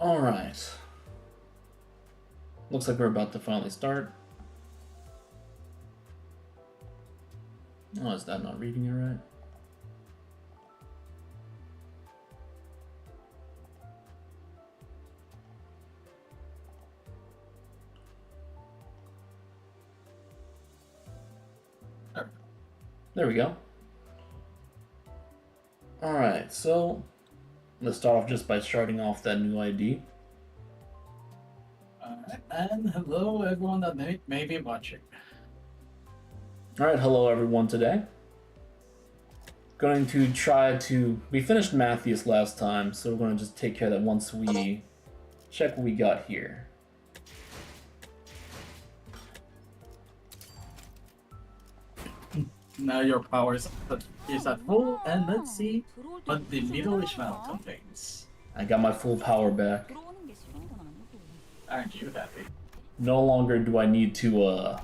Alright. Looks like we're about to finally start. Oh, is that not reading it right? There we go. Alright, so let's start off just by starting off that new ID. Alright, and hello everyone that may be watching. Alright, hello everyone today. Going to try to... We finished Matthias last time, so we're going to just take care of that once we check what we got here. Now your power is at full, and let's see what the Middle Ishmael contains. I got my full power back. Aren't you happy? No longer do I need to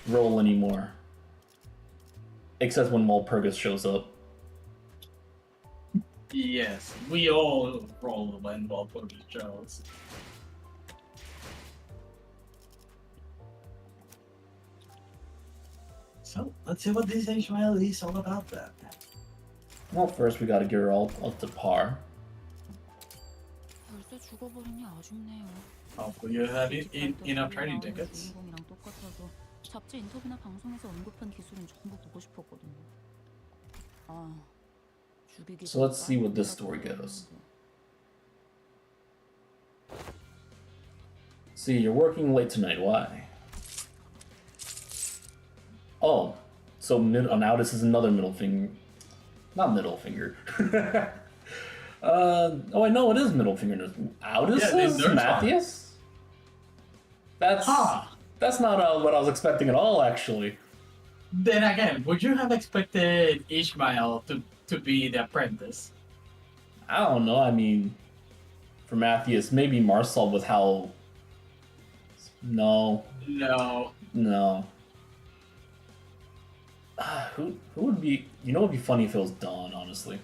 roll anymore. Except when Walpurgis shows up. Yes, we all roll when Walpurgis shows. So, let's see what this Ishmael is all about then. Well, first we gotta get her all up to par. Hopefully you have enough training tickets. 잡지 인터뷰나 방송에서 언급한 기술은 전부 보고 싶었거든요. So let's see what this story goes. See, you're working late tonight. Why? Oh, so now this is another middle finger. Not middle finger. Oh, I know it is middle finger. Aldous is Matthias? That's not what I was expecting at all, actually. Then again, would you have expected Ishmael to be the apprentice? I don't know. I mean, for Matthias, maybe Marcel with how... No. Who would be... You know what would be funny if it was Dawn, honestly.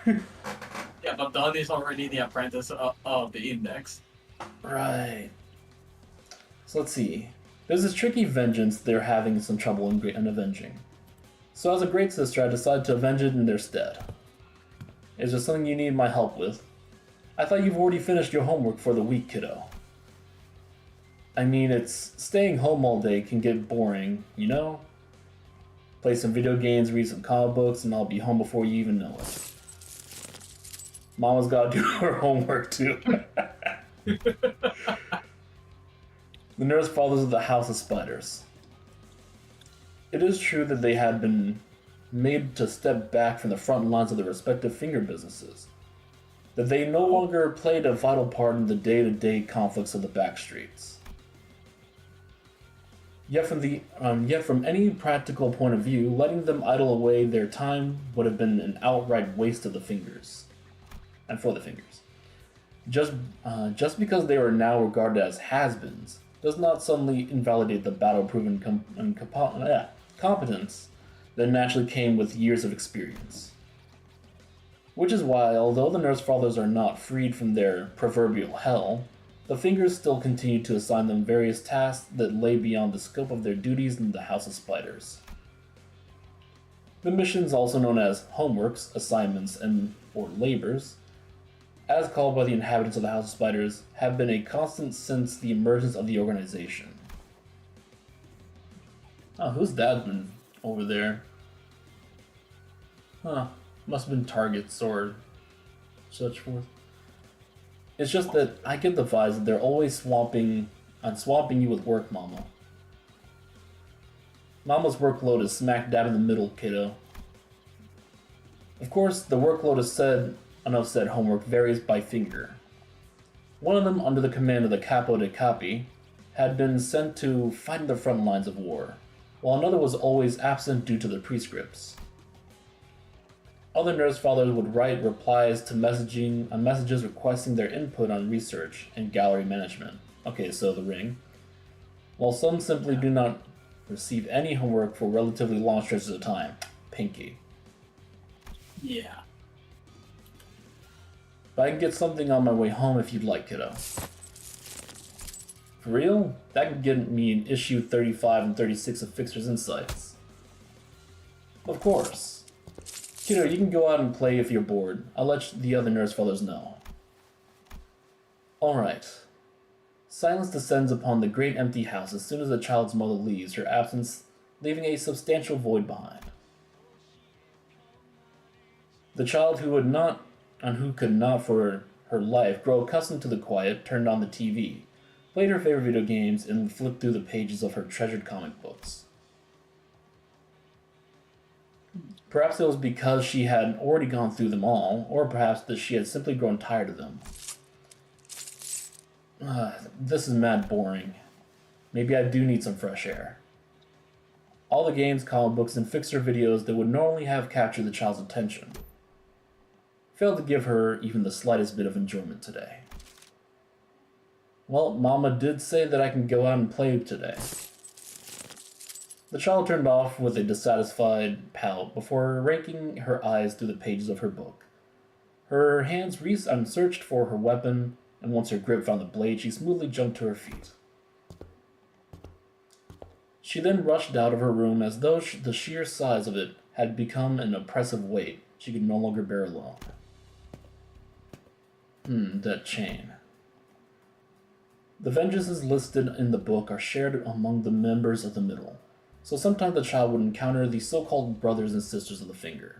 Yeah, but Dawn is already the apprentice of the Index. Right. So let's see. There's this tricky vengeance they're having some trouble in avenging. So as a great sister, I decided to avenge it in their stead. Is there something you need my help with? I thought you've already finished your homework for the week, kiddo. I mean, it's staying home all day can get boring, you know? Play some video games, read some comic books, and I'll be home before you even know it. Mama's gotta do her homework too. The nurse fathers of the House of Spiders. It is true that they had been made to step back from the front lines of their respective finger businesses, that they no longer played a vital part in the day-to-day conflicts of the back streets. Yet from any practical point of view, letting them idle away their time would have been an outright waste of the fingers, and for the fingers. Just because they were now regarded as has-beens does not suddenly invalidate the battle-proven competence that naturally came with years of experience. Which is why, although the Nurse Fathers are not freed from their proverbial hell, the fingers still continue to assign them various tasks that lay beyond the scope of their duties in the House of Spiders. The missions, also known as homeworks, assignments, or labors, as called by the inhabitants of the House of Spiders, have been a constant since the emergence of the organization. Oh, who's that been over there? Huh, must have been targets or such forth. It's just that I get the vibes that they're always swamping you with work, Mama. Mama's workload is smack dab in the middle, kiddo. Of course, the workload is enough said homework varies by finger. One of them, under the command of the Capo de Capi, had been sent to fight in the front lines of war, while another was always absent due to the prescripts. Other nurse fathers would write replies to messages requesting their input on research and gallery management. Okay, so the ring. While some simply do not receive any homework for relatively long stretches of time. Pinky. Yeah. But I can get something on my way home if you'd like, kiddo. For real? That can get me in issue 35 and 36 of Fixer's Insights. Of course. Kiddo, you can go out and play if you're bored. I'll let the other nurse fellows know. Alright. Silence descends upon the great empty house as soon as the child's mother leaves, her absence leaving a substantial void behind. The child who could not for her life grow accustomed to the quiet turned on the TV, played her favorite video games, and flipped through the pages of her treasured comic books. Perhaps it was because she had already gone through them all, or perhaps that she had simply grown tired of them. This is mad boring. Maybe I do need some fresh air. All the games, comic books, and Fixer videos that would normally have captured the child's attention failed to give her even the slightest bit of enjoyment today. Well, Mama did say that I can go out and play today. The child turned off with a dissatisfied pout before raking her eyes through the pages of her book. Her hands searched for her weapon, and once her grip found the blade, she smoothly jumped to her feet. She then rushed out of her room as though the sheer size of it had become an oppressive weight she could no longer bear alone. That chain. The vengeances listed in the book are shared among the members of the Middle, so sometimes the child would encounter the so-called brothers and sisters of the Finger.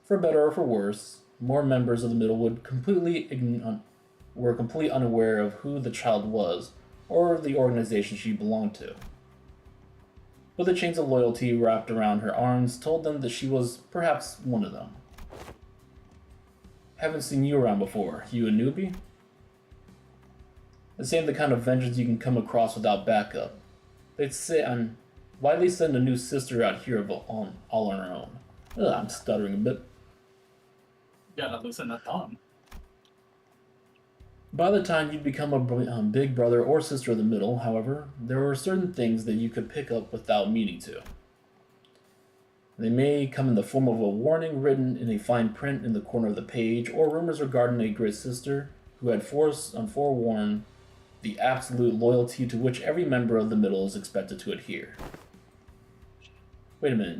For better or for worse, more members of the Middle were completely unaware of who the child was or the organization she belonged to. But the chains of loyalty wrapped around her arms told them that she was perhaps one of them. Haven't seen you around before. You a newbie? This ain't the kind of vengeance you can come across without backup. They'd say why they send a new sister out here all on her own? I'm stuttering a bit. Gotta loosen that tongue. By the time you'd become a big brother or sister of the Middle, however, there were certain things that you could pick up without meaning to. They may come in the form of a warning written in a fine print in the corner of the page, or rumors regarding a great sister who had forewarned the absolute loyalty to which every member of the Middle is expected to adhere. Wait a minute,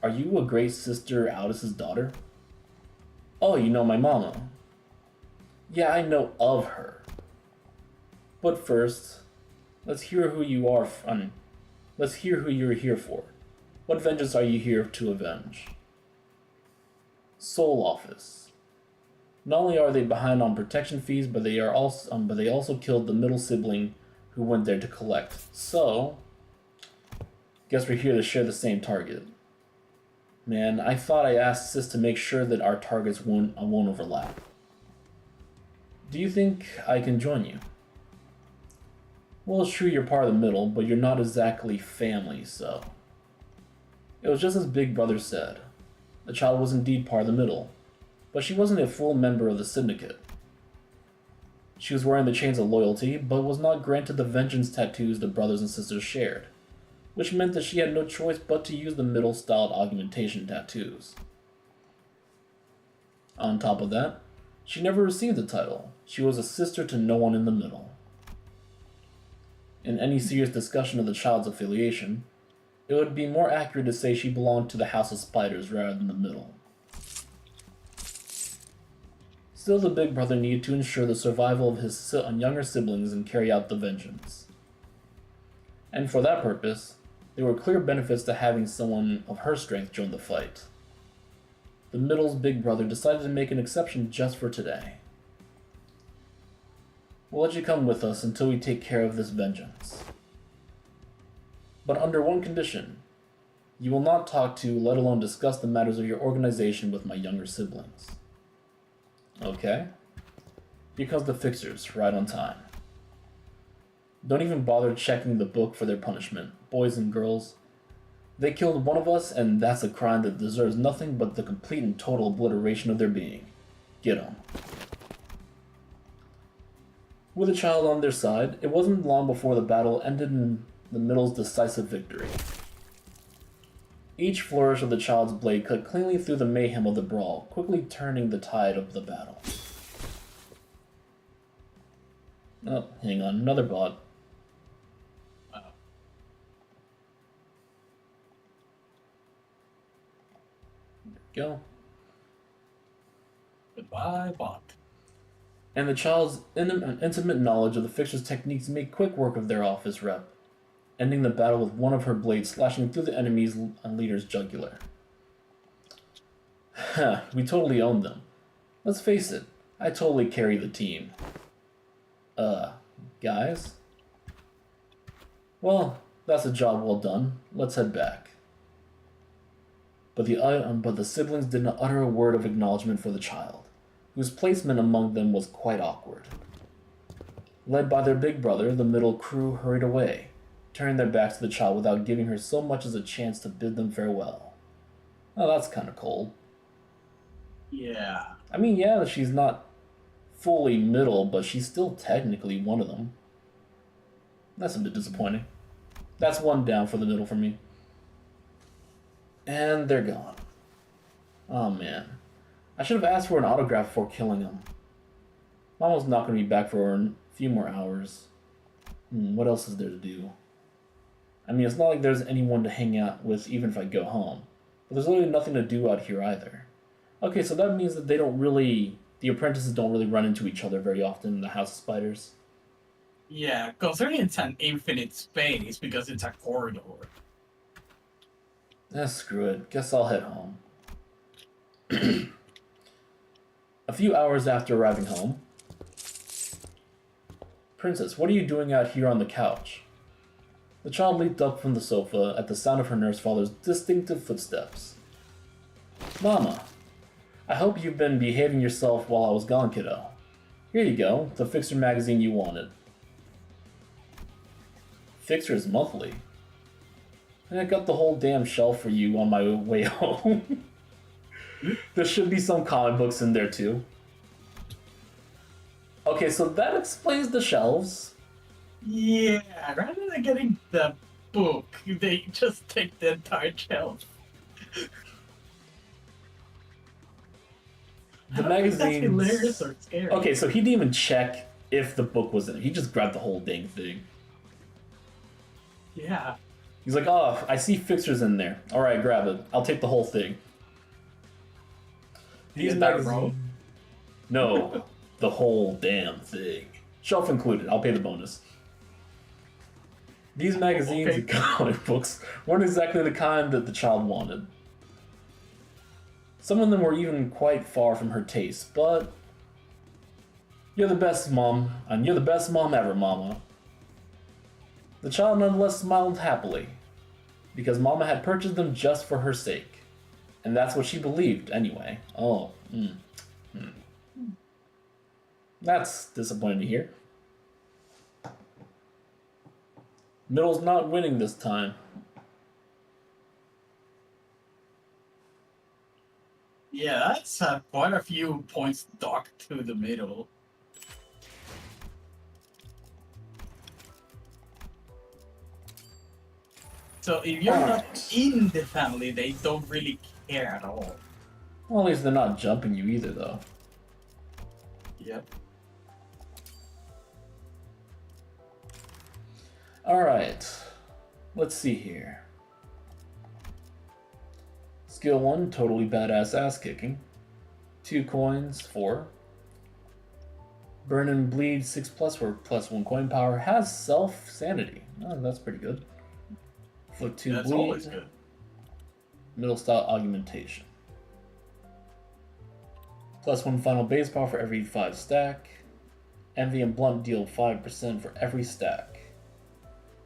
are you a great sister Aldous' daughter? Oh, you know my mama. Yeah, I know of her. But first, let's hear who you are. Let's hear who you're here for. What vengeance are you here to avenge? Soul Office. Not only are they behind on protection fees, but they also killed the middle sibling who went there to collect. So, guess we're here to share the same target. Man, I thought I asked Sis to make sure that our targets won't overlap. Do you think I can join you? Well, it's true you're part of the Middle, but you're not exactly family, so... It was just as Big Brother said. The child was indeed part of the Middle, but she wasn't a full member of the Syndicate. She was wearing the chains of loyalty, but was not granted the vengeance tattoos the brothers and sisters shared, which meant that she had no choice but to use the Middle-styled augmentation tattoos. On top of that, she never received the title. She was a sister to no one in the Middle. In any serious discussion of the child's affiliation, it would be more accurate to say she belonged to the House of Spiders rather than the Middle. Still, the Big Brother needed to ensure the survival of his younger siblings and carry out the vengeance. And for that purpose, there were clear benefits to having someone of her strength join the fight. The Middle's Big Brother decided to make an exception just for today. We'll let you come with us until we take care of this vengeance. But under one condition. You will not talk to, let alone discuss the matters of your organization with my younger siblings. Okay? Here comes the Fixers, right on time. Don't even bother checking the book for their punishment, boys and girls. They killed one of us, and that's a crime that deserves nothing but the complete and total obliteration of their being. Get 'em. With a child on their side, it wasn't long before the battle ended in the Middle's decisive victory. Each flourish of the child's blade cut cleanly through the mayhem of the brawl, quickly turning the tide of the battle. Oh, hang on, another bot. Go. Goodbye, bot. And the child's intimate knowledge of the fixture's techniques made quick work of their office rep, ending the battle with one of her blades slashing through the enemy's leader's jugular. We totally owned them. Let's face it, I totally carry the team. Guys? Well, that's a job well done. Let's head back. But the siblings did not utter a word of acknowledgement for the child, whose placement among them was quite awkward. Led by their big brother, the middle crew hurried away, turning their backs to the child without giving her so much as a chance to bid them farewell. Oh, that's kind of cold. Yeah. I mean, yeah, she's not fully middle, but she's still technically one of them. That's a bit disappointing. That's one down for the middle for me. And they're gone. Oh man. I should have asked for an autograph before killing him. Mama's not going to be back for a few more hours. What else is there to do? I mean, it's not like there's anyone to hang out with even if I go home. But there's literally nothing to do out here either. Okay, so that means that the apprentices don't really run into each other very often in the House of Spiders. Yeah, considering it's an infinite space because it's a corridor. Screw it. Guess I'll head home. A few hours after arriving home. Princess, what are you doing out here on the couch? The child leaped up from the sofa at the sound of her nurse father's distinctive footsteps. Mama, I hope you've been behaving yourself while I was gone, kiddo. Here you go, the Fixer magazine you wanted. Fixer's Monthly? And I got the whole damn shelf for you on my way home. There should be some comic books in there too. Okay, so that explains the shelves. Yeah, rather than getting the book, they just take the entire shelf. The magazine. That's hilarious or scary. Okay, so he didn't even check if the book was in it. He just grabbed the whole dang thing. Yeah. He's like, oh, I see Fixers in there. Alright, grab it. I'll take the whole thing. These magazines. No, the whole damn thing. Shelf included. I'll pay the bonus. These magazines and comic books weren't exactly the kind that the child wanted. Some of them were even quite far from her taste, but you're the best mom, and you're the best mom ever, Mama. The child nonetheless smiled happily, because Mama had purchased them just for her sake. And that's what she believed, anyway. That's disappointing to hear. Middle's not winning this time. Yeah, that's quite a few points docked to the middle. So if you're not in the family, they don't really care at all. Well, at least they're not jumping you either, though. Yep. Alright. Let's see here. Skill 1, totally badass ass kicking. 2 coins, 4. Burn and Bleed 6+ for +1 coin power. Has self sanity. Oh, that's pretty good. Flip 2 That's bleed. always good. Middle style augmentation. +1 final base power for every 5 stack. Envy and Blunt deal 5% for every stack.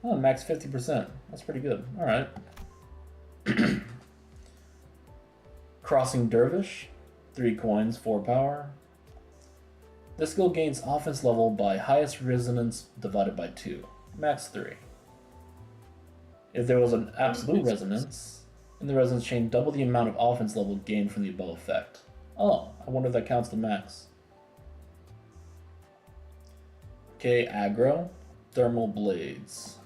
Oh, max 50%. That's pretty good. Alright. Crossing Dervish. 3 coins, 4 power. This skill gains offense level by highest resonance divided by 2. Max 3. If there was an absolute resonance, in the resonance chain, double the amount of offense level gained from the above effect. Oh, I wonder if that counts to max. Okay, aggro. Thermal blades.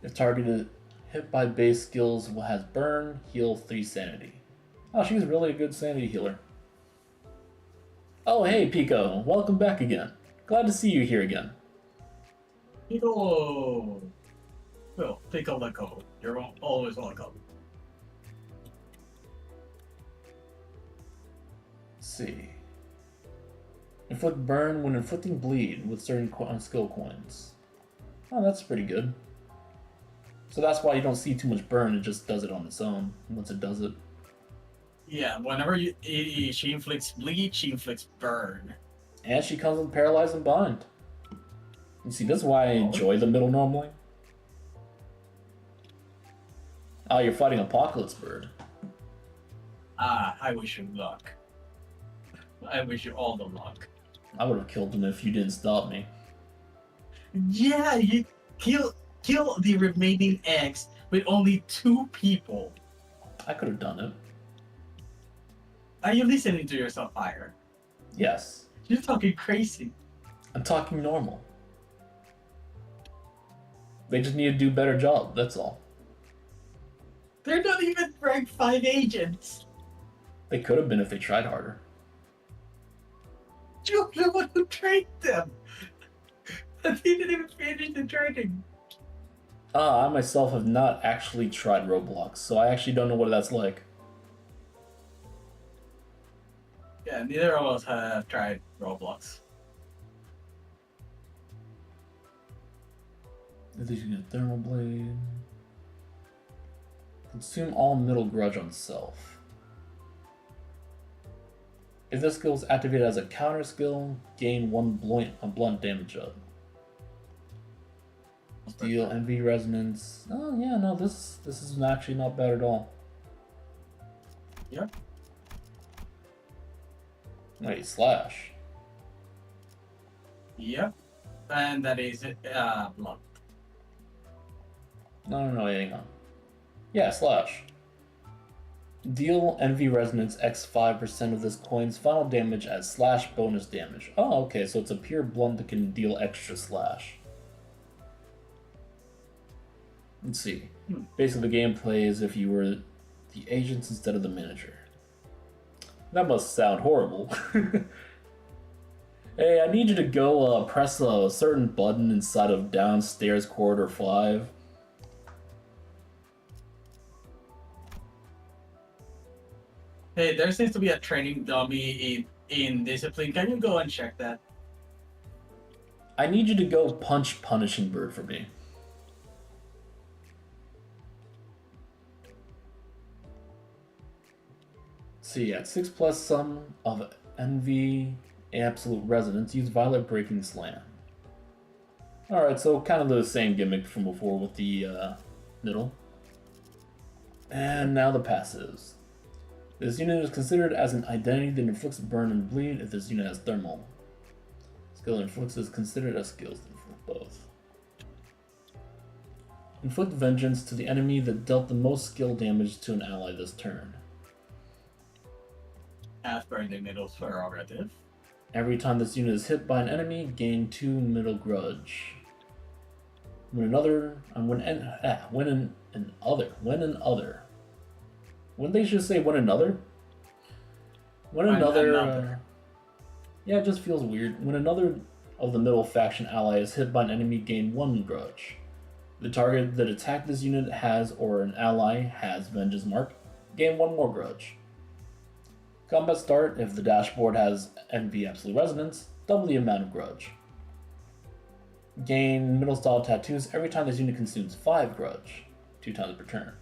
If targeted Hit by base skills has burn, heal 3 sanity. Oh, she's really a good sanity healer. Oh, hey, Pico. Welcome back again. Glad to see you here again. Pico! Well, Pico. You're always welcome. Let's see. Inflict burn when inflicting bleed with certain skill coins. Oh, that's pretty good. So that's why you don't see too much burn, it just does it on its own once it does it. Yeah, whenever she inflicts bleed, she inflicts burn. And she comes with Paralyze and Bind. You see, this is why I enjoy the middle normally. Oh, you're fighting Apocalypse Bird. Ah, I wish you luck. I wish you all the luck. I would have killed him if you didn't stop me. Yeah, you kill the remaining eggs with only 2 people. I could have done it. Are you listening to yourself, Fire? Yes. You're talking crazy. I'm talking normal. They just need to do a better job, that's all. They're not even rank 5 agents. They could have been if they tried harder. You're the one who trained them. And they didn't even finish the training. I myself have not actually tried Roblox, so I actually don't know what that's like. Yeah, neither of us have tried Roblox. At least you get Thermal Blade. Consume all middle grudge on self. If this skill is activated as a counter skill, gain 1 blunt damage up. Deal envy resonance. Oh yeah, no, this is actually not bad at all. Yep. Wait, slash. Yep. And that is blunt. No, hang on. Yeah, slash. Deal envy resonance x 5% of this coin's final damage as slash bonus damage. Oh, okay, so it's a pure blunt that can deal extra slash. Let's see. Basically, the gameplay is if you were the agents instead of the manager. That must sound horrible. Hey, I need you to go press a certain button inside of downstairs corridor 5. Hey, there seems to be a training dummy in discipline. Can you go and check that? I need you to go punch Punishing Bird for me. See, at 6+ sum of envy absolute resonance, use Violet Breaking Slam. Alright, so kind of the same gimmick from before with the middle. And now the passives. This unit is considered as an identity that inflicts burn and bleed if this unit has thermal. Skill inflicts is considered as skills that inflict both. Inflict vengeance to the enemy that dealt the most skill damage to an ally this turn. As per the middle's prerogative. Every time this unit is hit by an enemy, gain 2 middle grudge. When another, Wouldn't they just say when another? When another. Yeah, it just feels weird. When another of the middle faction ally is hit by an enemy, gain 1 grudge. The target that attacked this unit has or an ally has vengeance mark, gain 1 more grudge. Combat start, if the dashboard has envy absolute resonance, double the amount of grudge. Gain middle style tattoos every time this unit consumes 5 grudge, 2 times per turn.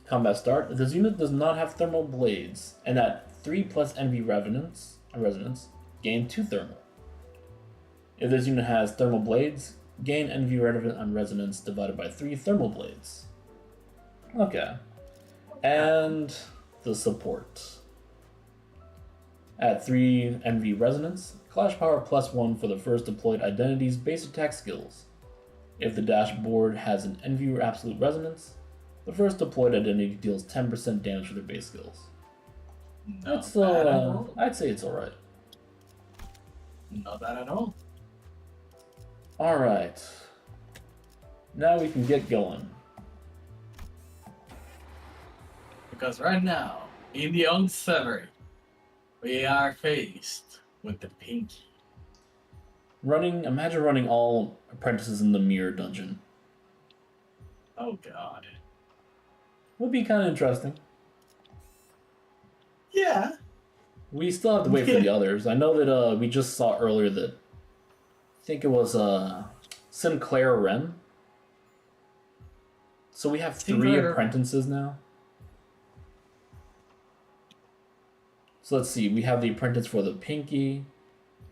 Combat start, if this unit does not have thermal blades, and at 3+ envy resonance, gain 2 thermal. If this unit has thermal blades, gain envy resonance divided by 3 thermal blades. Okay. And the support. At 3 envy resonance, clash power +1 for the first deployed identity's base attack skills. If the dashboard has an envy absolute resonance, the first deployed identity deals 10% damage for their base skills. That's I'd say it's alright. Not bad at all. Alright. Now we can get going. Because right now, in the Unsevered, we are faced with the Pinky. Imagine running all apprentices in the mirror dungeon. Oh god. Would be kind of interesting. Yeah. We still have to wait for the others. I know that we just saw earlier that I think it was Sinclair Wren. So we have 3 apprentices now. So let's see. We have the apprentice for the Pinky.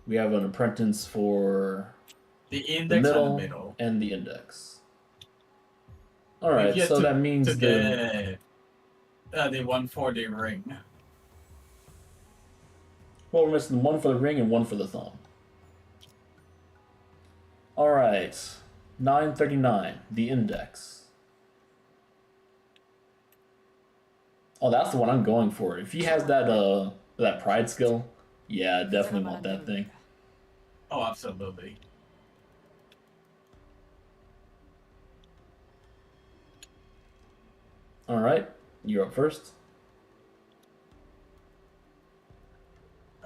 We have an apprentice for the Index middle, and the Index. All right, so that means the one for the ring. Well, we're missing 1 for the ring and 1 for the thumb. All right, 939, the Index. Oh, that's the one I'm going for. If he has that pride skill, yeah, I definitely want that thing. Oh, absolutely. All right, you're up first.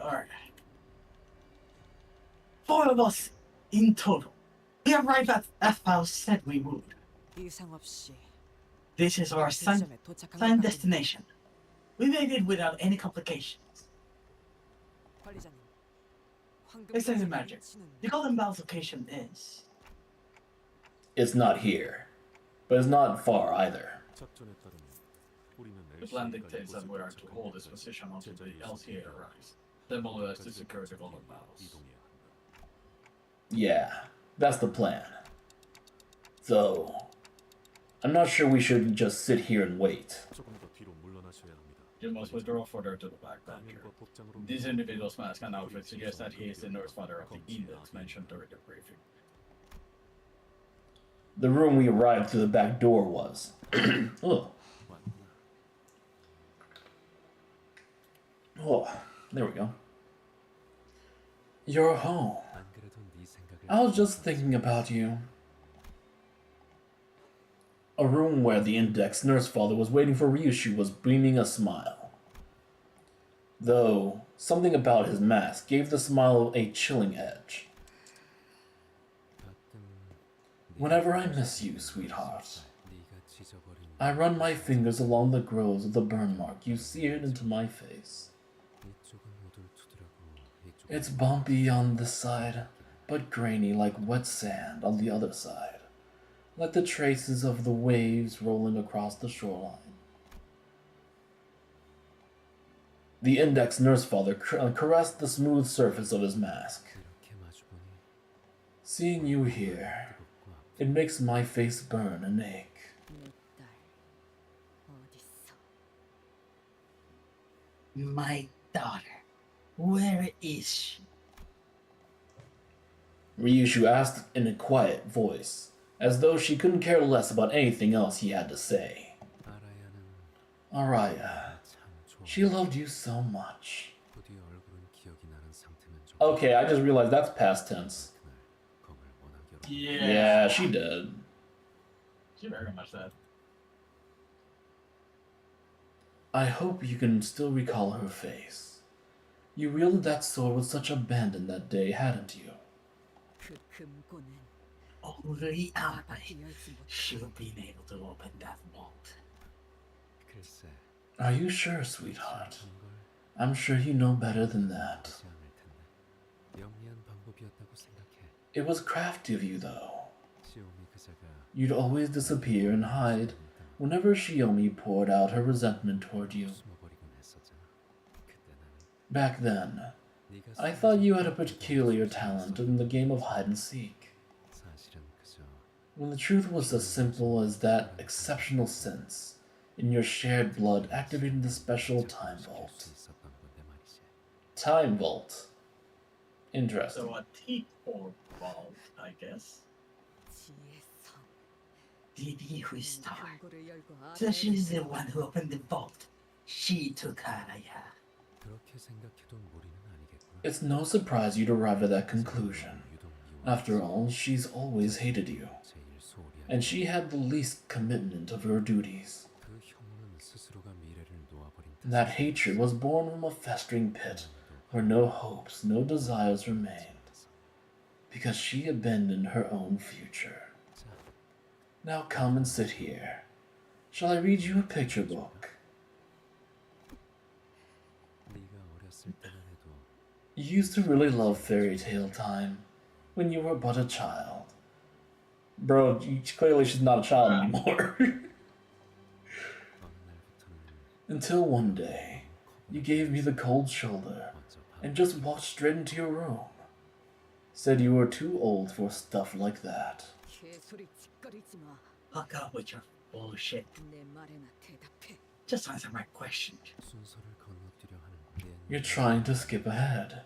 All right. 4 of us in total. We arrived at F-House said we would. This is our assigned destination. We made it without any complications. Excellency Magic, the Golden Bell's location is... It's not here, but it's not far either. The plan dictates that we are to hold this position until the LCA arrives. Then we'll to secure the Golden Bells. Yeah, that's the plan. So, I'm not sure we should just sit here and wait. You must withdraw further to the back bunker. This individual's mask and outfit suggests that he is the nurse father of the Index mentioned during the briefing. The room we arrived through the back door was. Oh. Oh, there we go. You're home. I was just thinking about you. A room where the Index nurse father was waiting for Ryushu was beaming a smile. Though, something about his mask gave the smile a chilling edge. Whenever I miss you, sweetheart, I run my fingers along the grooves of the burn mark you seared into my face. It's bumpy on this side, but grainy like wet sand on the other side. Like the traces of the waves rolling across the shoreline. The Index nurse father caressed the smooth surface of his mask. Seeing you here, it makes my face burn and ache. My daughter, where is she? Ryushu asked in a quiet voice, as though she couldn't care less about anything else he had to say. Araya, she loved you so much. Okay, I just realized that's past tense. Yeah, she did. She very much did. I hope you can still recall her face. You wielded that sword with such abandon that day, hadn't you? Only I should have been able to open that vault. Are you sure, sweetheart? I'm sure you know better than that. It was crafty of you, though. You'd always disappear and hide whenever Shiomi poured out her resentment toward you. Back then, I thought you had a peculiar talent in the game of hide and seek. When the truth was as simple as that exceptional sense in your shared blood activating the special time vault. Time vault. Interesting. So a T4 vault, I guess. Did you start? So she's the one who opened the vault. She took Araya. It's no surprise you'd arrive at that conclusion. After all, she's always hated you. And she had the least commitment of her duties. And that hatred was born from a festering pit where no hopes, no desires remained, because she abandoned her own future. Now come and sit here. Shall I read you a picture book? You used to really love fairy tale time when you were but a child. Bro, clearly she's not a child anymore. Until one day, you gave me the cold shoulder and just walked straight into your room. Said you were too old for stuff like that. Fuck up with your bullshit. Just answer my question. You're trying to skip ahead.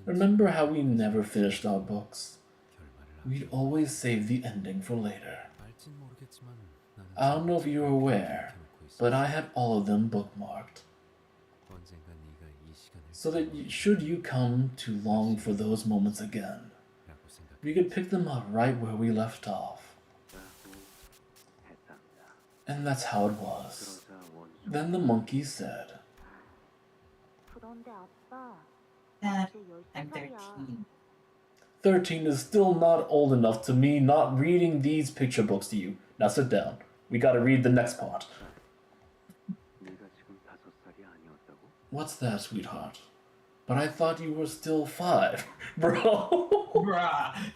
Remember how we never finished our books? We'd always save the ending for later. I don't know if you're aware, but I had all of them bookmarked. So that should you come to long for those moments again, we could pick them up right where we left off. And that's how it was. Then the monkey said, Dad, I'm 13. 13 is still not old enough to me not reading these picture books to you. Now sit down. We gotta read the next part. What's that, sweetheart? But I thought you were still 5. Bro. Bruh.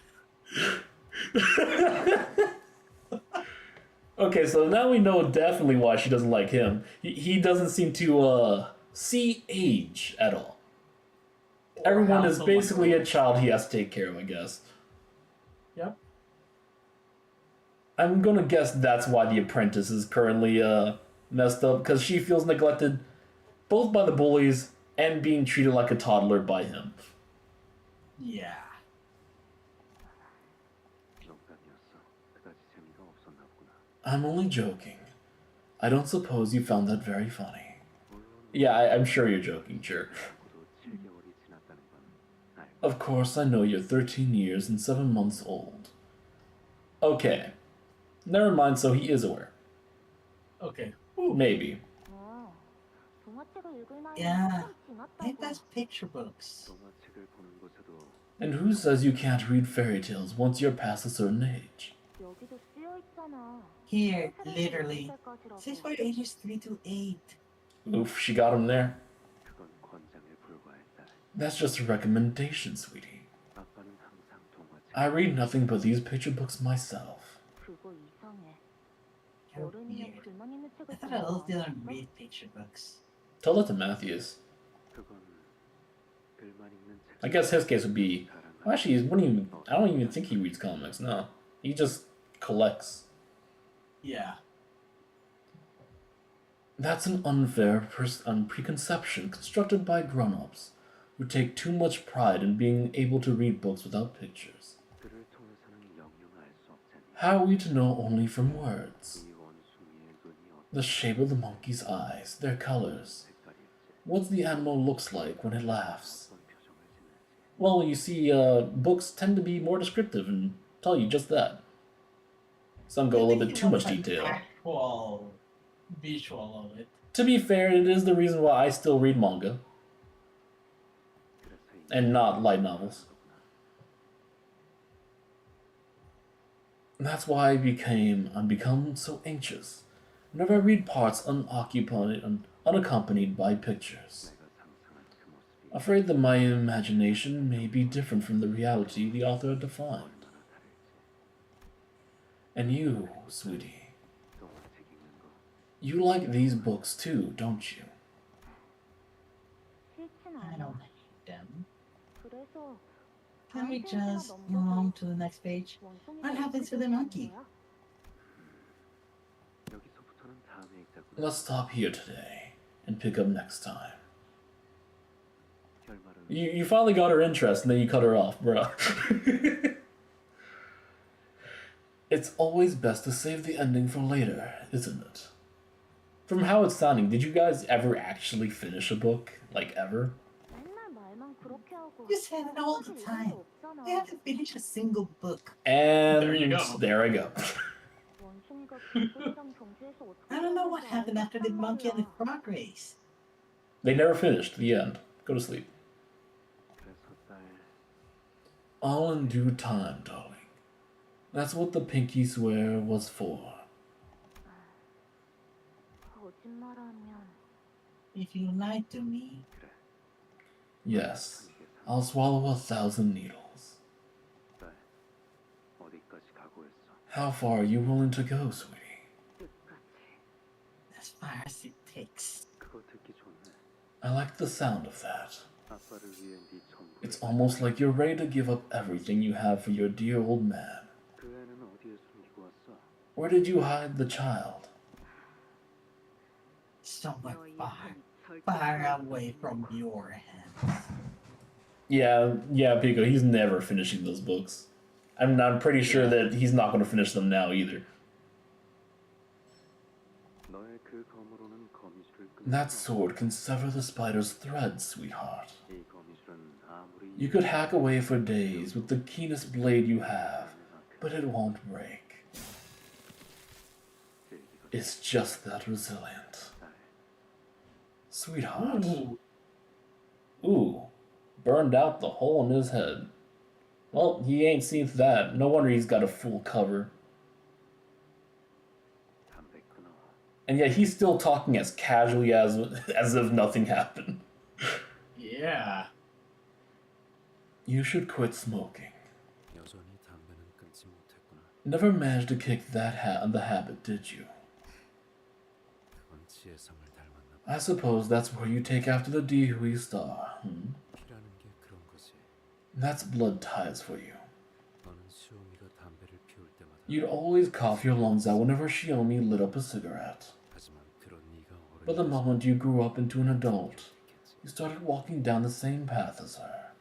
Okay, so now we know definitely why she doesn't like him. He doesn't seem to see age at all. Everyone is basically a child he has to take care of, I guess. Yep. I'm gonna guess that's why the apprentice is currently messed up, because she feels neglected both by the bullies and being treated like a toddler by him. Yeah. I'm only joking. I don't suppose you found that very funny. Yeah, I'm sure you're joking, sure. Of course, I know you're 13 years and 7 months old. Okay. Never mind, so he is aware. Okay. Maybe. Yeah. I think that's picture books. And who says you can't read fairy tales once you're past a certain age? Here, literally. Says for ages 3 to 8. Oof, she got him there. That's just a recommendation, sweetie. I read nothing but these picture books myself. You're weird. I thought adults didn't read picture books. Tell that to Matthews. I guess his case would be... Well, actually, I don't even think he reads comics, no. He just collects. Yeah. That's an unfair preconception constructed by grown-ups who take too much pride in being able to read books without pictures. How are we to know only from words? The shape of the monkey's eyes, their colors. What the animal looks like when it laughs. Well, you see, books tend to be more descriptive and tell you just that. Some go a little bit too much detail. Actual visual of it. To be fair, it is the reason why I still read manga. And not light novels. That's why I've become so anxious whenever I read parts unoccupied and unaccompanied by pictures. Afraid that my imagination may be different from the reality the author defined. And you, sweetie, you like these books too, don't you? I don't hate them. Can we just move on to the next page? What happens to the monkey? Let's stop here today and pick up next time. You finally got her interest and then you cut her off, bruh. It's always best to save the ending for later, isn't it? From how it's sounding, did you guys ever actually finish a book? Like, ever? You say that all the time. I haven't finished a single book. And There you go. There I go. I don't know what happened after the monkey and the frog race. They never finished. The end. Go to sleep. All in due time, darling. That's what the pinky swear was for. If you lied to me. Yes, I'll swallow 1,000 needles. How far are you willing to go, sweetie? As far as it takes. I like the sound of that. It's almost like you're ready to give up everything you have for your dear old man. Where did you hide the child? Somewhere far away from your hands. Yeah, Pico, he's never finishing those books. I'm pretty sure that he's not going to finish them now either. That sword can sever the spider's thread, sweetheart. You could hack away for days with the keenest blade you have, but it won't break. It's just that resilient. Sweetheart. Ooh. Burned out the hole in his head. Well, he ain't seen that. No wonder he's got a full cover. And yet he's still talking as casually as if nothing happened. Yeah. You should quit smoking. Never managed to kick the habit, did you? I suppose that's where you take after the Dihui star, That's blood ties for you. You'd always cough your lungs out whenever Shiomi lit up a cigarette. But the moment you grew up into an adult, you started walking down the same path as her.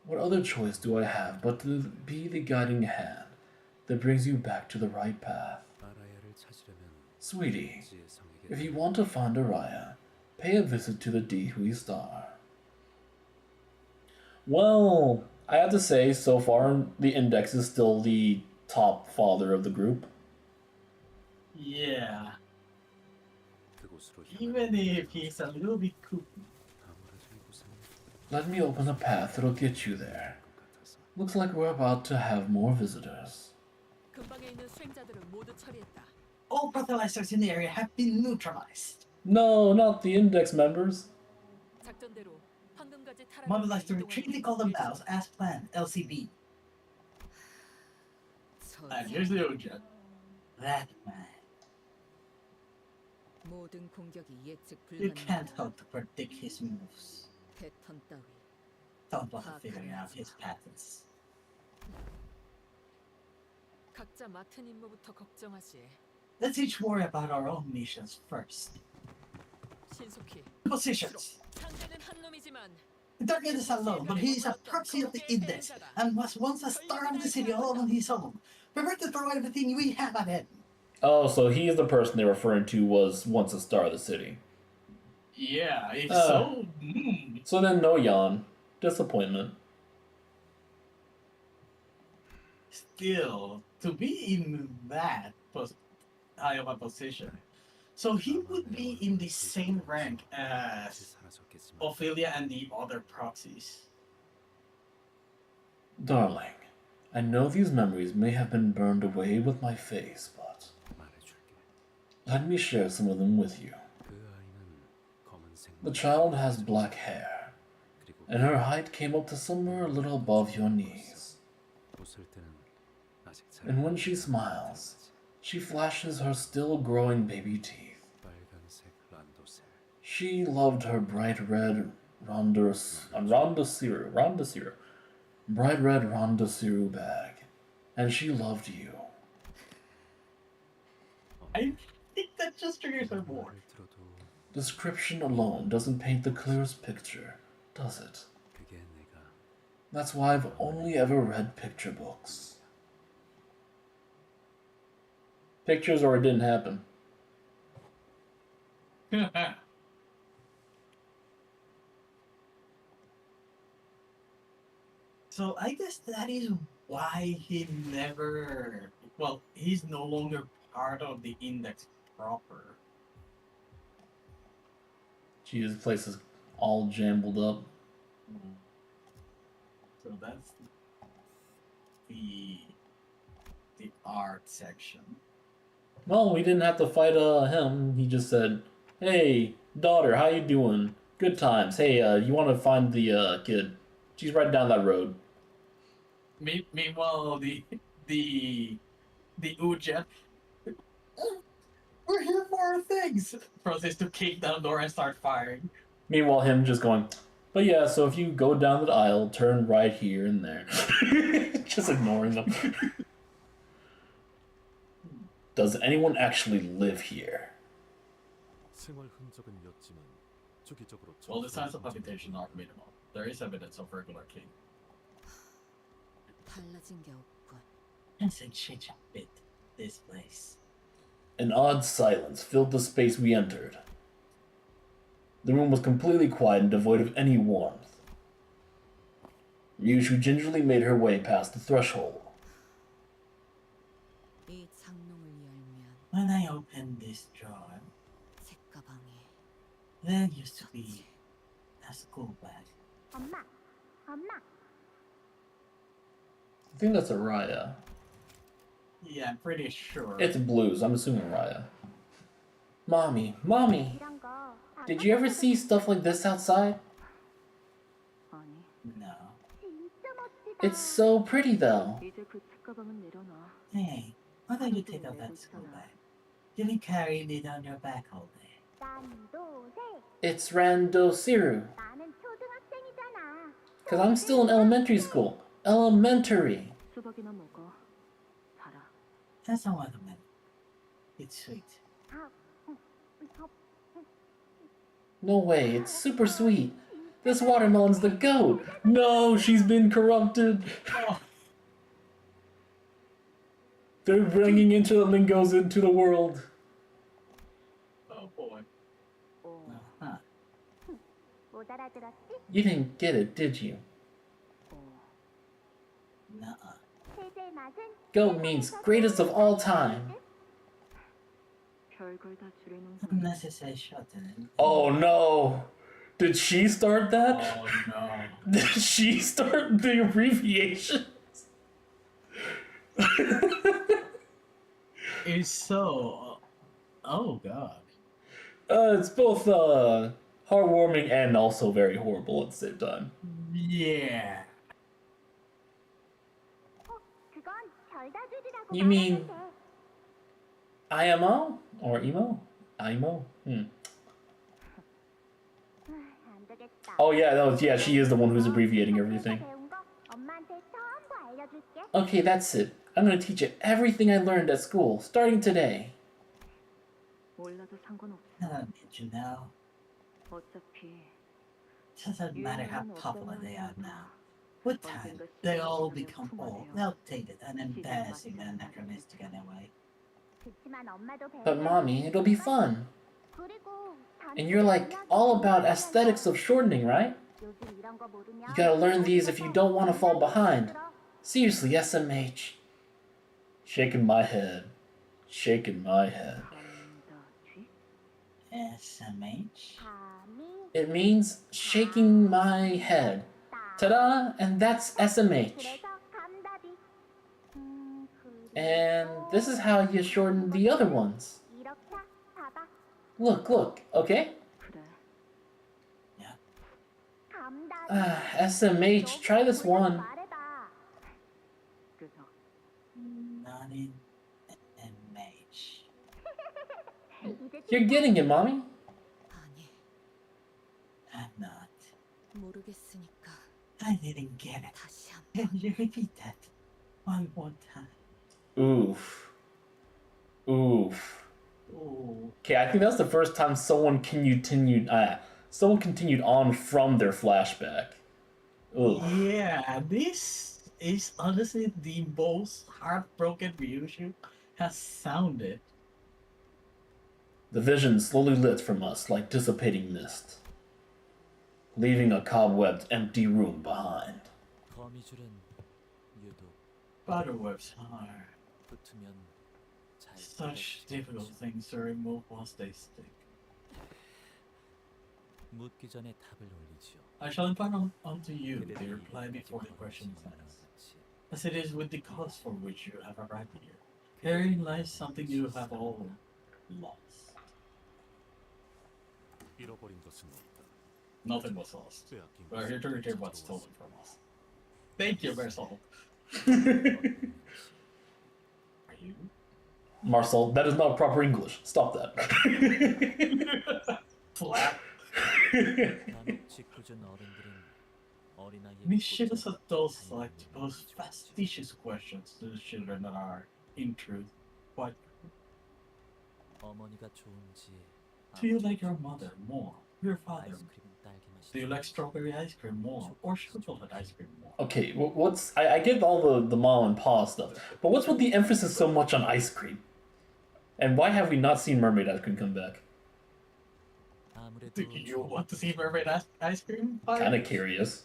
What other choice do I have but to be the guiding hand that brings you back to the right path? Sweetie, if you want to find Araya, pay a visit to the Dihui Star. Well, I have to say, so far, the Index is still the top father of the group. Yeah. Even if he's a little bit kooky. Let me open a path that'll get you there. Looks like we're about to have more visitors. All breathalyzers in the area have been neutralized. No, not the Index members. Mobilized to retrieve the golden bells as planned, LCB. And here's the Oja. That man. You can't help to predict his moves. Don't bother figuring out his patterns. Let's each worry about our own missions first. Positions. The target is alone, but he is a proxy of the Index and was once a star of the city all on his own. Prepare to throw everything we have at him. Oh, so he's the person they're referring to was once a star of the city. Yeah, if so. So then no yawn. Disappointment. Still, to be in that high of a position. So he would be in the same rank as Ophelia and the other proxies. Darling, I know these memories may have been burned away with my face, but let me share some of them with you. The child has black hair, and her height came up to somewhere a little above your knees. And when she smiles, she flashes her still growing baby teeth. She loved her bright red Rondosiru bag, and she loved you. I think that just triggers her more. Description alone doesn't paint the clearest picture, does it? That's why I've only ever read picture books. Pictures or it didn't happen. So I guess that is why he never... Well, he's no longer part of the Index proper. Geez, this place is all jumbled up. So that's the art section. Well, we didn't have to fight him. He just said, "Hey, daughter, how you doing? Good times. Hey, you want to find the kid? She's right down that road." Meanwhile, the Ujet, we're here for our things. Proceeds to kick down the door and start firing. Meanwhile, him just going, "But yeah, so if you go down the aisle, turn right here and there." Just ignoring them. Does anyone actually live here? Well, the signs of habitation are minimal. There is evidence of regular king. 달라진 게 없군. Hasn't changed a bit, this place. An odd silence filled the space we entered. The room was completely quiet and devoid of any warmth. Ryushu gingerly made her way past the threshold. 이 창문을 열면 When I opened this drawer, 책가방에 there used to be a school bag. 엄마. I think that's Araya. Yeah, I'm pretty sure. It's Blues. I'm assuming Araya. Mommy, did you ever see stuff like this outside? 아니. No. It's so pretty though. 이제 그 책가방은 내려놔. Hey, why don't you take out that school bag? You've been carrying it on your back all day. It's Randosiru. Because I'm still in elementary school. Elementary. 수박이나 먹어. 달아. That's not what I meant. It's sweet. No way, it's super sweet. This watermelon's the goat. No, she's been corrupted. Oh, They're bringing into the lingos into the world. oh boy. 오. Huh. 못 알아들었지? You didn't get it, did you? 오. Nuh-uh. Goat means greatest of all time. 별걸 다 줄이는 Unnecessary shortening. Oh no. Did she start that? Oh no. Did she start the abbreviation? It's so. Oh god. It's both heartwarming and also very horrible at the same time. Yeah. You mean IMO? Or emo? IMO? Oh yeah, yeah, she is the one who's abbreviating everything. Okay, that's it. I'm gonna teach you everything I learned at school, starting today. 몰라도 상관없어. I don't need you now. 어차피 Doesn't matter how popular they are now. With time, they all become old, outdated, and embarrassing and anachronistic anyway. But mommy, it'll be fun. And you're like all about aesthetics of shortening, right? You gotta learn these if you don't want to fall behind. Seriously, SMH. Shaking my head. Shaking my head. SMH? It means shaking my head. Ta-da! And that's SMH. And this is how you shorten the other ones. Look, okay? 그래. SMH, try this one. 그래서 Not in MH. You're getting it, mommy. 아니 I'm not. 모르겠으니까 I didn't get it. 다시 한 Can you repeat that one more time? Oof. Oof. Oh, Okay, I think that's the first time someone continued on from their flashback. Ugh. yeah. This is honestly the most heartbroken Ryushu has sounded. The vision slowly lit from us like dissipating mist, leaving a cobwebbed, empty room behind. 거미줄은 유독 Spiderwebs are 붙으면 잘 such difficult things to remove once they stick. 묻기 전에 답을 올리지요. I shall impart unto you the reply before the question is asked, as it is with the cause for which you have arrived here. Herein lies something you have all lost. 잃어버린 것은 없다. Nothing was lost. 빼앗긴 We are here to 것은 return what's 찾아왔어. stolen from us. Thank you, Marcel. Are you? Marcel, that is not proper English. Stop that. Flap. 간혹 짓궂은 어른들은 어린아이의 Mischievous 꽃처럼 adults like to 다니는 pose 놈들이죠. facetious questions to the children that are, in truth, quite. 어머니가 좋은지 Do you like your mother more, your father? 아이스크림은 딸기 맛이 Do you like 좋은지, strawberry ice cream more, or chocolate ice cream more? Okay, what's I get all the mom and pa stuff, but what's with the emphasis so much on ice cream? And why have we not seen mermaid ice cream come back? 아무래도 Do you want to see mermaid ice cream? Kind of curious.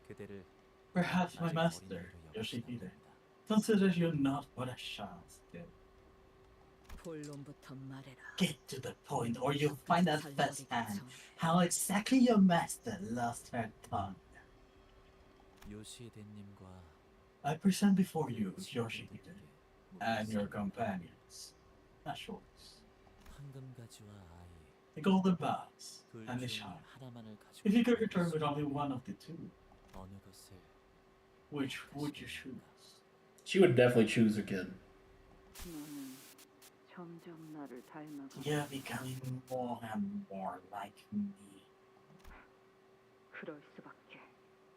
그대를 Perhaps my 아직 master, 어린아이로 Yoshihide, 여기지 considers you not but a child still. 본론부터 말해라. Get to the point, or you'll find out firsthand how exactly your master lost her tongue. 요시히데님과 I present before you Yoshihide and your companions, Ashores, 황금가지와 아이 the golden box 둘 and the 중 child. 하나만을 가지고 If you could return with only one of the two, 어느 것을 which would you choose? She would definitely choose her kid. 너는 점점 나를 닮아가. You're becoming more and more like me. 그럴 수밖에.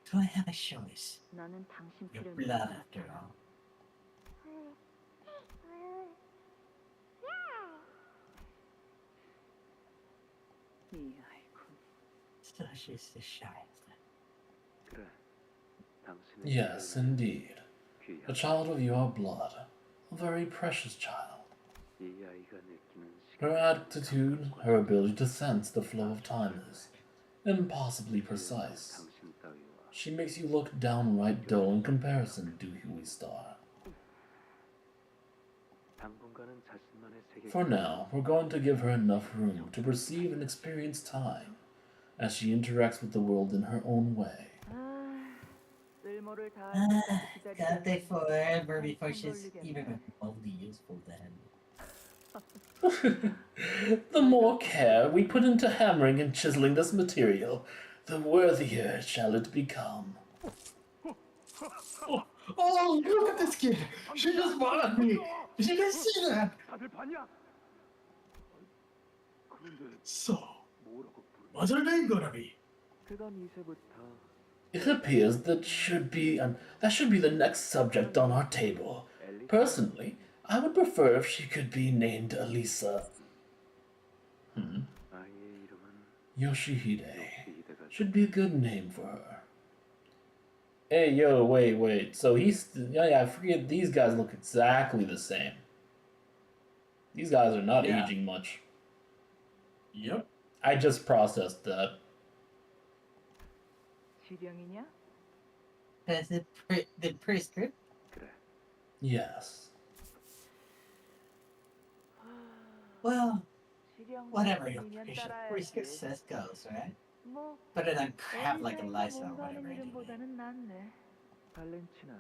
Do I have a choice? 나는 당신 Your 피를 blood, 먹지 after 않아. all. 이 아이군. Such is the child. 그래, 당신의 Yes, indeed. 귀한 A child of your blood. A very precious child. 이 아이가 느끼는 Her attitude, her ability to sense the flow of time is impossibly precise. 당신 따위와 She makes you look downright dull in comparison to Huey Star. 당분간은 자신만의 세계. For now, we're going to give her enough room to perceive and experience time as she interacts with the world in her own way. 쓸모를 다 Gotta take forever before she's even remotely useful then. The more care we put into hammering and chiseling this material, the worthier shall it become. Oh, look at this kid! She just followed me! Did you guys see that? 다들 봤냐? 그런데 So, 뭐라고 부르냐? what's her name gonna be? 그건 이제부터 It appears that should be the next subject on our table. Personally, I would prefer if she could be named Elisa. 아이의 이름은 Yoshihide 이대가 should be a good name for her. Hey, yo, wait. So I forget, these guys look exactly the same. These guys are not Yeah. aging much. Yep. I just processed that. 지령이냐? That's the prescript? 그래. Yes. Well, 지령 whatever your 이면 prescript 따라야지. says goes, right? 뭐 Better than have like a license or 뭔가는 whatever. anyway. 이름보다는 낫네. 발렌티나.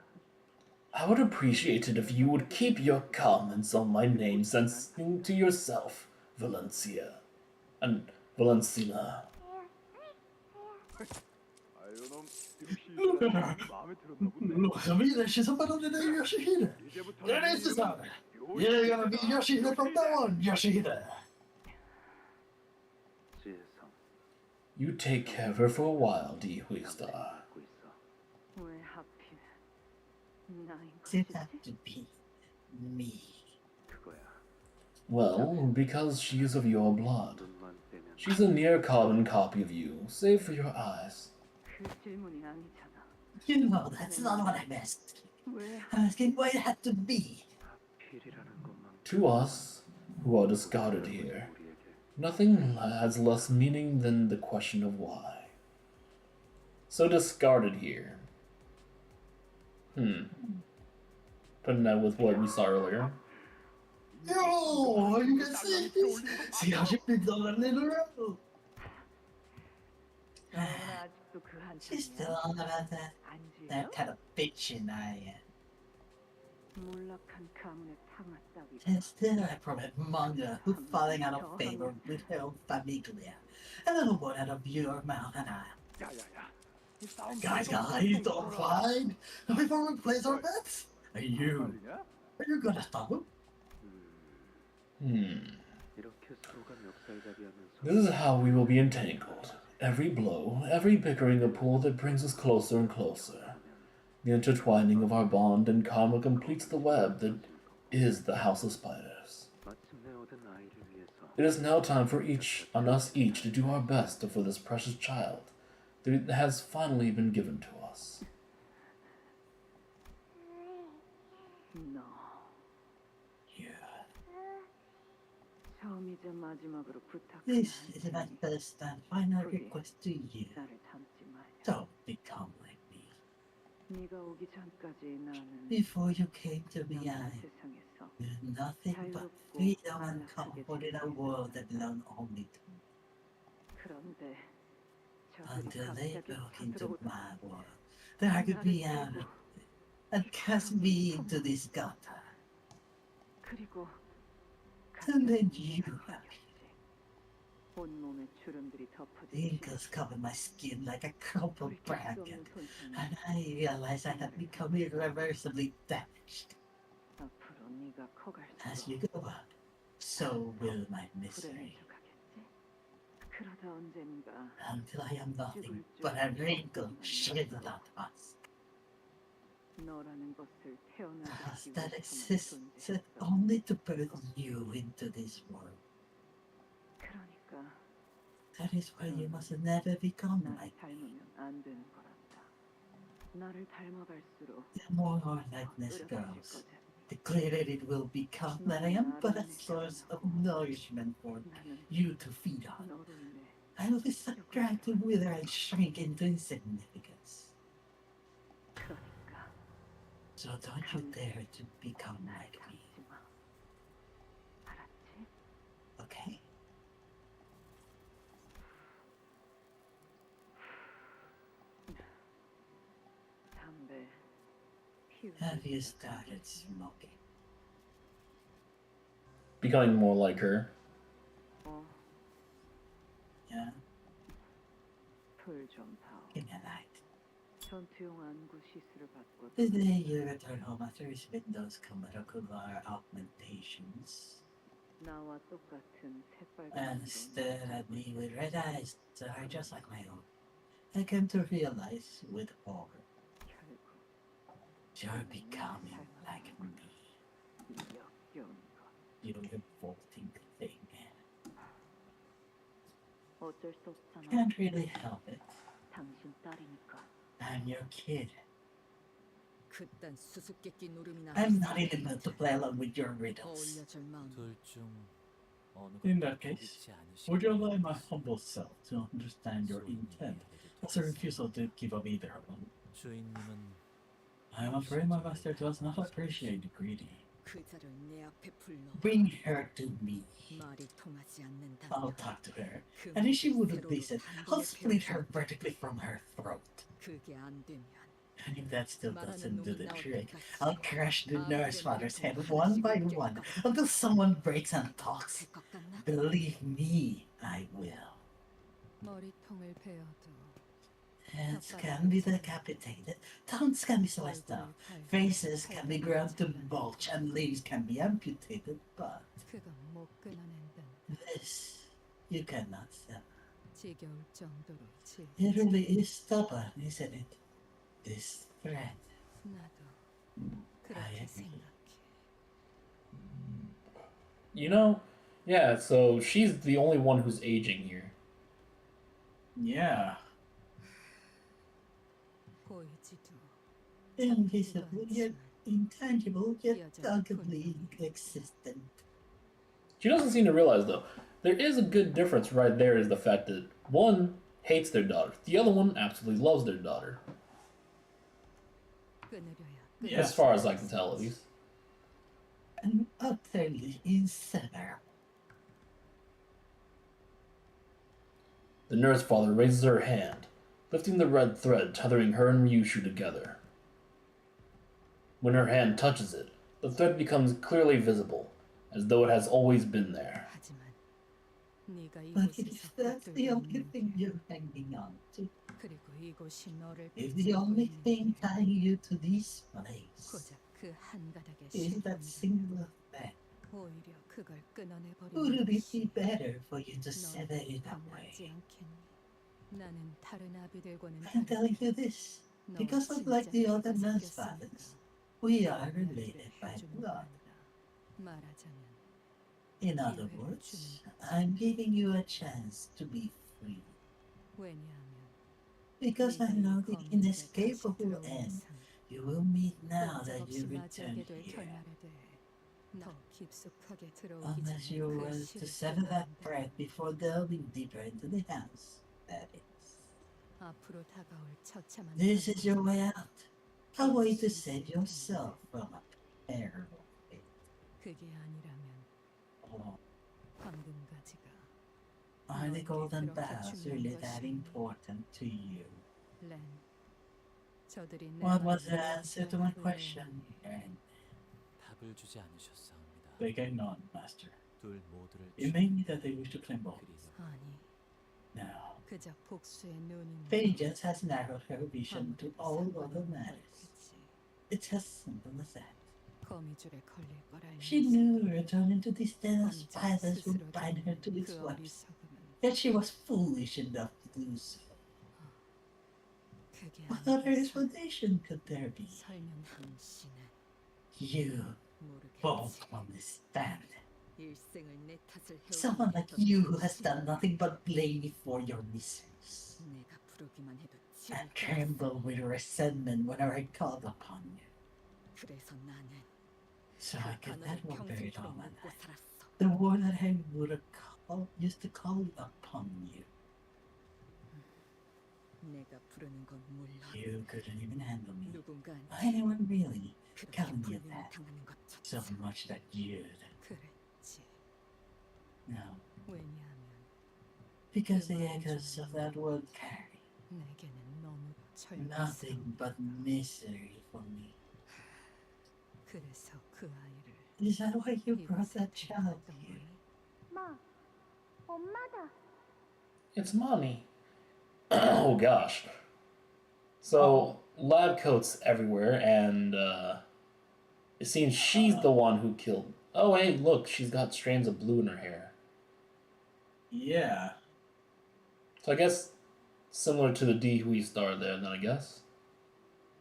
I would appreciate it if you would keep your comments on my name sensing to yourself, Valencia. And Valencina. 아유 놈 Look at her. 마음에 들었나 본데. Look at me, she's about to name Yoshihide. 이제부터 There it is, You're gonna be Yoshihide from now on, Yoshihide. 지혜성. You take care of her for a while, Huistar. 갖고 있어. 왜 하필 나인 Does it 것이지? have to be me? 그거야. Well, because she is of your blood. 눈만 떼면 She's a near carbon copy of you, save for your eyes. 그 질문이 아니잖아. You know, that's not what I'm asking. 왜 I'm asking why it had to be. 필이라는 것만 To us, who are discarded here, 우리에게 nothing has less meaning than the question of why. So discarded here. Putting that with what we saw earlier. Yo, you can see this. See how she picked on that little road. She's still on about that. That kind of bitchin' I am. And still I promote manga who falling out of favor with her own famiglia. A little word out of your mouth and guys, don't fight! Before we place our bets? Are you gonna stop him? 이렇게 서로가 멱살잡이하면서 This is how we will be entangled. Every blow, every bickering a pull that brings us closer and closer. The intertwining of our bond and karma completes the web that is the House of Spiders. 마침내 얻은 아이를 위해서 It is now time for us each to do our best for this precious child that has finally been given to us. 너 Yeah. 처음이자 마지막으로 This 부탁하는 is my first and final request to you. 나를 닮지 말자. Don't become like me. 네가 오기 전까지 나는 Before you came to me, 남자 I 세상에서 knew nothing but freedom and comfort in a world that belonged only to me. 그런데 Until they 저들이 broke 갑자기 into 쳐들어오다 my world, dragged me out of it, and cast me into this gutter. 그리고 And then you 온몸에 주름들이 덮어지기 wrinkles covered my skin like a crumpled blanket, and I realized I had become irreversibly damaged. 앞으로 네가 As 커갈수록 you go up, so will my misery, 불행해져가겠지. 그러다 언젠가 until I am nothing but a wrinkled, shriveled out husk. 너라는 것을 A 태어나기 husk that 위해서만 existed 존재했어. only to birth you into this world. 그러니까 That is why you must never become 나를 like me. 닮으면 안 되는 거란다. 나를 닮아갈수록 The more our likeness grows, the clearer it will become that I am but a source of nourishment for 나는 you to feed on. 너로 인해 I will be so dragged to wither and shrink into insignificance. 그러니까 So don't you dare to become like me, 닮지 마. 알았지? okay? 담배 피우기 Have you started smoking? Becoming more like her. 어, Yeah? 불좀 파오. Give me a light. 전투용 안구 시술을 받고 The day you return home after spending those Kumarakumar augmentations 나와 똑같은 새빨간 and 눈으로 stare 날 at me 보고 with red eyes that are just like my own, I came to realize with horror 결국 you're becoming like me. 이 역겨운 것. You revolting thing. 어쩔 수 없잖아. Can't really help it. 당신 딸이니까. I'm your kid. 그딴 수수께끼 노름이나 I'm not in the mood to play along with your riddles. 어울려줄 마음. 둘 중 어느 In 것도 that case, 믿지 않으시고 would you allow my humble self to understand your intent as a refusal to give up either of them? 주인님은 I am afraid my master does not appreciate the greedy. 그자를 내 앞에 불러. Bring her to me. 말이 통하지 않는다. I'll talk to her. And if she wouldn't listen, I'll split her vertically from her throat. 그게 안 되면 And if that still doesn't do the 말하는 놈이 trick, 나올 I'll 때까지 crush the 아무데나 nurse father's head 또 one by 하나씩 one 껴. until someone breaks and talks. 될 것 같나? Believe me, I will. 머리통을 베어도 Heads can be decapitated, tongues can be sliced off, faces can be ground to mulch, and limbs can be amputated, but 그건 못 끊어낸다. this you cannot sell. 지겨울 정도로 It really is stubborn, isn't it? This threat. 나도 I 그렇게 agree. 생각해. You know, yeah, so she's the only one who's aging here. Yeah. 보이지도 Invisible yet intangible yet doggedly existent. She doesn't seem to realize, though, there is a good difference right there is the fact that one hates their daughter, the other one absolutely loves their daughter. 끊으려야 Yeah. As far as I can tell, at least. And utterly inseparable. The nurse father raises her hand. lifting the red thread tethering her and Ryushu together. When her hand touches it, the thread becomes clearly visible, as though it has always been there. 하지만 네가 But if 이곳에서 that's the 붙들고 only 있는 thing 게 you're hanging on to, 그리고 이곳이 너를 if the 붙잡고 only 있는 thing 게 tying you to this place 고작 그 한 가닥의 is that 실험이라면 single thing, 오히려 그걸 끊어내 wouldn't 버리는 it be 것이 better for you to 넌 sever it that 더 낫지 way? 않겠니? 나는 다른 아비들과는 I'm telling 다르게 you this 너 because of 진짜 like the other 피가 nurse 섞였으니까 fathers. We are 너의 이야기를 related by 해주는 blood. 거란다. 말하자면 In other 기회를 words, 주는 거지. I'm giving you a chance to be free. 왜냐하면 Because I 네가 이 know the 거미줄에 다시 inescapable 들어온 end 이상 you will meet now that 꼼짝없이 you return 맞이하게 될 here. 결말에 대해 더 깊숙하게 들어오기 Unless 전에 you 그 were to 실을 sever that 끊어낸다. thread before delving deeper into the house. That is. 앞으로 다가올 처참한 This is your way out. A way to 피할 수 save 있을 yourself 텐데. from a terrible fate. 그게 아니라면 Oh, 황금가지가 are the 너에게 golden 그렇게 bells 중요한 really that 것이니? important to you? 렌, 저들이 내 What was 말을 the answer to my 무엇이라 question? 후회하니? And 답을 주지 않으셨사옵니다. they came none, Master. 둘 모두를 It made me that they wish to claim both. 그리는 아니, No. 그저 복수의 눈이 Fate just has narrowed her vision to all other matters. It's as simple as that. 거미줄에 걸릴 걸 She 알면서 knew returning to these den of 혼자 spiders would 스스로 bind her to 겪는 its 그 webs. 어리석음은 Yet she was foolish enough to do so. 그게 What other 아니라 explanation could there be? 설령 당신은 You won't 모르겠지. understand. 일생을 내 탓을 해오던 Someone like 했던 you who has 당신은 done nothing but blame me for your miseries. 내가 부르기만 해도 And 지를 tremble with resentment whenever I called upon you. 그래서 나는 So I 그 kept 단어를 that word buried 평생처럼 all my 묻고 life. 살았어. The word that I would have used to call upon you. 내가 부르는 건 물론 You couldn't even handle me. 누군가한테 Anyone really 그렇게 calling you 불림을 that? 당하는 So 것조차 much that you'd. 그랬지. No. 왜냐하면 Because the echoes of that word carry 내게는 너무도 철저한 nothing but misery for me. 그래서 그 아이를 Is that why you brought 이곳에 that child 데려왔던 here? 거니? 마, 엄마다. It's mommy. Oh gosh. So, lab coats everywhere, and it seems she's the one who killed. Oh, hey, look, she's got strands of blue in her hair. Yeah. So I guess similar to the Dewey Star there, then I guess.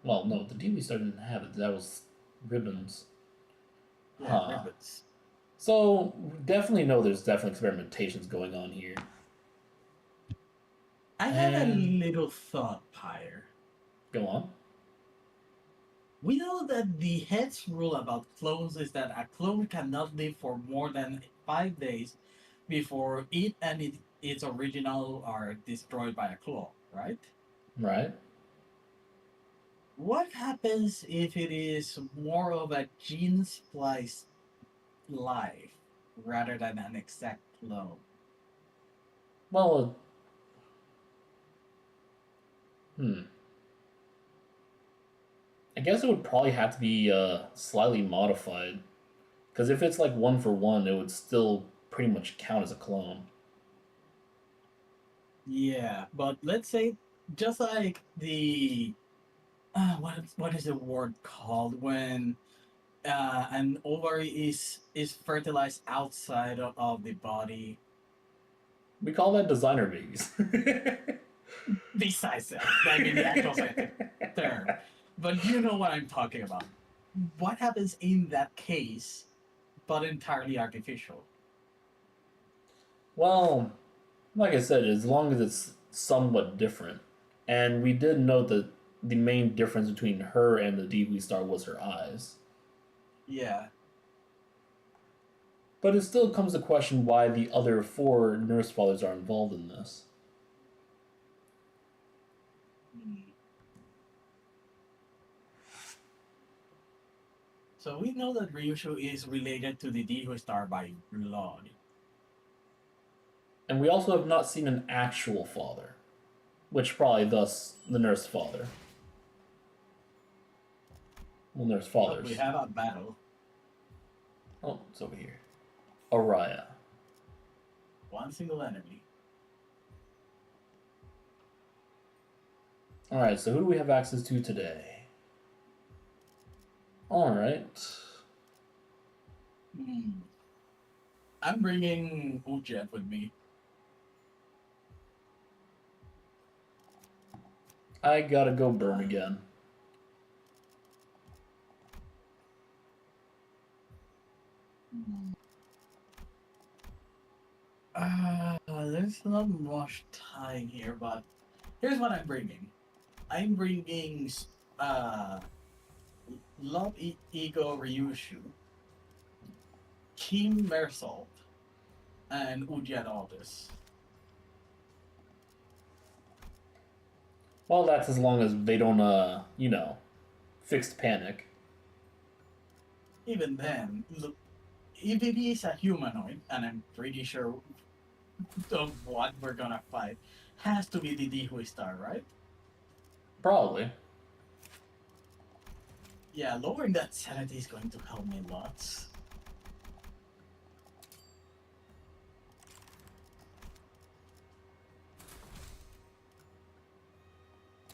Well, no, the Dewey Star didn't have it. That was ribbons. Huh. Ribbons. So we definitely know there's definitely experimentations going on here. I had a And- little thought, Pyre. Go on. We know that the head's rule about clones is that a clone cannot live for more than 5 days before it and its original are destroyed by a clone, right? Right? What happens if it is more of a gene splice life rather than an exact clone? Well, I guess it would probably have to be slightly modified. Because if it's like one for one, it would still pretty much count as a clone. Yeah, but let's say just like the what is the word called when an ovary is fertilized outside of the body. We call that designer babies. Besides that, I mean the actual scientific term, but you know what I'm talking about. What happens in that case, but entirely artificial? Well, like I said, as long as it's somewhat different. And we did note that the main difference between her and the Dewey Star was her eyes. Yeah. But it still comes to question why the other 4 nurse fathers are involved in this. So we know that Ryushu is related to the Diho star by blood. And we also have not seen an actual father. which probably thus the nurse father. Well, nurse But fathers. we have a battle. Oh, it's over here. Araya. One single enemy. Alright, so who do we have access to today? Alright. I'm bringing Ujet with me. I gotta go burn again. There's not much time here, but here's what I'm bringing. I'm bringing Love Ego Ryushu, Kim Mersault, and Ujian Aldous. Well, that's as long as they don't, fixed panic. Even then, look, if it is a humanoid, and I'm pretty sure of what we're gonna fight, has to be the Dihui Star, right? Probably. Yeah, lowering that sanity is going to help me lots.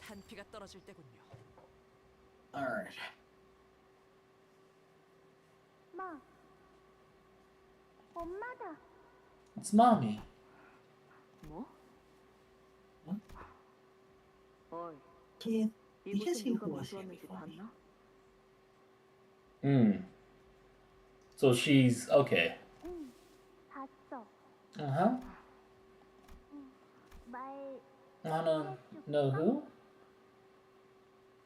한피가 떨어질 때군요. Alright. 마, 엄마다. It's mommy. 뭐? 응? 어이, Kid, you 이곳은 see 누가 who was here 무서웠는지 before me? 봤나? So she's okay. 응, 봤어. Uh-huh. 말 Wanna know who?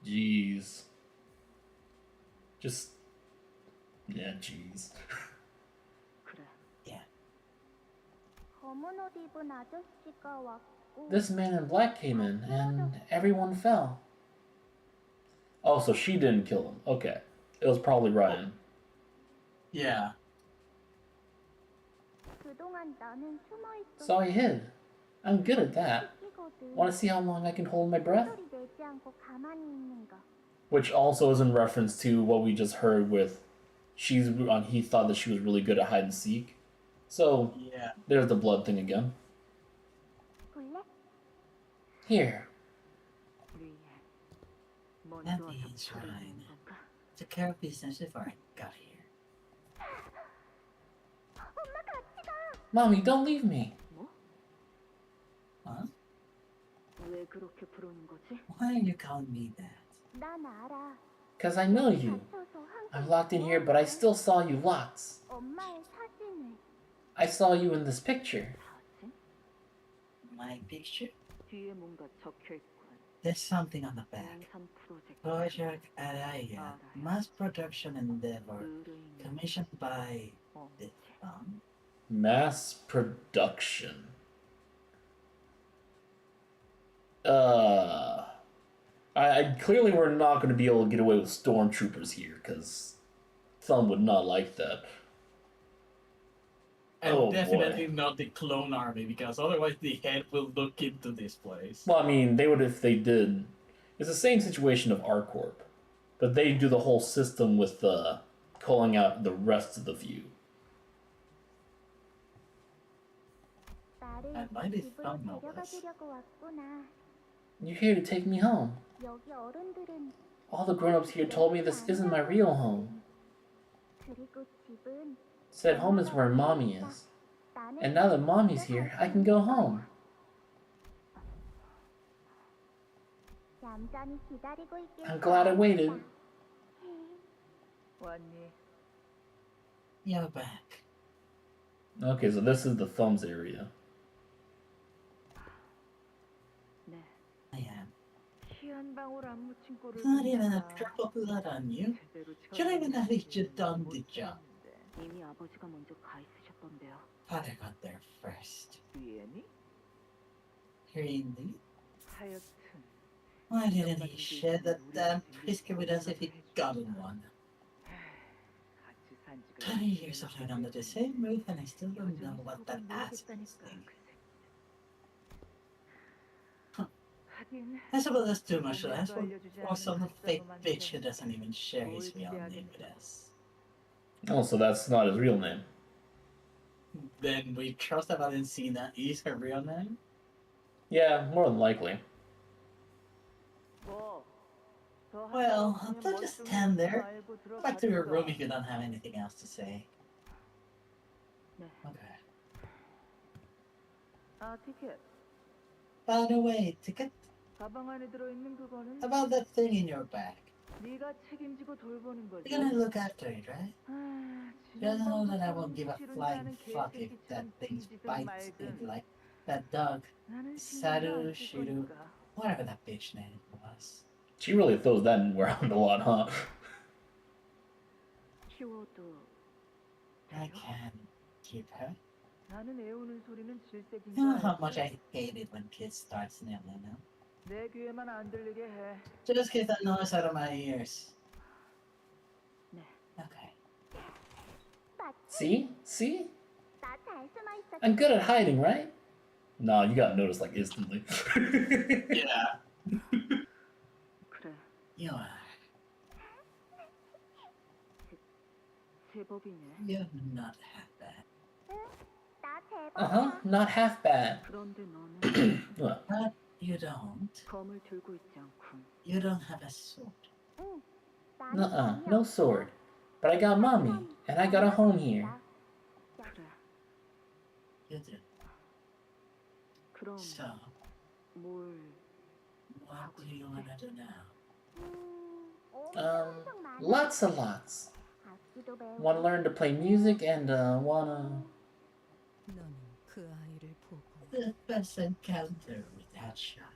Jeez. Just... Yeah, jeez. 그래. 검은 옷 입은 아저씨가 왔고. This man in black came in, and everyone fell. Oh, so she didn't kill him. Okay. It was probably Ryan. Yeah. 그동안 나는 숨어 있었어. So I hid. I'm good at that. 웃기거든. Want to see how long I can hold my breath? 소리 내지 않고 가만히 있는 거. Which also is in reference to what we just heard with he thought that she was really good at hide and seek. So Yeah. there's the blood thing again. 볼래? Here. 우리 먼저 That 와서 means 풀어야 fine. 하는 건가? Took care of business before I got here. 엄마 같이 가. Mommy, don't leave me. 뭐? Huh? 왜 그렇게 부르는 거지? Why are you calling me that? 난 알아. Because I know you. 갇혀서 I'm locked in here, but I still saw you lots. 엄마의 사진을. I saw you in this picture. 사진? My picture? 뒤에 뭔가 적혀 있군. There's something on the back. 생산 프로젝트. Project Araya, mass production endeavor, 의뢰인 commissioned by the 엄지. Mass production. I clearly we're not going to be able to get away with stormtroopers here, because Thumb would not like that. And Oh, definitely boy. not the clone army, because otherwise the head will look into this place. Well, I mean, they would if they did. It's the same situation of ArcCorp, but they do the whole system with calling out the rest of the view. 나를 And why did 집으로 Thumb know 데려가 this? 주려고 왔구나. You're here to take me home. 여기 어른들은 All the grown-ups here told me this isn't my real home. 그리고 집은 Said home is where mommy is. 나는 And now that mommy's here, I can go home. 얌전히 기다리고 있길 I'm glad I waited. 왔니? You're back. Okay, so this is the Thumbs area. 네. I am. 희한 방울 안 묻힌 꼴을 Not even a 보니까 drop of blood on you. 제대로 Should even have 처리하지 you done the job. 못했는데. 이미 아버지가 먼저 가 있으셨던데요. Father got there first. 위에니? Here indeed. 하여튼 Why didn't he share that damn whiskey with us if he gotten one? 같이 산 지가 20 years of living under the same roof and I still don't know what that ass is. I suppose that's too much to ask for some fake bitch who doesn't even share his real name with us. Oh, so that's not his real name. Then we trust that Valencina is her real name? Yeah, more than likely. Well, don't just stand there. Go back to your room if you don't have anything else to say. Okay. 아, 티켓. By the way, ticket, 가방 안에 들어있는 그거는 about that thing in your bag. 네가 책임지고 돌보는 거지. You're gonna look after it, right? 아, You know that I 지난번처럼 won't give a 싫은 flying 자는 fuck if that 개새끼처럼 thing 뒤지든 bites it 말든. like that dog, 나는 신경도 Saru, 안 쓸 Shiru, 거니까. whatever that bitch name was. She really throws that around a lot, huh? 키워도 I can keep her. 나는 애우는 소리는 질색인 You know 거 how much 알지? I hate it when kids start sniveling now. 내 귀에만 안 들리게 해. Just get that noise out of my ears. 네. Okay. See? See? 나잘 숨어 있어. I'm good at hiding, right? Nah, you got noticed like instantly. Yeah. 그래. You are. 제법이네. You're not half bad. 나 Uh-huh, 제법이야. not half bad. 그런데 너는 Well, But you don't. 검을 들고 있지 않군. You don't have a sword. 응. 나는 nuh-uh, 검이 no 없어. sword. But I got mommy, and I got a home here. 그래. You do. 그럼 So, 뭘 what do you want to do now? Lots and lots. 악기도 배우고. Want to learn to play music and wanna... 너는 그 아이를 보고 The best encounter with that shot.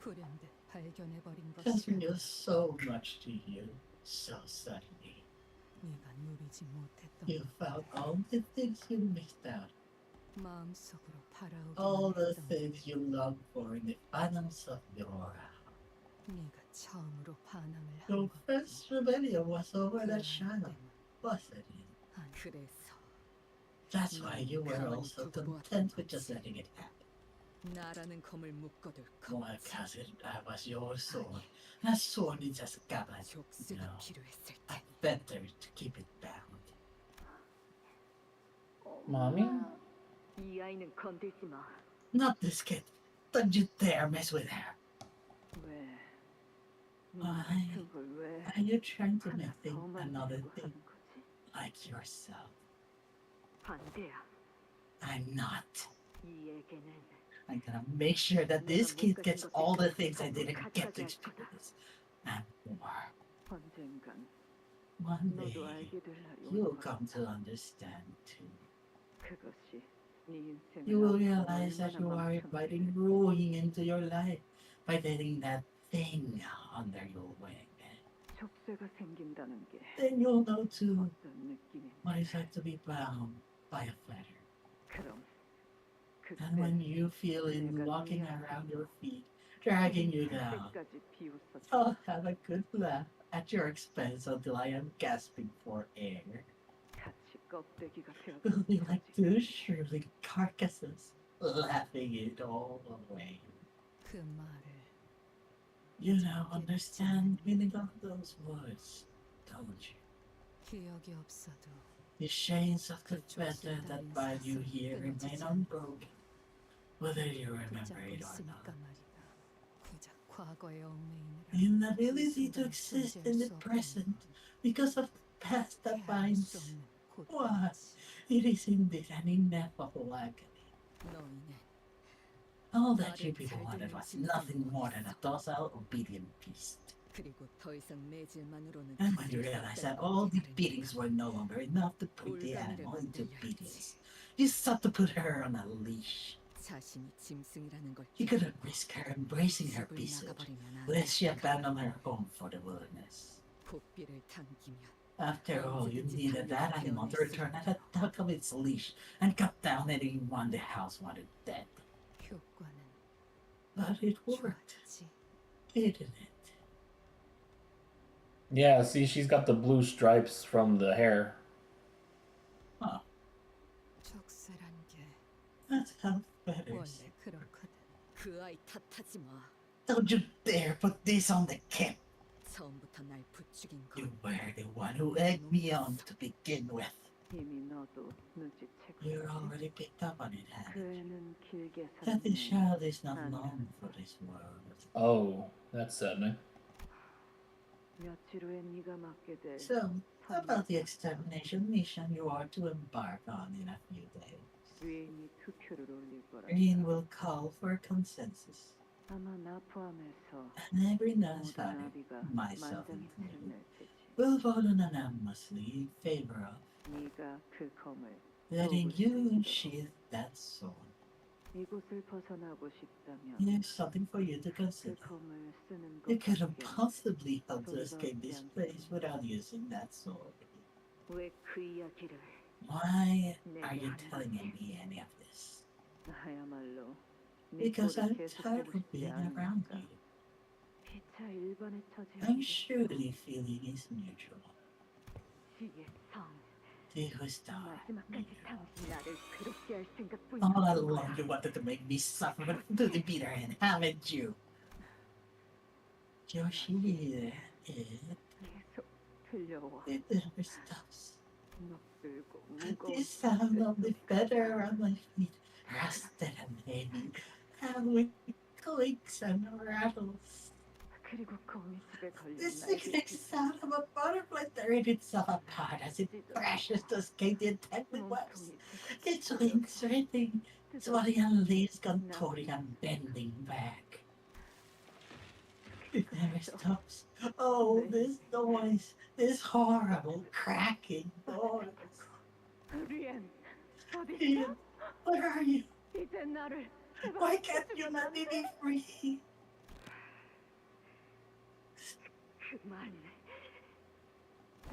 불현듯 발견해버린 Just 것이다. means so much to you, so suddenly. 네가 누리지 못했던 You found all the things you missed out, 마음속으로 all 바라오기만 the 했던 things you longed for in the bottoms of your aura. 네가 처음으로 반항을 Your 한 것. first rebellion was over 그 that 아이 shadow, 때문에. wasn't it? 아니, 그래서 That's why you were 가만히 also 두고 content 보았던 with just 거지. letting it happen. 나라는 검을 묶어둘 Why, 겁지. cousin, I was your sword. That sword is just a goblet. 족쇄가 No, 필요했을 I 테. better to keep it bound. Mommy? 이 아이는 건들지 마. Not this kid. Don't you dare mess with her. 왜? Why? 같은 걸 왜? Are you trying to make 하나 더 things another 만들려고 thing 하는 거지? like yourself? 반대야. I'm not. 이 애게는 I'm gonna make sure that this kid gets all the things I didn't get to experience. And more. 언젠간 One 너도 day, 알게 될 날이 올 you'll 거야. come to understand too. 그것이 네 인생을 You will 앞으로 realize that 얼마나 you are inviting 망쳤는지. ruin into your life by letting that thing under your wing. 족쇄가 생긴다는 게 Then you'll know too 어떤 느낌인지. what it's like to be bound by a fetter. 그럼 And when 그때 you feel it 내가 locking 네 around your feet, dragging you down, 끝까지 비웃었어. I'll have a good laugh at your expense until I am gasping for air. 같이 껍데기가 We'll be like 되어가는 two shriveling carcasses, laughing it all away. 그 말을 You now understand the meaning of those words, don't you? 기억이 없어도 The chains of the fetter that bind you here remain unbroken, whether you remember 붙잡고 it or 있으니까 not. 말이다. 고작 과거에 얽매이느라 The inability to exist in the present because of the past that binds. What? It is indeed an ineffable agony. 너희는 All that you people wanted was nothing more than a docile, obedient beast. 그리고 더 이상 매질만으로는 And when you realized that all the beatings were no longer enough to put the animal into obedience, you sought to put her on a leash. 자신이 짐승이라는 걸 You couldn't risk her embracing her 집을 beasthood, 나가버리면 안 lest she 될까? abandon her home for the wilderness. 고삐를 당기면 After all, you needed that animal to return at a tug of its leash and cut down anyone the house wanted dead. 효과는 But it worked, 좋았지. didn't it? Yeah, see, she's got the blue stripes from the hair. Huh, 족쇄란 게 that's how feathers. 원래 그렇거든. 그 아이 탓하지 마. Don't you dare put this on the kit. 처음부터 날 부추긴 You 건 were the one who egged me on to begin with. 이미 너도 You're 눈치챘겠지. already picked up on it, 그 haven't you? 애는 길게 That this 살았네. child is not 아니야. long for this world. Oh, that's saddening. 며칠 후에 네가 맡게 될 So, about the 선거다. extermination mission you are to embark on in a few days. 유엔이 투표를 올릴 거란다. Green will call for a consensus, 아마 나 포함해서 and every 모든 non-starter, 아비가 myself 만장일치를 included, 낼 테지. will vote unanimously in favor of 네가 그 검을 letting 놓을 수 you 있도록. sheath that sword. 이곳을 벗어나고 싶다면 Here's something for you to 그 consider. 검을 쓰는 You couldn't 것밖에 possibly hope to 돈도 escape this 없지 place 않겠니? without using that sword. 왜 그 이야기를 Why 내게 are you 하는 telling 거지? me any of this? 나야말로 네 Because 꼴을 I'm 계속 tired 보고 of 싶지 being around 않으니까. you. 피차 일반에 I'm 처지는 sure the feeling is mutual. 지의 성. Dear star, 마지막까지 당신 나를 괴롭게 할 all 생각뿐이었던 along 거야. you wanted to make me suffer to the bitter end, haven't you? Yoshi, 계속 들려와. it never stops. 넉들고 The 무거운 sound of the feather around my feet, rusted and heavy, and with clicks and rattles. 그리고 거미 집에 걸린 The 날개 sickening sound of a butterfly tearing itself apart as it thrashes to escape the entangled webs. Its wings writhing, swelling and leaves contorting and bending back. It never stops. Oh, this noise, this horrible cracking noise. 리엔 어디 Ian, 있어? where are you? 이제 나를 제발 Why can't you 해주면 let 안 me 돼? be free? 그만.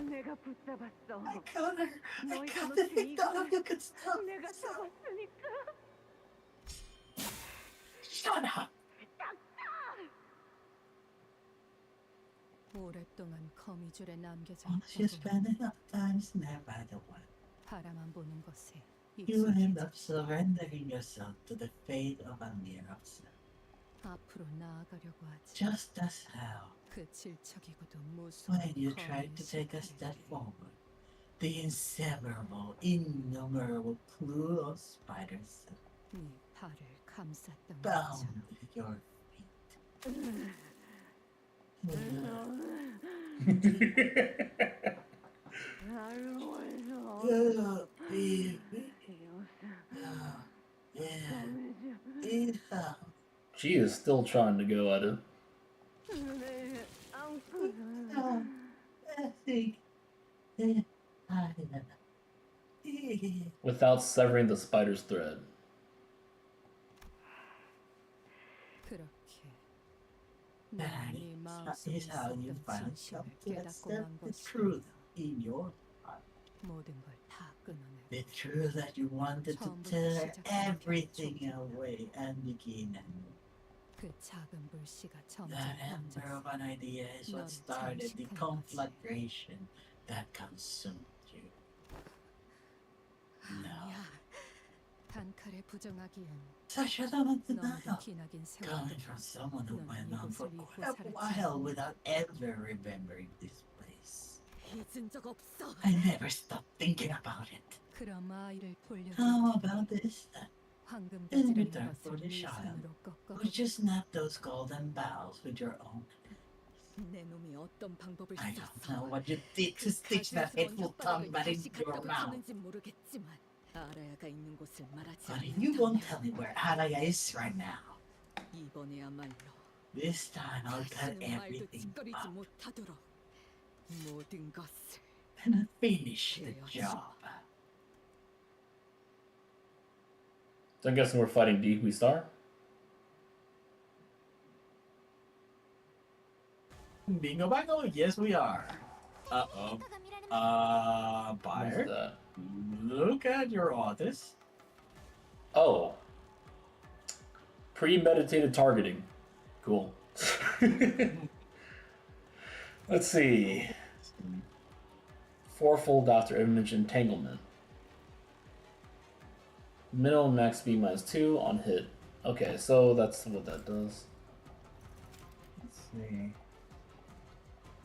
내가 붙잡았어. I got her. I 너희가 got the 놓친 thing none of 이거를 you could stop. 내가 잡았으니까. Shut up. 오랫동안 거미줄에 남겨져 Once you 있다 spend 보면 enough time snared by the one, 바라만 보는 것에 you end up 익숙해져. surrendering yourself to the fate of a mere observer. 앞으로 나아가려고 하지. Just as how, 그 질척이고도 무서운 when you tried 거미의 to take a 실타래를 step forward, the inseparable, innumerable plume of spiders 네 발을 감쌌던 bound 것처럼. your feet. 알로에서 Baby, 이것은 yeah, 거미줄 Ethan. She is still trying to go at it. 내 안고서 I think I Without severing the spider's thread. 그렇게 That 네 마음속에 is how you 있었던 finally 진실을 come to 깨닫고 accept 만 the truth 것이니까 in your heart. 모든 걸 다 끊어내고 The truth that you wanted to tear everything away and begin anew. 그 작은 불씨가 점점 That ember of 번졌어. an idea is what started the conflagration that consumed you. No. 아니야. 단칼에 부정하기엔 Such a lament 너무도 denial. 기나긴 세월 Coming from someone who 넌 went on for 이곳을 잊고 quite a 살았지 while 않니? without ever remembering this place. 잊은 적 없어. I never stopped thinking about it. 그럼 아이를 돌려줄 How 테니 about this then? 황금 In 가지를 return for 이것을 the 네 child, 손으로 꺾어 would you snap those golden boughs with your own? 내 놈이 어떤 방법을 I don't 썼어. know what you did to stick that hateful tongue back in 다시 your 갖다 mouth. 붙였는지 모르겠지만 알아야가 있는 곳을 말하지 But you won't tell 않는다면 me where Araya is right now. 이번에야말로 This time I'll tell 다시는 말도 everything 짓거리지 up 못하도록 모든 것을 and finish the job. So I'm guessing we're fighting Dehui Star. Bingo bango, yes we are. Uh-oh. What's Buyer, that? look at your artist. Oh. Premeditated targeting. Cool. Let's see. Fourfold after image entanglement. Minimum max speed -2 on hit. Okay, so that's what that does. see.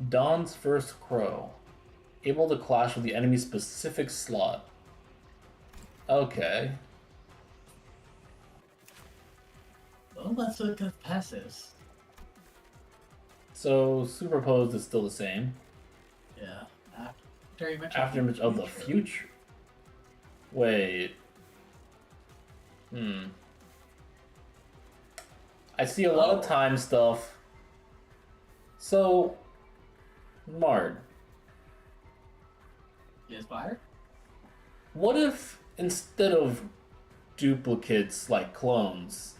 Dawn's first crow. Able to clash with the enemy's specific slot. Okay. Well, let's look at passes. So superposed is still the same. Yeah. After image Afterimage of the future. Wait. I see a lot of time stuff. So, Mard, Yes, fire? what if instead of duplicates like clones,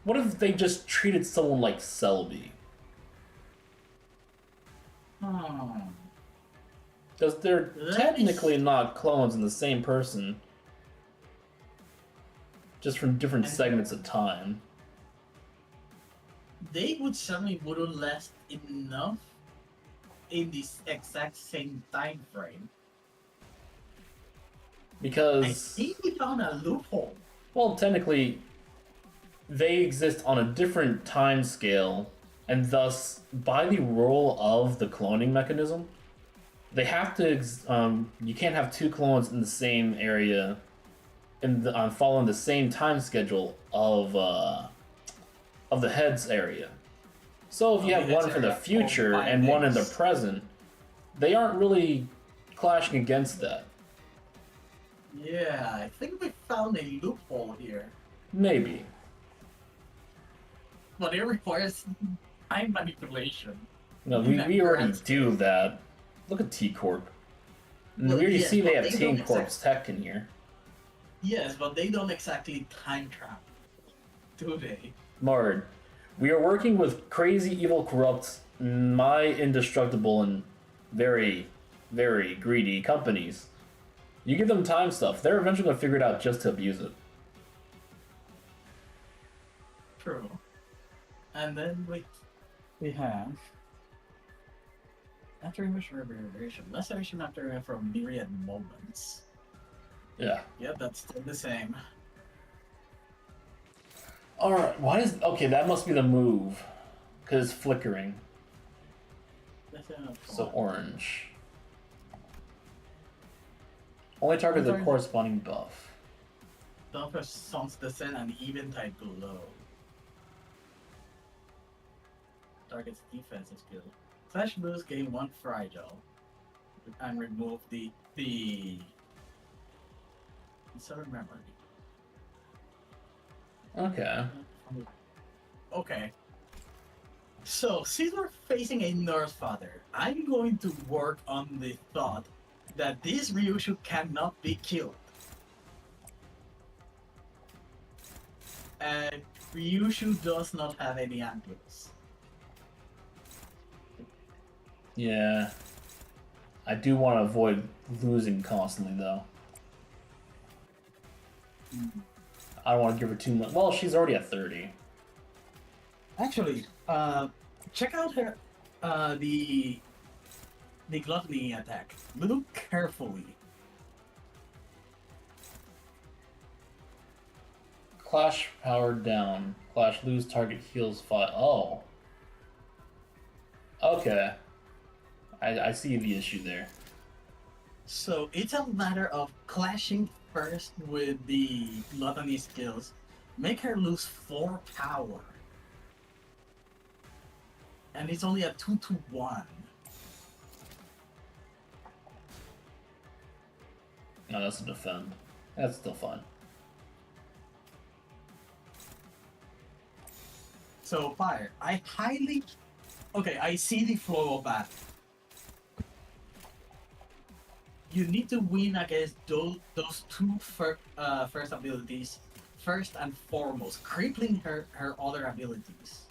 what if they just treated someone like Selby? Because they're technically not clones in the same person, just from different segments of time. They would certainly wouldn't last enough in this exact same time frame. I Because, think we found a loophole. well, technically, they exist on a different time scale, and thus, by the role of the cloning mechanism, they have to. You can't have two clones in the same area, following the same time schedule of the head's area. So if you have one for the future and one in the present, they aren't really clashing against that. Yeah, I think we found a loophole here. Maybe. But it requires time manipulation. No, we already do that. Look at T Corp. And Well, we already yes, see they but have they Team don't Corp's tech in here. Yes, but they don't exactly time travel, do they? Mard, we are working with crazy, evil, corrupt, nigh indestructible, and very, very greedy companies. You give them time stuff, they're eventually going to figure it out just to abuse it. True. And then we have after image reverberation, restoration after from myriad moments. Yeah. Yep, that's still the same. Alright, why is... Okay, that must be the move. Because it's flickering. So orange. Only target the corresponding buff. Don't songs descend and even type below. Target's defensive skill. Flash boost gain 1 fragile. And remove the Southern memory. Okay. Okay. So, since we're facing a Nurse Father, I'm going to work on the thought that this Ryushu cannot be killed. And Ryushu does not have any angles. Yeah. I do want to avoid losing constantly, though. I don't want to give her too much. Well, she's already at 30. Actually, check out her, the gluttony attack. Look carefully. Clash power down. Clash lose target heals 5. Oh. Okay. I see the issue there. So it's a matter of clashing first with the gluttony skills. Make her lose 4 power. And it's only a 2-1. No, that's a defend. That's still fun. So fire. Okay, I see the flow of battle. You need to win against those two first abilities first and foremost, crippling her other abilities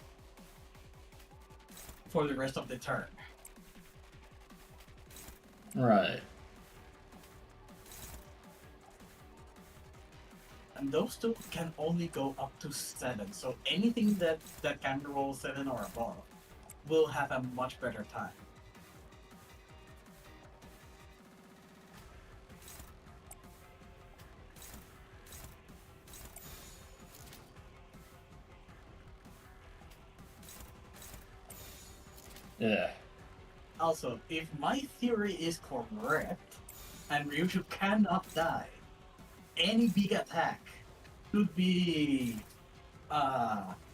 for the rest of the turn. Right. And those two can only go up to 7, so anything that can roll 7 or above will have a much better time. Yeah. Also, if my theory is correct, and Ryushu cannot die, any big attack should be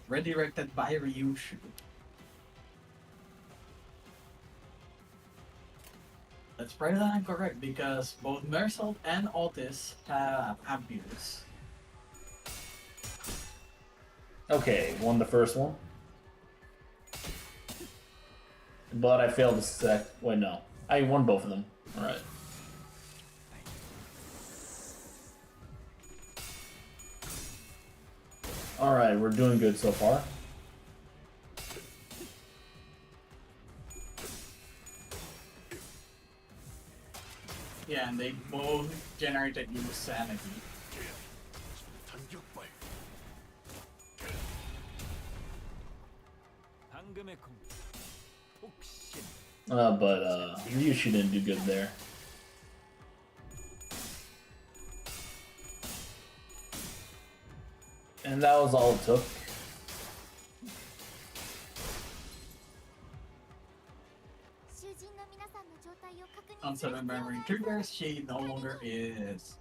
redirected by Ryushu. Let's pray that I'm correct, because both Mersault and Otis have abuse. Okay, won the first one. But I failed the sec. Wait, no. I won both of them. Alright. Alright, we're doing good so far. Yeah, and they both generated you sanity. But Ryushi didn't do good there. And that was all it took. On 7 memory triggers, she no longer is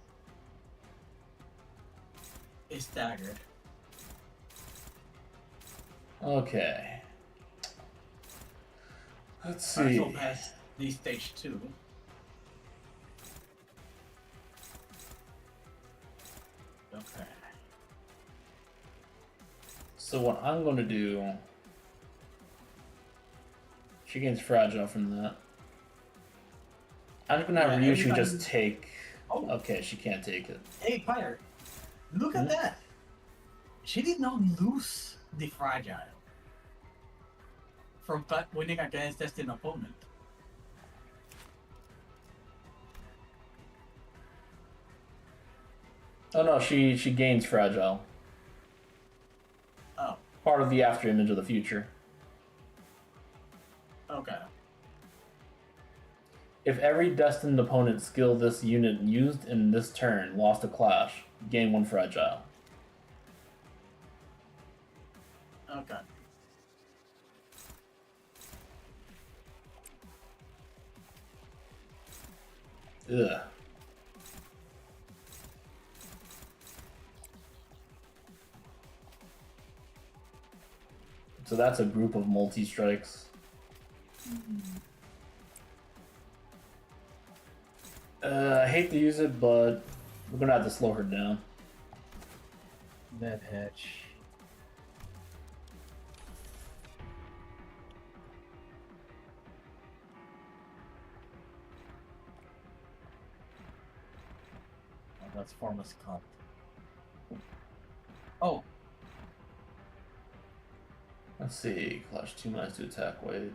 staggered. Okay. Let's see. Marshall has the stage 2. Okay. So what I'm going to do... She gains fragile from that. I'm just going to have Yeah, Ryushu every just time- take... Oh. Okay, she can't take it. Hey, Fire! Look at that! She did not lose the fragile from winning against destined opponent. Oh no, she gains fragile. Oh, Part of the after image of the future. okay. If every destined opponent skill this unit used in this turn lost a clash, gain 1 fragile. Okay. Ugh. So that's a group of multi-strikes. I hate to use it, but we're gonna have to slow her down. That hatch. Oh, that's Formus cut. Oh, Let's see. Clash 2 minus to attack weight.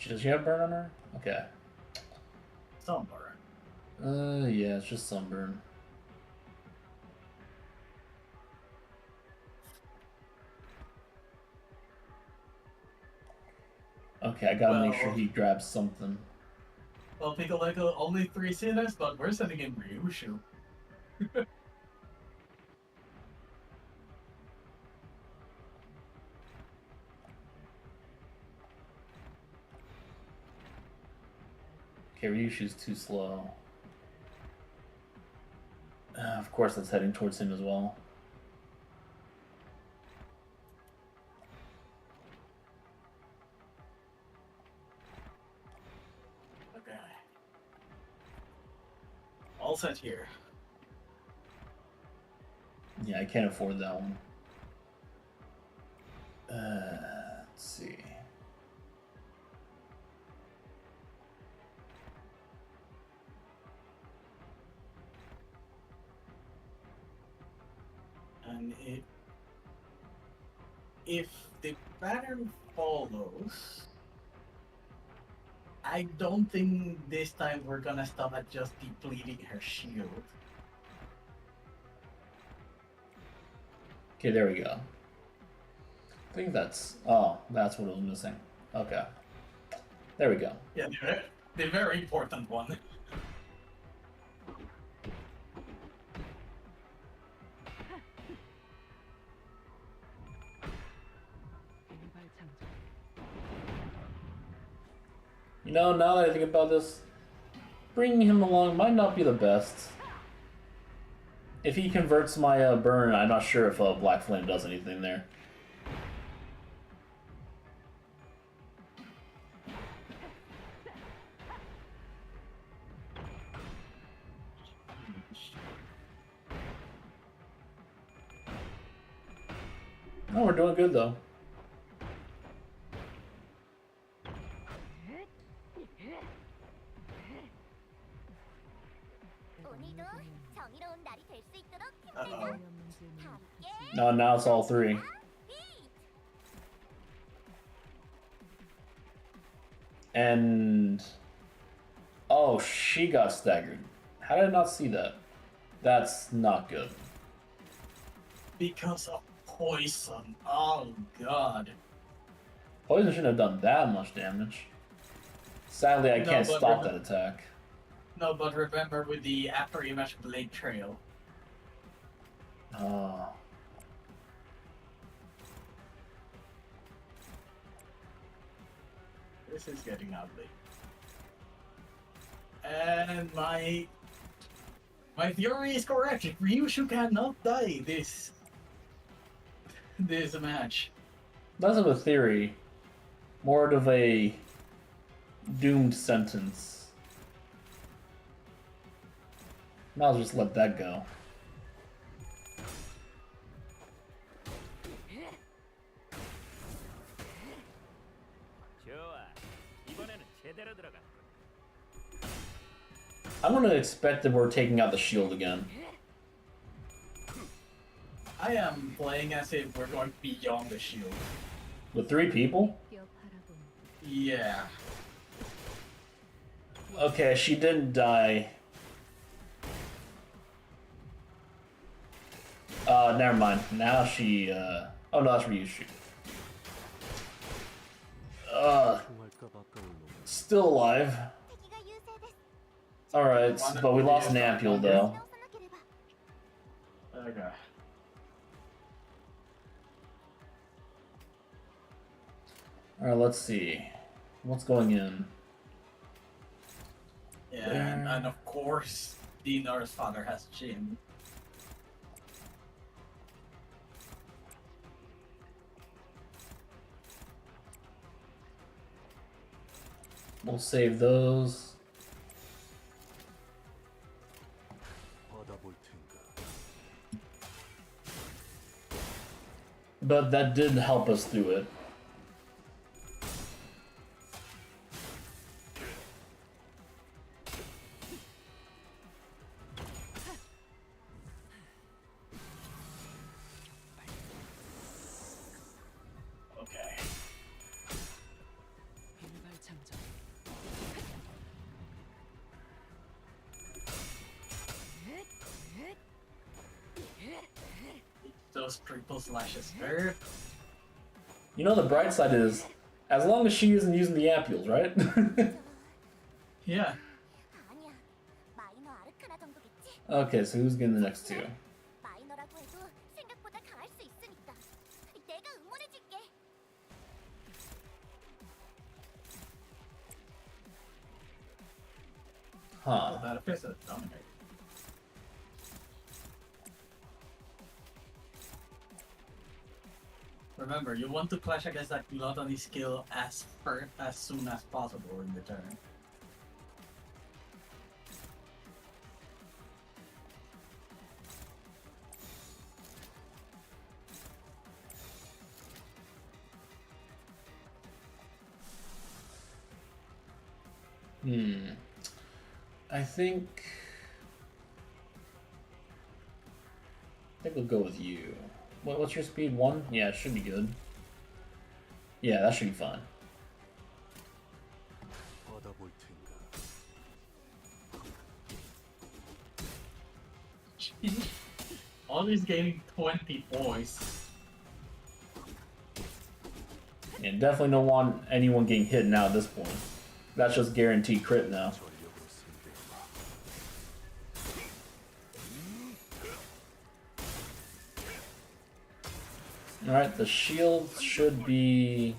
Does she have burn on her? Okay. somewhere. Yeah, it's just sunburn. Okay, I gotta make sure he grabs something. Well, Piccolo only 3 sinners, but we're sending in Ryushu. Okay, Ryushu's too slow. Of course, that's heading towards him as well. Okay. All set here. Yeah, I can't afford that one. Let's see. And if the pattern follows, I don't think this time we're gonna stop at just depleting her shield. Okay, there we go. I think that's... Oh, that's what it was missing. Okay. There we go. Yeah, The very important one. You know, now that I think about this, bringing him along might not be the best. If he converts my burn, I'm not sure if Black Flame does anything there. No, we're doing good though. 오늘도 정의로운 날이 될 수 있도록 Uh-oh. 힘내자. 함께 No, now it's all three. And oh, she got staggered. How did I not see that? That's not good. Because of poison. Oh god. Poison shouldn't have done that much damage. Sadly, I No, can't but stop remember- that attack. No, but remember with the after image blade trail. Oh. This is getting ugly. And my theory is correct. Ryushu cannot die this match. Less of a theory, more of a doomed sentence. I'll just let that go. I'm gonna expect that we're taking out the shield again. I am playing as if we're going beyond the shield. With 3 people? Yeah. Okay, she didn't die. Never mind. Now she, oh no, that's Ryushu. Still alive. 대기가 유세됐어. Alright, but we lost an ampule though. 신경 써나 봐. Okay. Alright, let's see. What's going in? Yeah, and of course, Dinar's father has Jin. We'll save those. But that did help us through it. Okay. Those triple slashes hurt. You know, the bright side is, as long as she isn't using the ampules, right? Yeah. 아니야. 마이너 아르카나 정도겠지? Okay, so who's getting the next 2? 마이너라고 해도 생각보다 강할 수 있으니까. 내가 응원해줄게. Huh. That appears to dominate. Remember, you want to clash against that gluttony skill as soon as possible in the turn. I think we'll go with you. What's your speed? 1? Yeah, it should be good. Yeah, that should be fine. Always gaining 20 points. Yeah, definitely don't want anyone getting hit now at this point. That's just guaranteed crit now. Alright, the shield should be...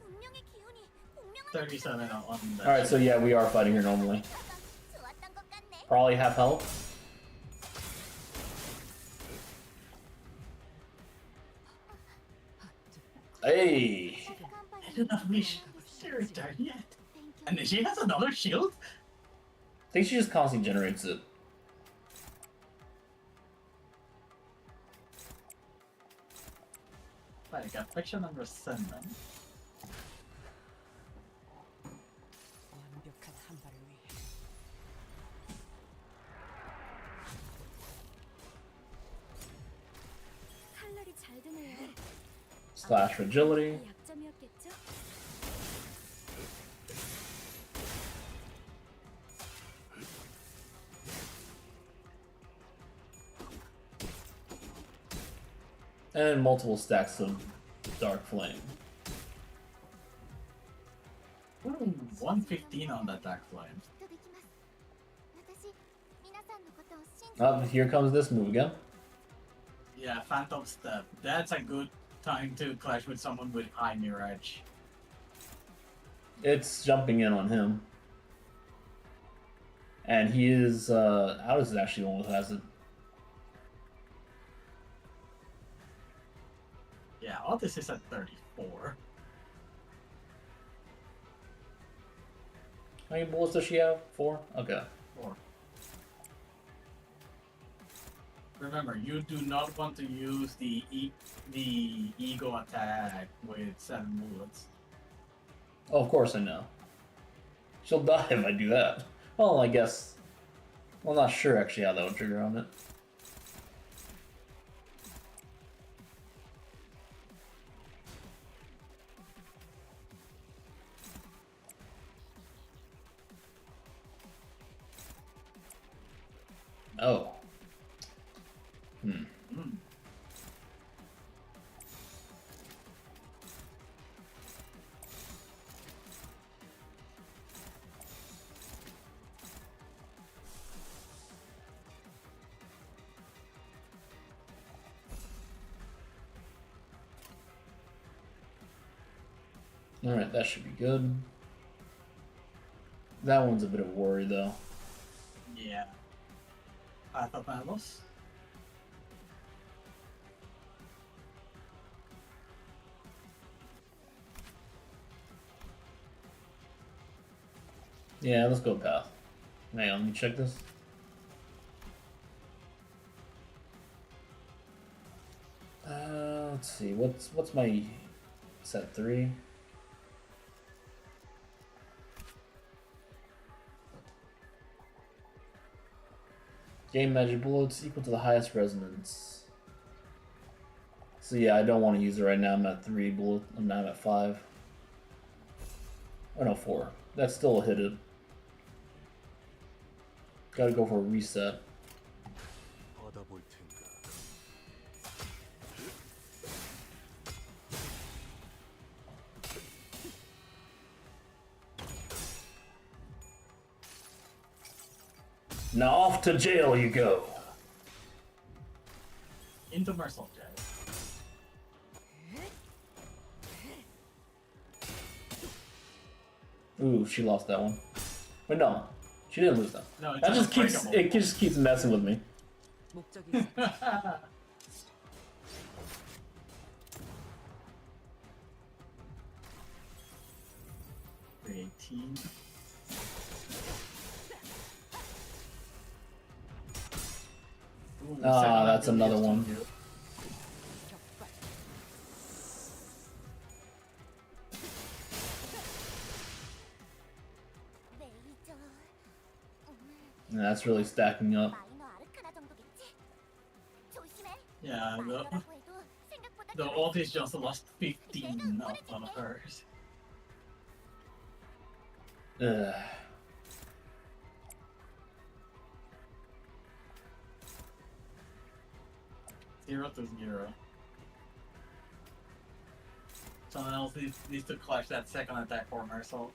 운명의 기운이 공명한 37 on that. Alright, so yeah, we are fighting here normally. 좋았던 것 같네. Probably half health. Hey! I did not reach character yet. And then she has another shield? I think she just constantly generates it. Like affection number 7. 완벽한 한 발을 위해 칼날이 잘 드네요. Slash fragility. 약점이었겠죠? And multiple stacks of Dark Flame. Ooh, 115 on that dark flame. きっとできます。私、皆さんのことを信じて Oh, here comes this move again. Yeah, Phantom Step. That's a good time to clash with someone with high Mirage. It's jumping in on him. And he is, Alice is actually the one who has it. Yeah, all this is at 34. How many bullets does she have? 4? Okay. 4. Remember, you do not want to use the ego attack with 7 bullets. Oh, of course I know. She'll die if I do that. Well, I guess... Well, I'm not sure actually how that would trigger on it. Oh. Hmm. Mm. Alright, that should be good. That one's a bit of a worry, though. Yeah. Alpha Palos. Yeah, let's go path. Hang on, let me check this. Let's see, what's my set 3? Game magic bullets equal to the highest resonance. So yeah, I don't want to use it right now. I'm at 3 bullet. I'm now at 5. Oh no, 4. That's still a hit it. Gotta go for a reset. 받아볼 텐가. Now off to jail you go. Into Mercel Jet. Ooh, she lost that one. Wait, no, she didn't lose that. No, it's That just keeps unbreakable. it just keeps messing with me. 목적이 있어. 18. Ooh, Ah, 7 that's another against one. you. 레이저. And that's really stacking up. 마이너 아르카나 정도겠지? 조심해. Yeah, 마이너라고 해도 생각보다 the 강할 ult 수 is just 있어. lost 15 on hers. Ugh. Zero to 0. Someone else needs to clutch that second attack for Mercel.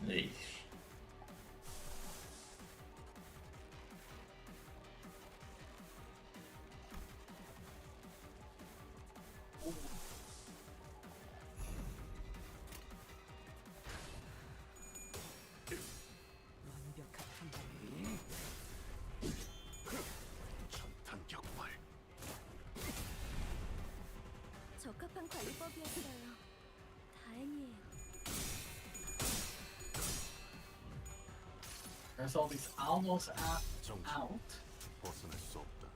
Eesh. 완벽한 한 발을 위해 전탄 격발. 적합한 관리법이었어요. 다행이에요. Mercel is almost 정치 out. 벗어날 수 없다.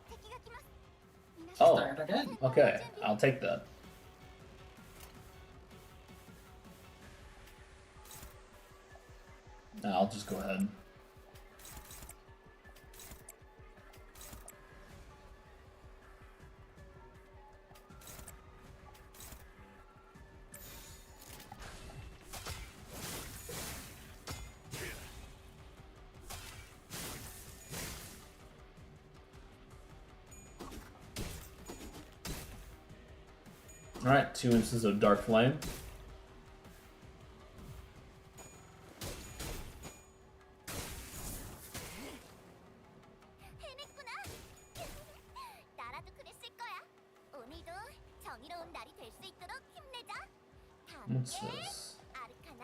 敵が来ます。 Oh, Start again. okay. I'll take that. I'll just go ahead. Alright, 2 instances of Dark Flame. 해냈구나. 나라도 그랬을 거야. 오늘도 정의로운 날이 될 수 있도록 힘내자. What's 함께 this? 아르카나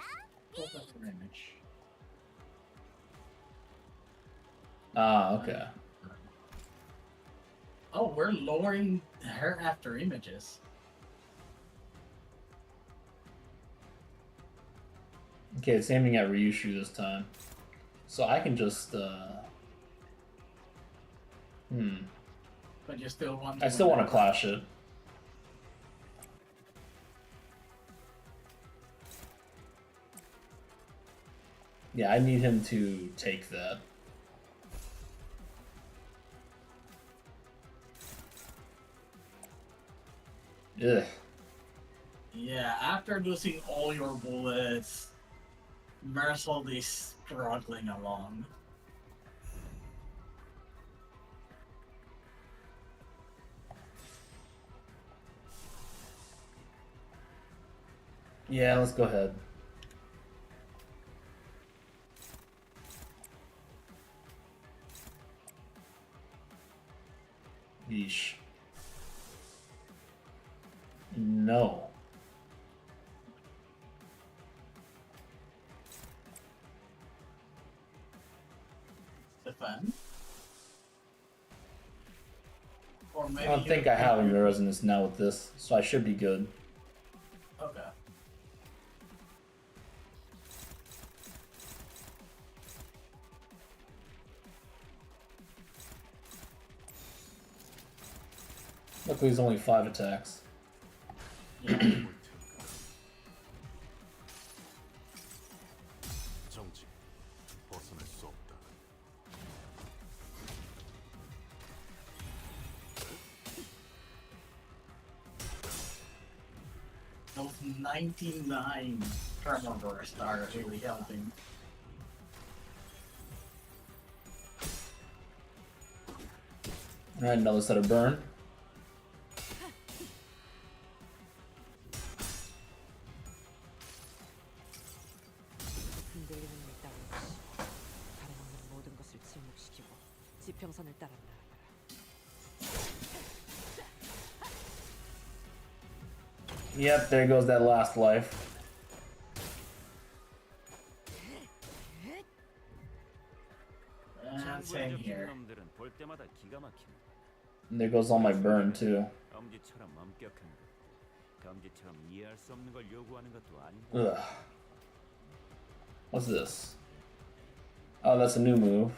Focus for image. Ah, okay. Oh, we're lowering her after images. Okay, it's aiming at Ryushu this time. So I can just, But you still want I still want to clash it. Yeah, I need him to take that. Ugh. Yeah, after losing all your bullets, Mercel is struggling along. Yeah, let's go ahead. Yeesh. No. Defend. Or maybe I don't think I have any resonance now with this, so I should be good. Okay. Luckily, it's only 5 attacks. Yeah. 정치 벗어날 수 없다. Those 99 tremor bursts are really helping. Alright, another set of burn. 흔들리는 일 따윈 없이 가려먹는 모든 것을 침묵시키고 지평선을 따라 나아가라. Yep, there goes that last life. And same here. 놈들은 볼 때마다 기가 막힌다. And there goes all my burn, too. 엄지처럼 엄격한 것, 검지처럼 이해할 수 없는 걸 요구하는 것도 아닌가. Ugh. What's this? Oh, that's a new move.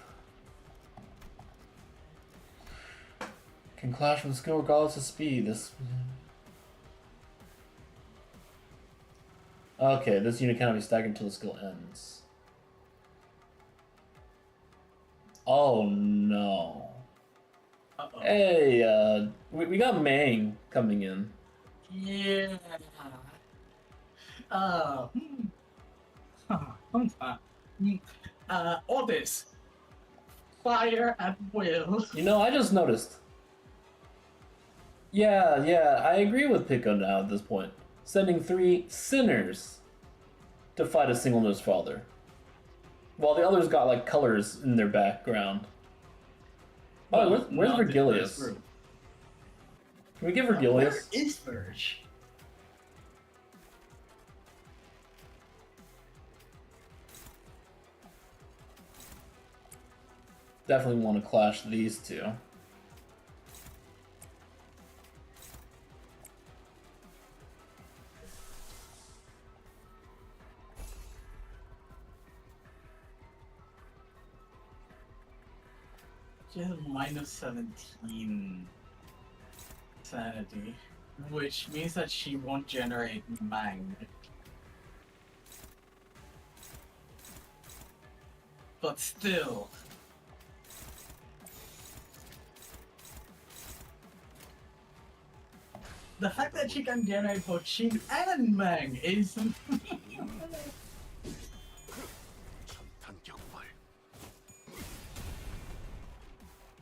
Can clash with skill regardless of speed. This. Okay, this unit cannot be staggered until the skill ends. Oh no. Uh-oh. Hey, we got Mang coming in. Yeah. Otis. Fire at will. You know, I just noticed. Yeah, I agree with Pico now at this point. Sending 3 sinners to fight a single nose father. While the others got like colors in their background. Oh, where's Not in this Virgilius? group. Can we give Virgilius? Where is Verge? Definitely want to clash these two. She has minus 17 sanity, which means that she won't generate Mang. But still. The fact that she can generate both Shin and Mang is 천탄 격발.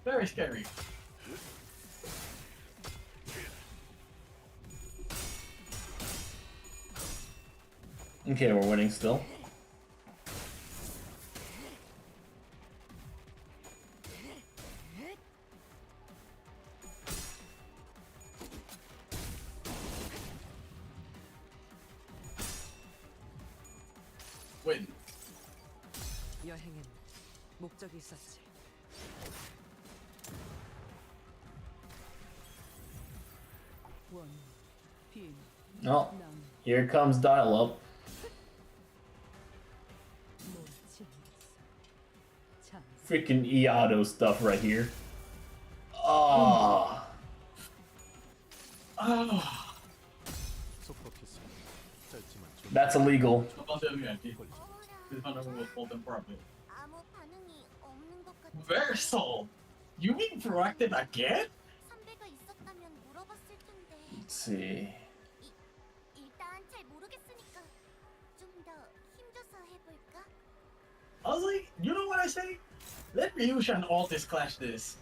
very scary. Okay, we're winning still. Win. 여행엔 목적이 있었지. 원, 빈, Oh, 남, here comes dial up. 모친, 찬. Freaking Iato stuff right here. Ah, 아, 속박했습니다. 짧지만 좀 that's illegal. 첫번 데뷔할게. 어라. 그 사람은 어떤 프로블em. 아무 반응이 없는 것 같아. Versal! You being proactive again? 선배가 있었다면 물어봤을 텐데. Let's see. 일단 잘 모르겠으니까 좀 더 힘줘서 해볼까? I was like, you know what I say? Let Ryusha and Altis clash this.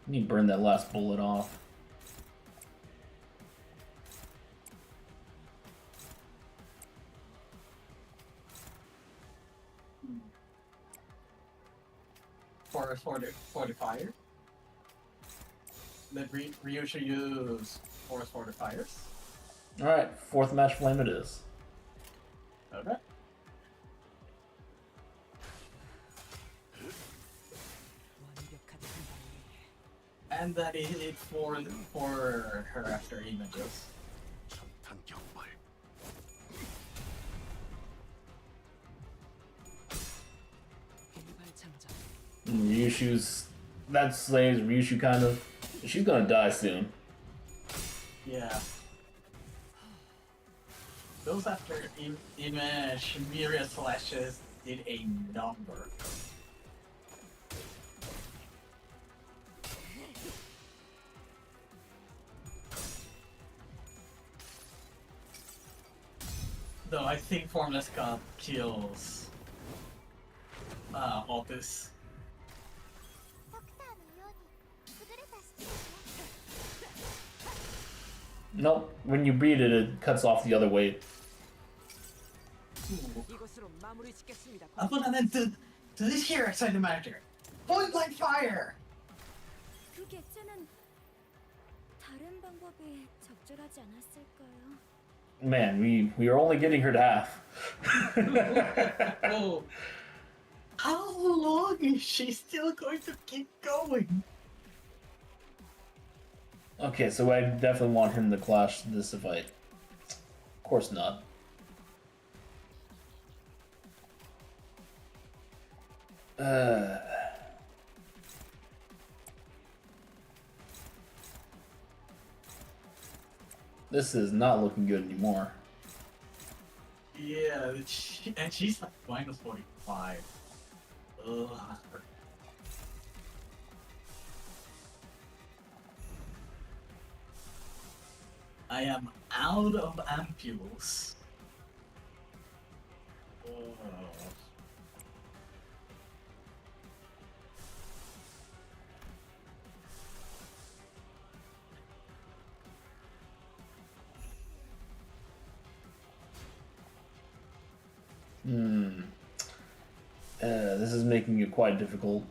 I need to burn that last bullet off. For the fire. Let Ryusha use Force Fortifiers. Alright, 4th match flame it is. Okay. 완벽한 한방에 And that is it for her after images. 천탄 격발. 일발장전. Ryushu's. That slaves Ryushu kind of. She's gonna die soon. Yeah. Those after image myriad slashes did a number. Though I think Formless God kills Altis. 석탄 우연히 그들의 다시 Nope, when you beat it, it cuts off the other weight. 이것으로 마무리 짓겠습니다. And then to this here outside the manager. Point blank fire! 그 개체는 다른 방법이 적절하지 않았을까요? Man, we are only getting her to half. Oh, How long is she still going to keep going? Okay, so I definitely want him to clash this fight. Of course not. This is not looking good anymore. Yeah, and she's like minus 45. Ugh. I am out of ampules. Oh. This is making it quite difficult.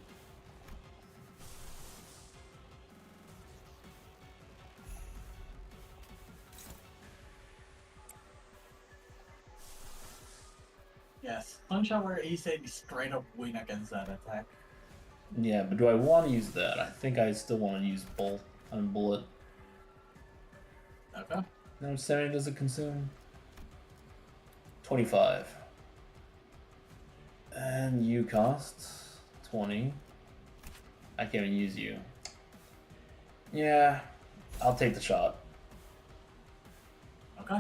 Yes, Punch Shower Ace is straight up win against that attack. Yeah, but do I want to use that? I think I still want to use Bullet. Okay. How much sanity does it consume? 25. And you cost 20. I can't even use you. Yeah, I'll take the shot. Okay.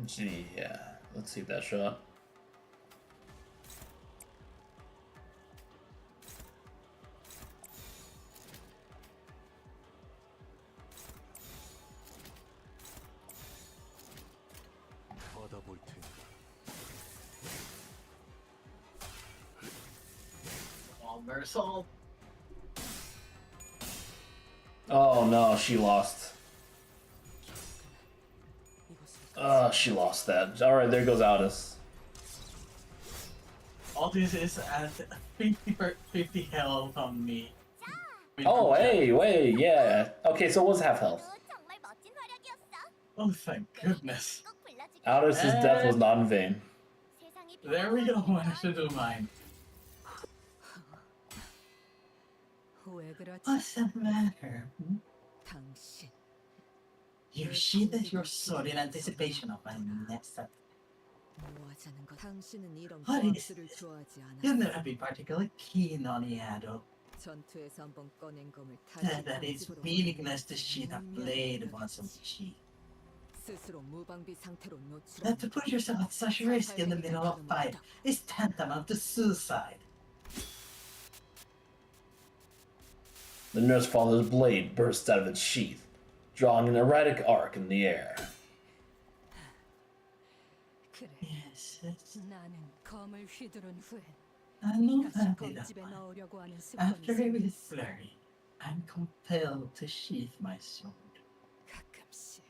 Gee, yeah. Let's see that shot. 받아볼 테니. Reversal. Oh no, she lost. She lost that. Alright, there goes Aldous. All this is at 50 health on me. Oh, hey, wait, yeah. Okay, so it was half health. 정말 멋진 활약이었어. Oh, thank goodness. 꼭 불러주게. Aldous' death was not in vain. 세상이 There we go. I should do mine. 왜 그러지? What's the matter? 당신 You sheathed your sword in anticipation of my next attack. 뭐 하자는 거? 당신은 이런 What is 과학들을 좋아하지 You'll 않아. never be particularly keen on Yado. 전투에서 한번 꺼낸 검을 다시 That it's 방집으로 meaningless to sheath a blade once a week. 스스로 무방비 상태로 That to 노출하는 put yourself at such risk in the middle of a fight is tantamount to suicide. The nurse father's blade bursts out of its sheath, drawing an erratic arc in the air. 그래. Yes, 나는 검을 휘두른 후에 I know 다시 that 검집에 one. 넣으려고 하는 After 습관이 every 생겼어. flurry, I'm compelled to sheath my sword. 가끔씩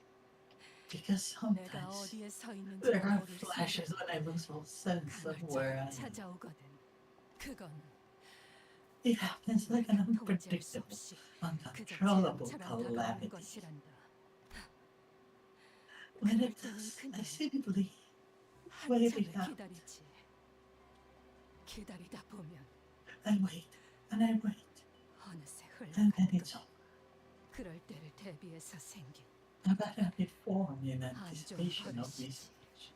Because 내가 sometimes 어디에 서 있는지 there are 모를 flashes 순간 when I lose all sense of where I am. 찾아오거든. 그건 It happens like an 통제할 수 unpredictable, 없이 그저 uncontrollable 지름처럼 다가오는 calamity. 것이란다. When it does, I simply wait it 한참을 out. 기다리지. 기다리다 보면 I wait, and I wait, 어느새 and then it's 흘러간다. over. 그럴 때를 대비해서 생긴 About to be formed in 안 좋은 anticipation of these. 버릇이지.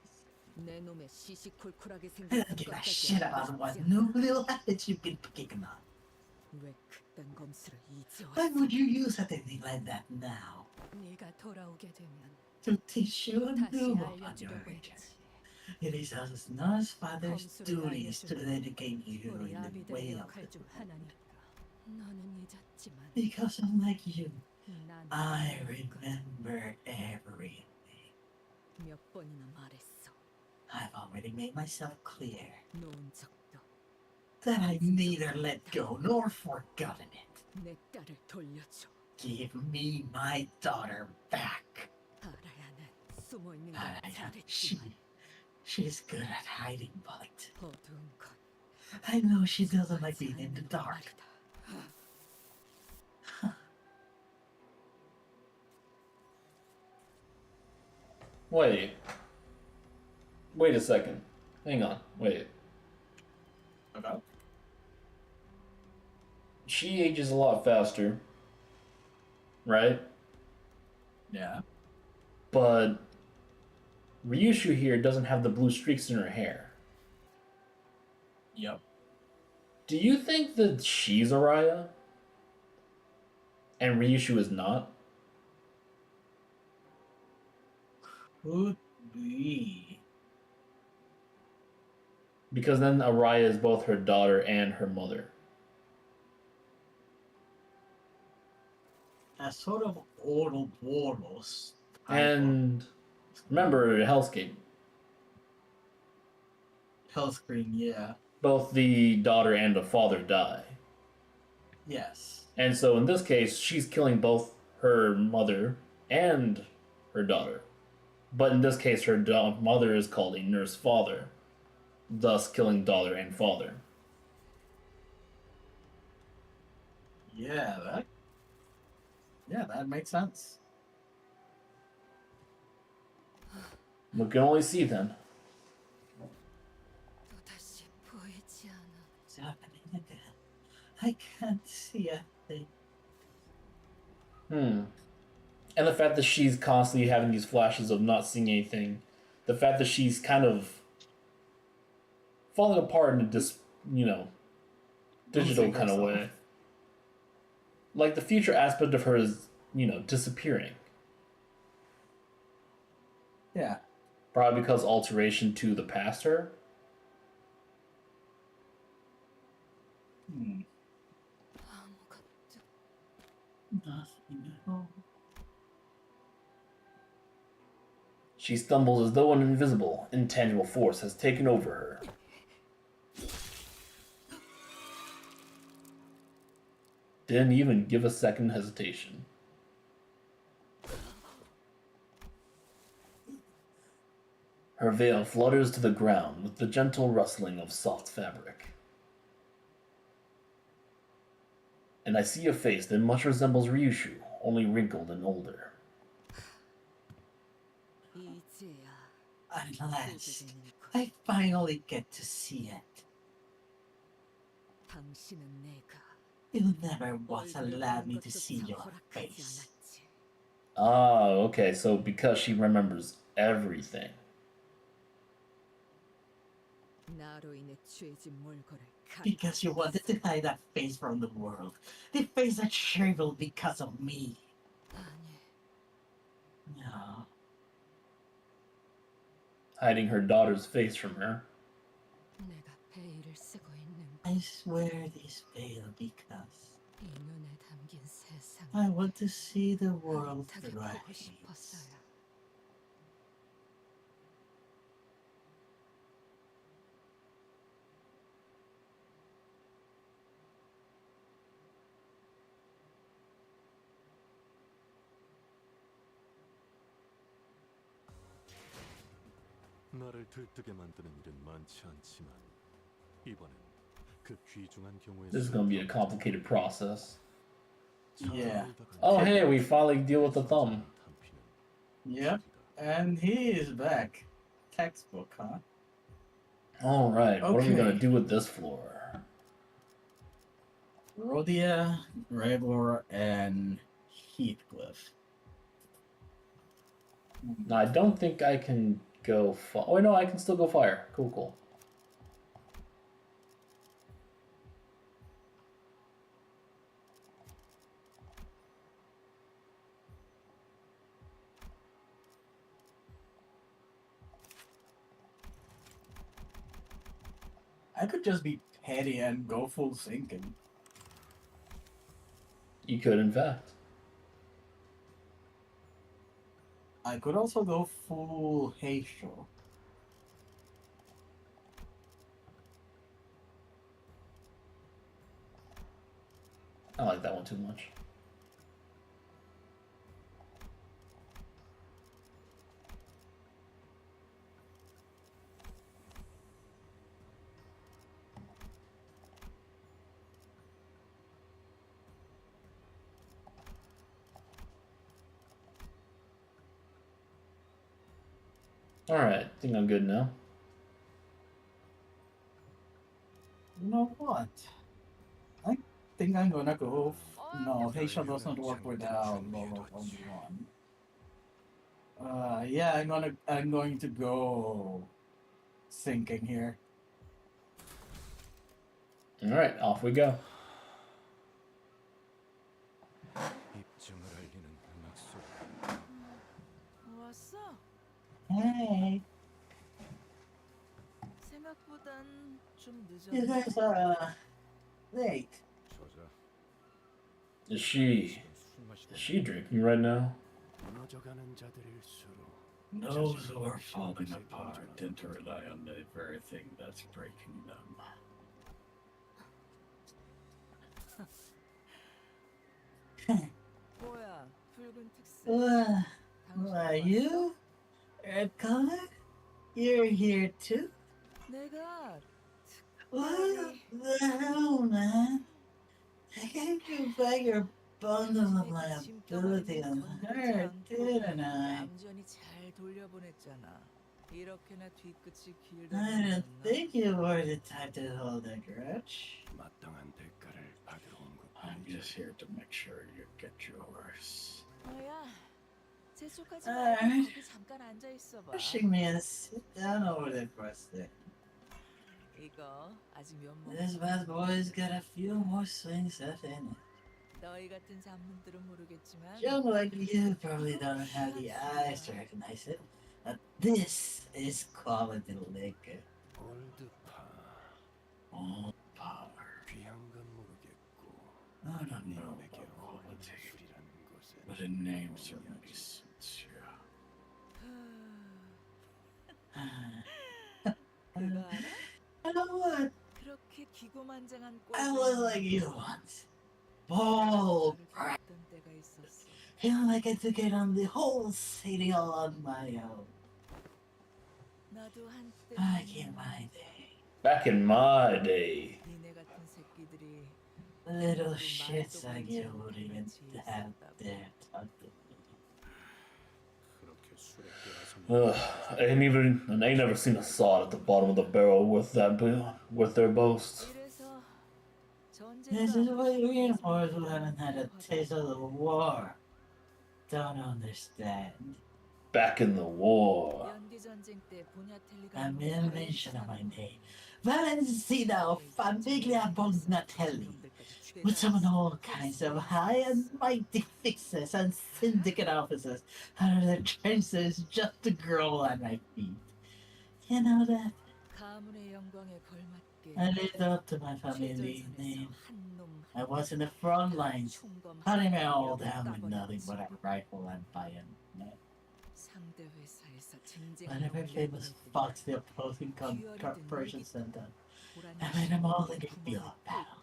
내 놈의 시시콜콜하게 I 생긴 don't give a 습관까지 shit about 알고 what 있지 new 않아. little habits you've been picking up. 왜 그딴 검수를 이제 Why 왔어? would you use anything like that now? 네가 돌아오게 되면 To teach you a 다시 new one on your 알려주려고 return. 했지. It is as nurse father's 검수를 duties to 알려주면 dedicate you 우리 in the 아비들의 way of 역할 the 중 하나니까. 너는 잊었지만 Because unlike you, 난 I 기억할 거야. remember everything. 몇 번이나 말했어. I've already made myself clear 놓은 적도 that I've neither let go nor forgotten it. 내 딸을 돌려줘. Give me my daughter back. 알아야는 숨어 있는 걸 Alright, 잘했지만 she's good at hiding, but 어두운 건 I know she doesn't like being in the 않는 dark. 말이다. Wait. Wait a second. Hang on. Wait. Okay. She ages a lot faster, right? Yeah. But Ryushu here doesn't have the blue streaks in her hair. Yep. Do you think that she's Araya? And Ryushu is not? Could be. Because then Araya is both her daughter and her mother. A sort of Ouroboros. And remember Hellscape. Health screen, yeah. Both the daughter and the father die. Yes. And so in this case, she's killing both her mother and her daughter. But in this case, her mother is called a nurse father, thus killing daughter and father. Yeah, that makes sense. We can only see then. 또다시 보이지 않아. What's happening again? I can't see a thing. And the fact that she's constantly having these flashes of not seeing anything, the fact that she's kind of falling apart in a digital kind of way. Like the future aspect of her is, disappearing. Yeah. Probably because alteration to the past her. 아무것도 Nothing at all. She stumbles as though an invisible, intangible force has taken over her. Didn't even give a second hesitation. Her veil flutters to the ground with the gentle rustling of soft fabric. And I see a face that much resembles Ryushu, only wrinkled and older. 이제야 At last, 보게 되는 것. I finally get to see it. 당신은 내가 You never once 얼굴을 allowed me 보는 to see 것조차 your 허락하지 face. 않았지. Ah, okay, so because she remembers everything. 나로 인해 죄진 몰골을 Because you wanted to hide that face from the world. The face that shriveled because of me. 아니, No. Hiding her daughter's face from her. 내가 베일을 쓰고 있는 I swear this veil because 이 눈에 담긴 세상 I want to see the world 따뜻하게 through 보고 eyes. 싶었어요. 나를 들뜨게 만드는 일은 많지 않지만 이번엔 그 귀중한 경우에 This is gonna be a complicated process. Yeah. Oh, hey, we finally deal with the thumb. Yep. And he is back. Textbook, huh? Alright, what are we gonna Okay. do with this floor? Rhodia, Gregor, and Heathcliff. Now, I don't think I can go fire. Oh, no, I can still go fire. Cool, cool. I could just be petty and go full sinking. You could, in fact. I could also go full Heisho. I don't like that one too much. Alright, I think I'm good now. You know what? I think I'm gonna go. No, Heisha doesn't work without Lolo Obi-Wan. Yeah, I'm going to go sinking here. Alright, off we go. 입증을 알리는 음악 소리. 왔어? Hey, 생각보단 좀 you 늦었네. guys are late. 저자 Is she 지금 술 마시고 is she drinking right now? 무너져가는 자들일수록 Those who are falling apart tend to rely on the very thing that's breaking them. 뭐야, 붉은 특색. Who are you? Red color? You're here too? 내가 What the hell, man? I gave you back your bundle of my ability on her, didn't I? 얌전히 잘 돌려보냈잖아. 이렇게나 뒤끝이 길다. I didn't think you were the type to hold a grudge. 마땅한 대가를 받으러 온 I'm 것뿐이지. just here to make sure you get yours. 뭐야? 재촉하지 Alright. 말고 거기 잠깐 앉아 있어봐. Pushing me to sit down over there for a sec. 이거 아직 몇 번. This bad boy's got a few more swings left in it. 너희 같은 잡놈들은 모르겠지만. Young like you probably don't have the eyes to recognize it. But this is quality liquor. 올드파 All power. 귀한 건 모르겠고 I don't know 내게 about 어울리는 quality, 술이라는 것에 but the name certainly suits you. 그거 알아? You know what? 그렇게 기고만장한 I was like you once. Bold, 했던 때가 있었어. feeling like I took it on the whole city all on my own. 나도 한때 Back in my day. Back in my day. 니네 같은 새끼들이 Little shits like you wouldn't even have their talk to me. 그렇게 술에 깨어서 Ugh, I ain't never seen a sod at the bottom of the barrel worth their boast. 이래서 This is what reinforce who haven't had a taste of the war. Don't understand. Back in the war. 연기 전쟁 때 보냐텔리가 I made a mention of my name. Valentino Famiglia Bognatelli. With some of all kinds of high and mighty fixers and syndicate officers out of their trenches just to grovel at my feet. You know that? 가문의 영광에 걸맞게 I lived up to my family name. I was in the front lines, hunting me all down with nothing but a rifle and bayonet. 상대 회사에서 Whenever famous fox the opposing corporation sent them, I made them all in the field of battle.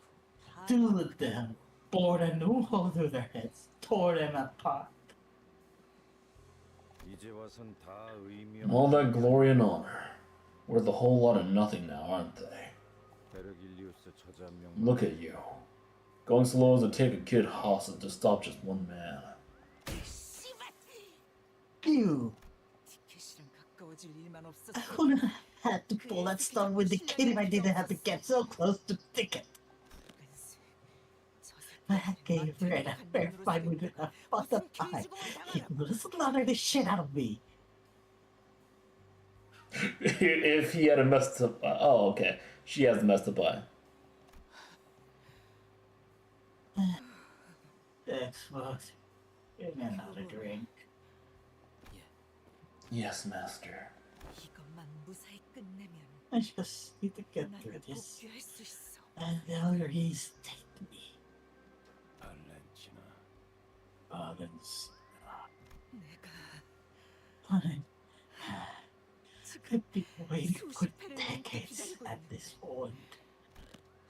Two of them bored a new hole through their heads, tore them apart. 이제 와선 다 의미 All that glory and honor. Worth a whole lot of nothing now, aren't they? 베르길리우스 저자 명 Look at you. Going so low as to take a kid hostage to stop just one man. Ew! 티켓이랑 가까워질 일만 없었어. I wouldn't have had to pull that stuff with the kid if I didn't have to get so close to Ticket. I gave Red a fair fight with a fucked up eye. He would have slaughtered the shit out of me. If he had a messed up oh, okay. She has a messed up eye. Xbox, give me another drink. Yes, master. 이것만 무사히 끝내면 I just need to get through 나를 this. 복귀할 수 있어. And they'll reinstate me. 발렌티나 Balance. 내가 Fine. 지금 I've been waiting for 수십 회를 decades 기다리고 at 있는데 this point.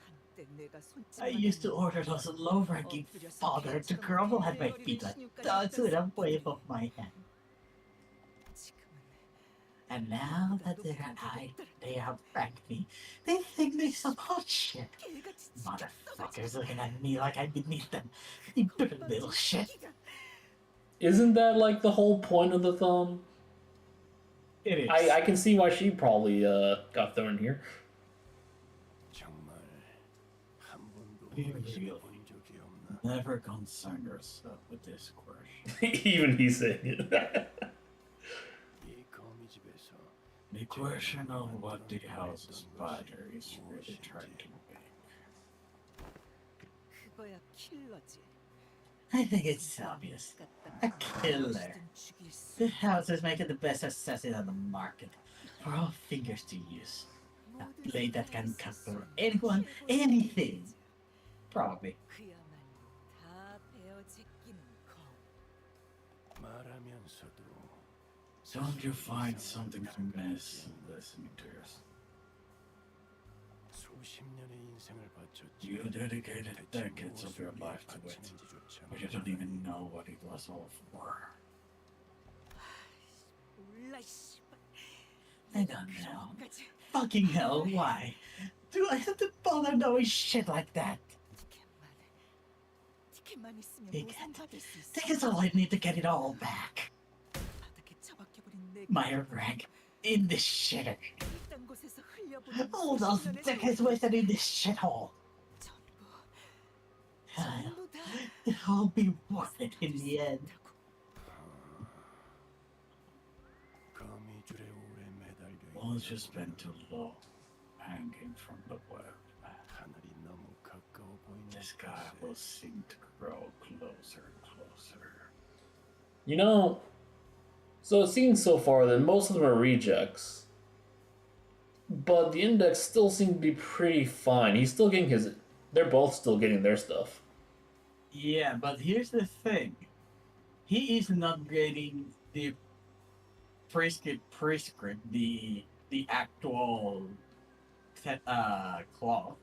한때 내가 손짓만 I used to 하면 order those low-ranking father to grovel at my feet like dogs with a wave of my hand. 지금은 And now that they outrank me, they think they're some hot shit. 개같이 Motherfuckers looking at me like I'm beneath them. You bitter little shit. Isn't that like the whole point of the thumb? It is. I can see why she probably got thrown here. 정말 한 번도 Really? 느껴본 적이 없나? Never concern yourself with this question. Even he's saying it. 이 거미집에서 The question of what the house spider is really trying to make. 그거야 킬러지. I think it's obvious. A killer. The house is making the best assassin on the market for all fingers to use. A blade that can cut through anyone, anything. Probably. 그야말로 다 베어 제끼는 검. 말하면서도 Don't you find something amiss in listening to yourself? 수십 년의 인생을 바쳤지. You dedicated decades of your life to it, but you don't even know what it was all for. 몰라 씨발. I don't know. Fucking hell, why? Do I have to bother knowing shit like that? 티켓만 있으면 Ticket. 보상받을 수 있어. Ticket's all I need to get it all back. 바닥에 처박혀버린 내 My rank in this shitter. 이딴 곳에서 흘려보낸 All those 수십 년의 decades wasted in this shithole. 전부 다 It'll be worth it in the end. 거미줄에 오래 매달려 Once you spend too long hanging from the web, 하늘이 너무 가까워 보이는 the sky will seem to grow closer and closer. You know, so it seems so far that most of them are rejects. But the index still seems to be pretty fine. He's still getting his. They're both still getting their stuff. Yeah, but here's the thing. He is not getting the prescript, the actual cloth,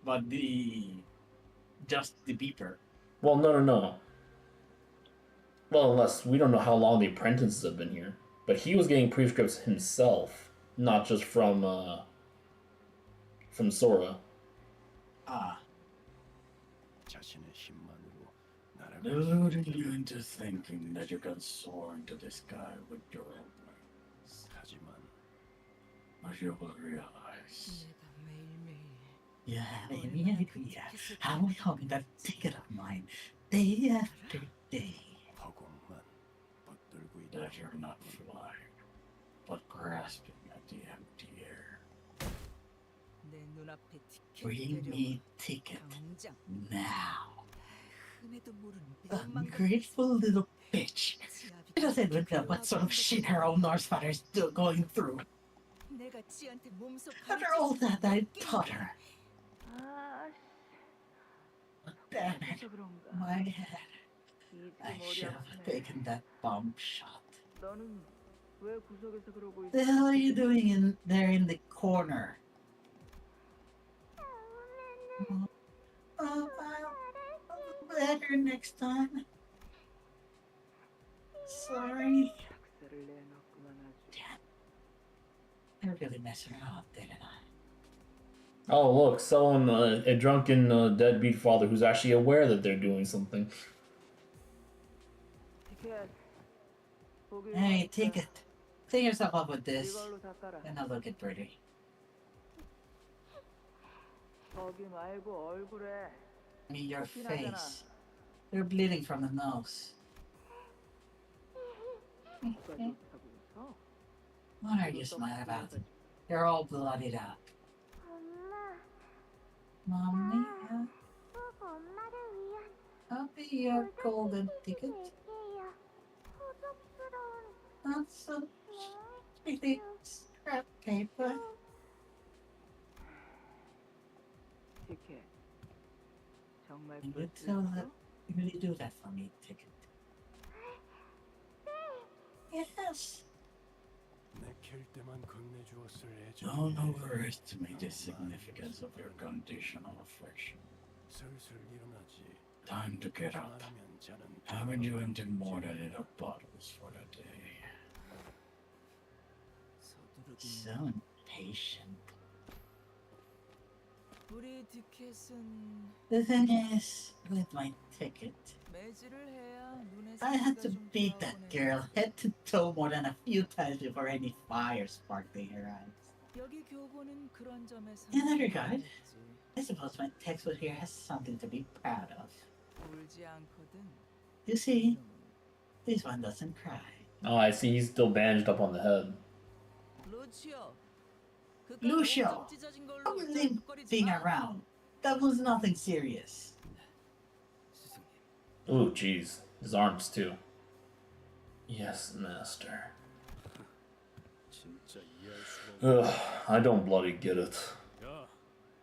but just the beeper. Well, no. Well, unless we don't know how long the apprentices have been here. But he was getting prescripts himself, not just from Sora. Ah, 자신의 힘만으로 나라가 deluding you into thinking that you can soar into the sky with your own wings. 하지만 But you will realize 내가 매일매일 you have any idea how long that ticket of mine, day after day, 허공만 붙들고 있다. that you're not flying, but grasping at the empty air. 내 눈앞에 티켓 Bring me ticket 당장 now. 흠에도 모르는 Ungrateful little bitch. She doesn't even know what sort of shit her own Norse father is still going through. 내가 지한테 몸소 After all that I taught her. 아, Damn it, 그래서 그런가. my head. 이게 I 머리 should have 아프네. taken that bomb shot. 너는 왜 구석에서 그러고 있어? The hell are you doing in there in the corner? Oh, I'll better next time. Sorry. 박살을 내놨구만 아주. Damn. I really messed her up, didn't I? Oh, look, someone, a drunken deadbeat father who's actually aware that they're doing something. 티켓. 보기 Hey, 좋으니까 ticket. Clean yourself up with this, 이걸로 닦아라. and I'll look it pretty. 거기 말고 얼굴에. I mean, your 피나잖아. face. You're bleeding from the nose. 누가 좋다고 했어? What are you smiling about? You're all bloodied up. 엄마, Mommy, 꼭 엄마를 위한 I'll be your golden ticket. 줄게요. 고급스러운 Not so pretty scrap paper. 티켓. 정말 And you 그럴 수 tell 있어? that you really do that for me, ticket. Yes. 내킬 때만 건네주었을 Don't 애정이 overestimate the significance of your conditional affection. 슬슬 일어나지. Time to get up. 말하면 자는 Haven't you emptied more than enough bottles for the day? So impatient. 우리 티켓은 The thing is, with my ticket, 매질을 해야 눈에 I had to 생기가 좀 beat that 돌아오네. girl head to toe more than a few times before any fire sparked in her eyes. 여기 교보는 그런 점에서 In that regard, I suppose my textbook here has something to be proud of. 울지 않거든. You see, this one doesn't cry. Oh, I see. He's still bandaged up on the head. 루치오. Lucio, stop limping around. That was nothing serious. Ooh, jeez. His arms, too. Yes, master. 진짜 이해할 수가 없네. Ugh, I don't bloody get it. 야,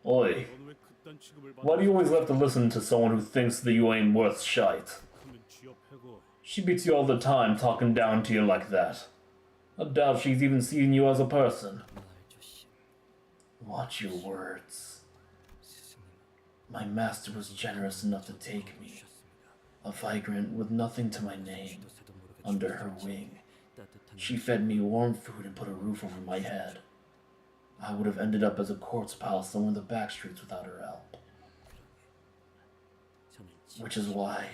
Oi, 넌 왜 그딴 취급을 why do 받아? you always have to listen to someone who thinks that you ain't worth shite? 하면 쥐업하고 She beats you all the time, talking down to you like that. I doubt she's even seeing you as a person. Watch your words. My master was generous enough to take me, a vagrant with nothing to my name, under her wing. She fed me warm food and put a roof over my head. I would have ended up as a corpse pile somewhere in the back streets without her help. Which is why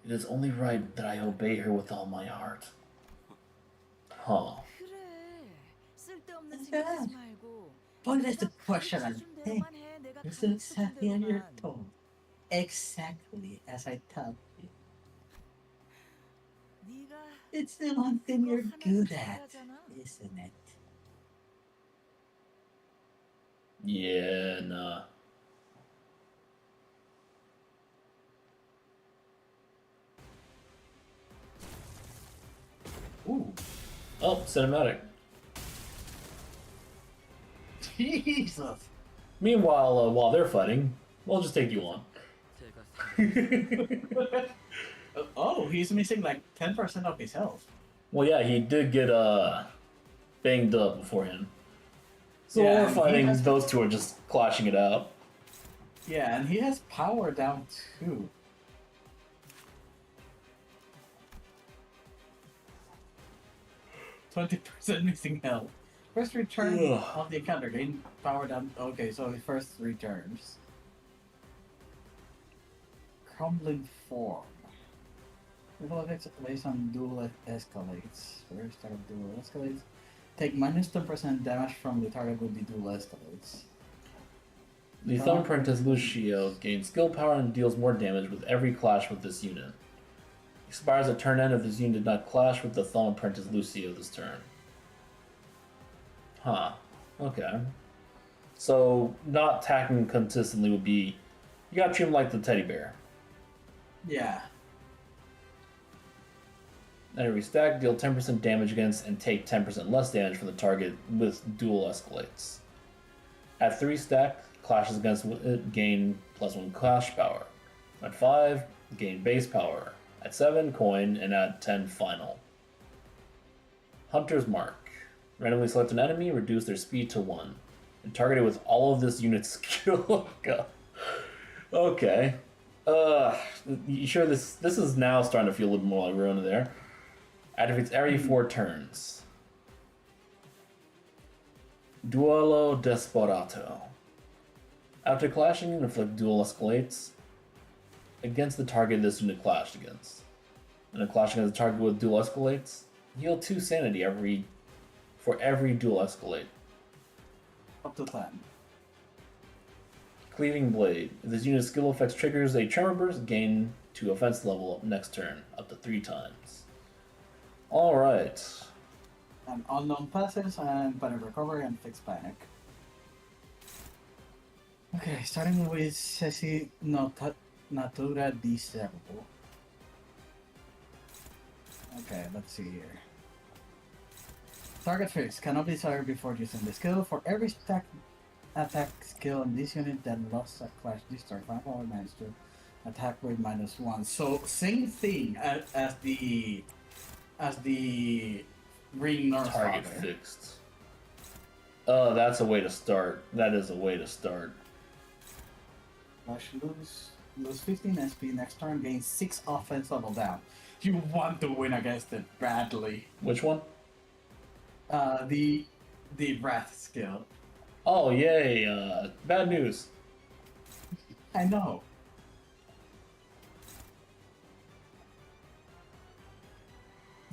it is only right that I obey her with all my heart. Huh. 그래. 쓸데없는 That's 생각하지 bad. 말고. But that's the 내가 question I 가르쳐준 think. 대로만 해. 내가 It's 가르쳐준 exactly as you're 대로만. told. Exactly as I told you. 네가 It's the one thing you're 그거 good 하나 at, 잘하잖아. isn't it? Yeah, nah. Ooh. Oh, cinematic. Jesus. Meanwhile, while they're fighting, we'll just take you on. Oh, he's missing like 10% of his health. Well, yeah, he did get banged up beforehand. So Yeah, while and we're he fighting, has- those two are just clashing it out. Yeah, and he has power down too. %20 missing health. First return Ugh. of the encounter. Gain power down. Okay, so he first returns. Crumbling form. Level effects based on dual escalates. First start of dual escalates. Take minus 10% damage from the target with the dual escalates. The thumbprint as Lucio gains skill power and deals more damage with every clash with this unit. Expires at turn end if this unit did not clash with the thumbprint as Lucio this turn. Huh. Okay. So not attacking consistently would be you gotta treat him like the teddy bear. Yeah. At every stack, deal 10% damage against and take 10% less damage from the target with dual escalates. At 3 stack, clashes against it gain +1 clash power. At 5, gain base power. At 7, coin, and at 10, final. Hunter's Mark. Randomly select an enemy, reduce their speed to 1. And target it with all of this unit's skill. God. Okay. You sure this is now starting to feel a little more like Rona there. Activates every 4 turns. Duelo Desperato. After clashing, inflict dual escalates against the target this unit clashed against. And a clash against the target with dual escalates, heal 2 sanity for every dual escalate. Up to 10. Cleaving Blade. If this unit's skill effects triggers a tremor burst, gain 2 offense level up next turn, up to 3 times. Alright. And unknown passes and panic recovery and fixed panic. Okay, starting with Ceci Natura di Servo. Okay, let's see here. Target phase cannot be targeted before using the skill. For every stack attack skill in this unit that lost a clash this turn, 5 power managed to attack with -1. So same thing as the ring North Target Father. fixed. Oh, that's a way to start. That is a way to start. Slash lose 15 SP next turn, gain 6 offense level down. You want to win against it badly. Which one? The Wrath skill. Oh, yay. Bad news. I know.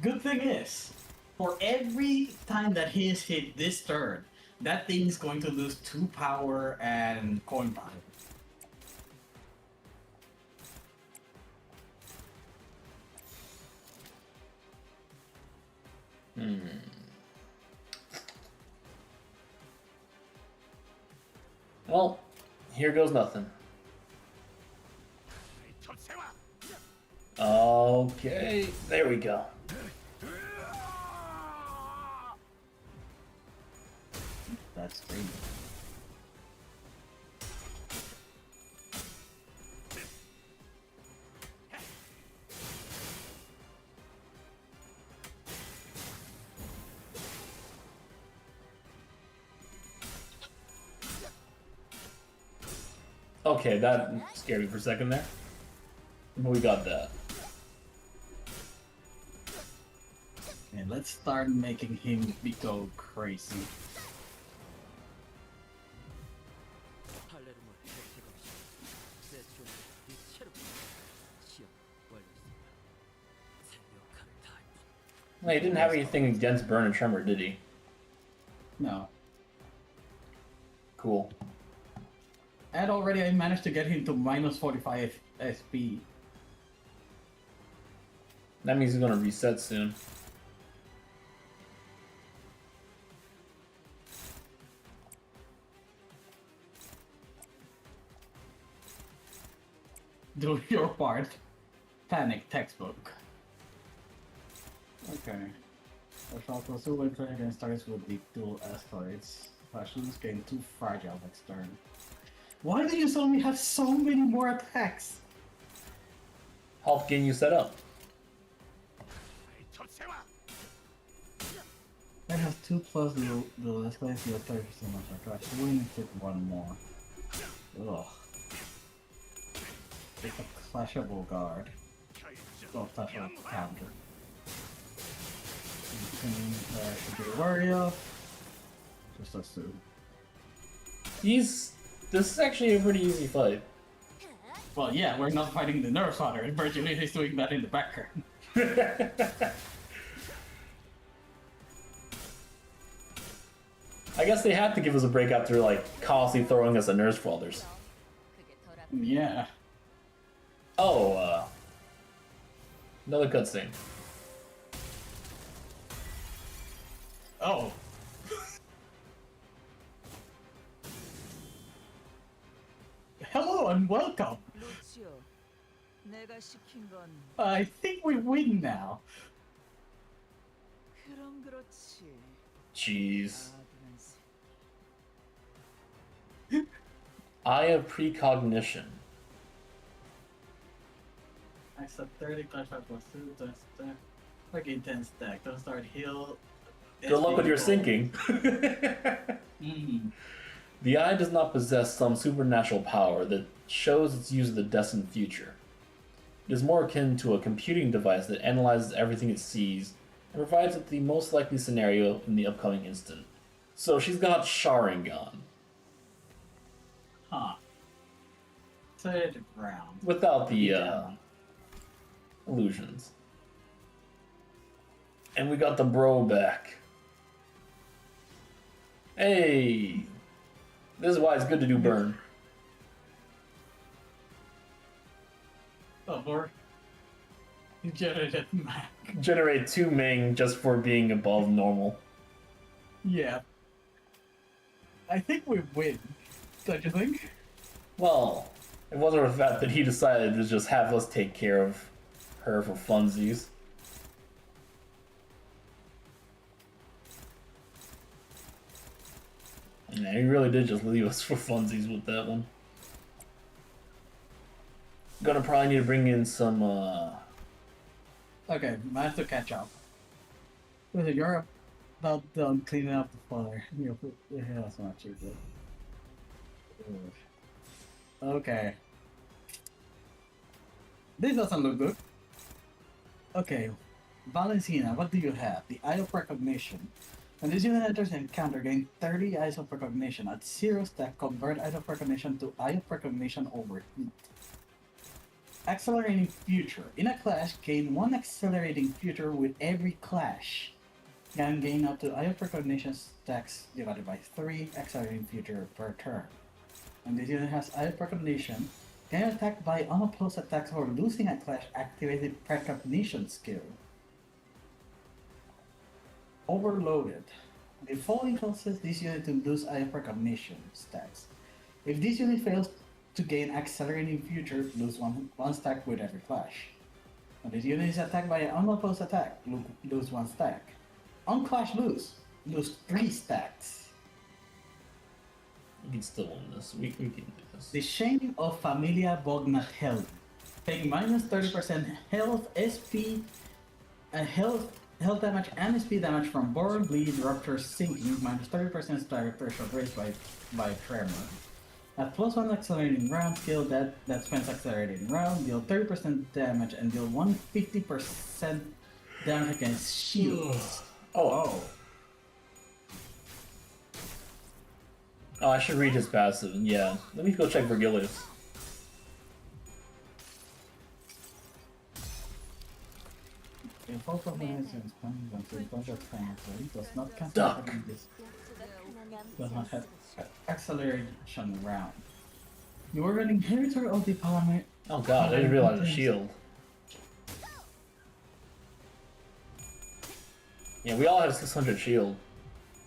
Good thing is, for every time that he is hit this turn, that thing is going to lose 2 power and coin value. Well, here goes nothing. Okay, there we go. That's great. Okay, that scared me for a second there. But we got that. And let's start making him go crazy. 할레르몬 혜택 없이 세츄는 네 체력 시험 완료했습니다. 생명한 타입. Well, he didn't have anything against Burn and Tremor, did he? No. Cool. And already I managed to get him to minus 45 SP. That means he's gonna reset soon. Do your part. Panic textbook. Okay. The Falco Super Dragon starts with the dual asteroids. Fashions gain 2 fragile next turn. Why do you suddenly have so many more attacks? Help getting you set up. That has 2 plus the escalates your 30% of attack. We need to hit 1 more. Ugh. It's a clashable guard. Well, clashable counter. Something that I should be wary of. Just assume. This is actually a pretty easy fight. Well, yeah, we're not fighting the Nerf fodder. Virtually, he's doing that in the background. I guess they had to give us a break after, like, constantly throwing us a Nurse Fathers. Yeah. Oh, another cutscene. Oh. Hello and welcome. 루치오, 내가 시킨 건 I think we win now. 그럼 그렇지. Jeez. 아들은 Eye of Precognition. I said 30 clash plus 2, that's like intense deck. Don't start heal. Good luck with your sinking. Mm. The Eye does not possess some supernatural power that shows its use of the destined future. It is more akin to a computing device that analyzes everything it sees and provides it the most likely scenario in the upcoming instant. So she's got Sharingan, Huh. Third round. without the Yeah. illusions. And we got the bro back. Hey! This is why it's good to do burn. Or you generated Mac. Generate 2 Ming just for being above normal. Yeah. I think we win. Don't you think? Well, it wasn't the fact that he decided to just have us take care of her for funsies. Yeah, he really did just leave us for funsies with that one. Gonna probably need to bring in some, Okay, managed to catch up. Listen, you're about done cleaning up the fire. Yeah, that's not too good. Okay. This doesn't look good. Okay, Valentina, what do you have? The Eye of Recognition. When this unit enters an encounter, gain 30 Eyes of Recognition. At 0 stack, convert Eyes of Recognition to Eye of Recognition over Heat. Accelerating Future. In a clash, gain 1 Accelerating Future with every clash. Can gain up to Eye of Recognition stacks divided by 3 Accelerating Future per turn. When this unit has Eye of Recognition, can attack by unopposed attacks or losing a clash activated Precognition skill. Overloaded. The following causes this unit to lose Eye of Recognition stacks. If this unit fails to gain Accelerating Future, lose one stack with every clash. When this unit is attacked by an unopposed attack, lose 1 stack. On clash, lose 3 stacks. We can still win this. We can do this. The Shame of Familia Bognatelli. Take minus 30% health, SP, health damage and SP damage from Burn, Bleed, Rupture, Sinking, minus 30% stagger threshold raised by Tremor. At plus 1 accelerating round skill that spends accelerating round, deal 30% damage and deal 150% damage against shields. Oh, I should read his passive. Yeah, let me go check Vergilius. If all permanents and spawns until contact family does not cancel Duck. this does not have acceleration round. You are an inheritor of the Parliament. Oh god, I didn't realize a shield. Yeah, we all have 600 shield.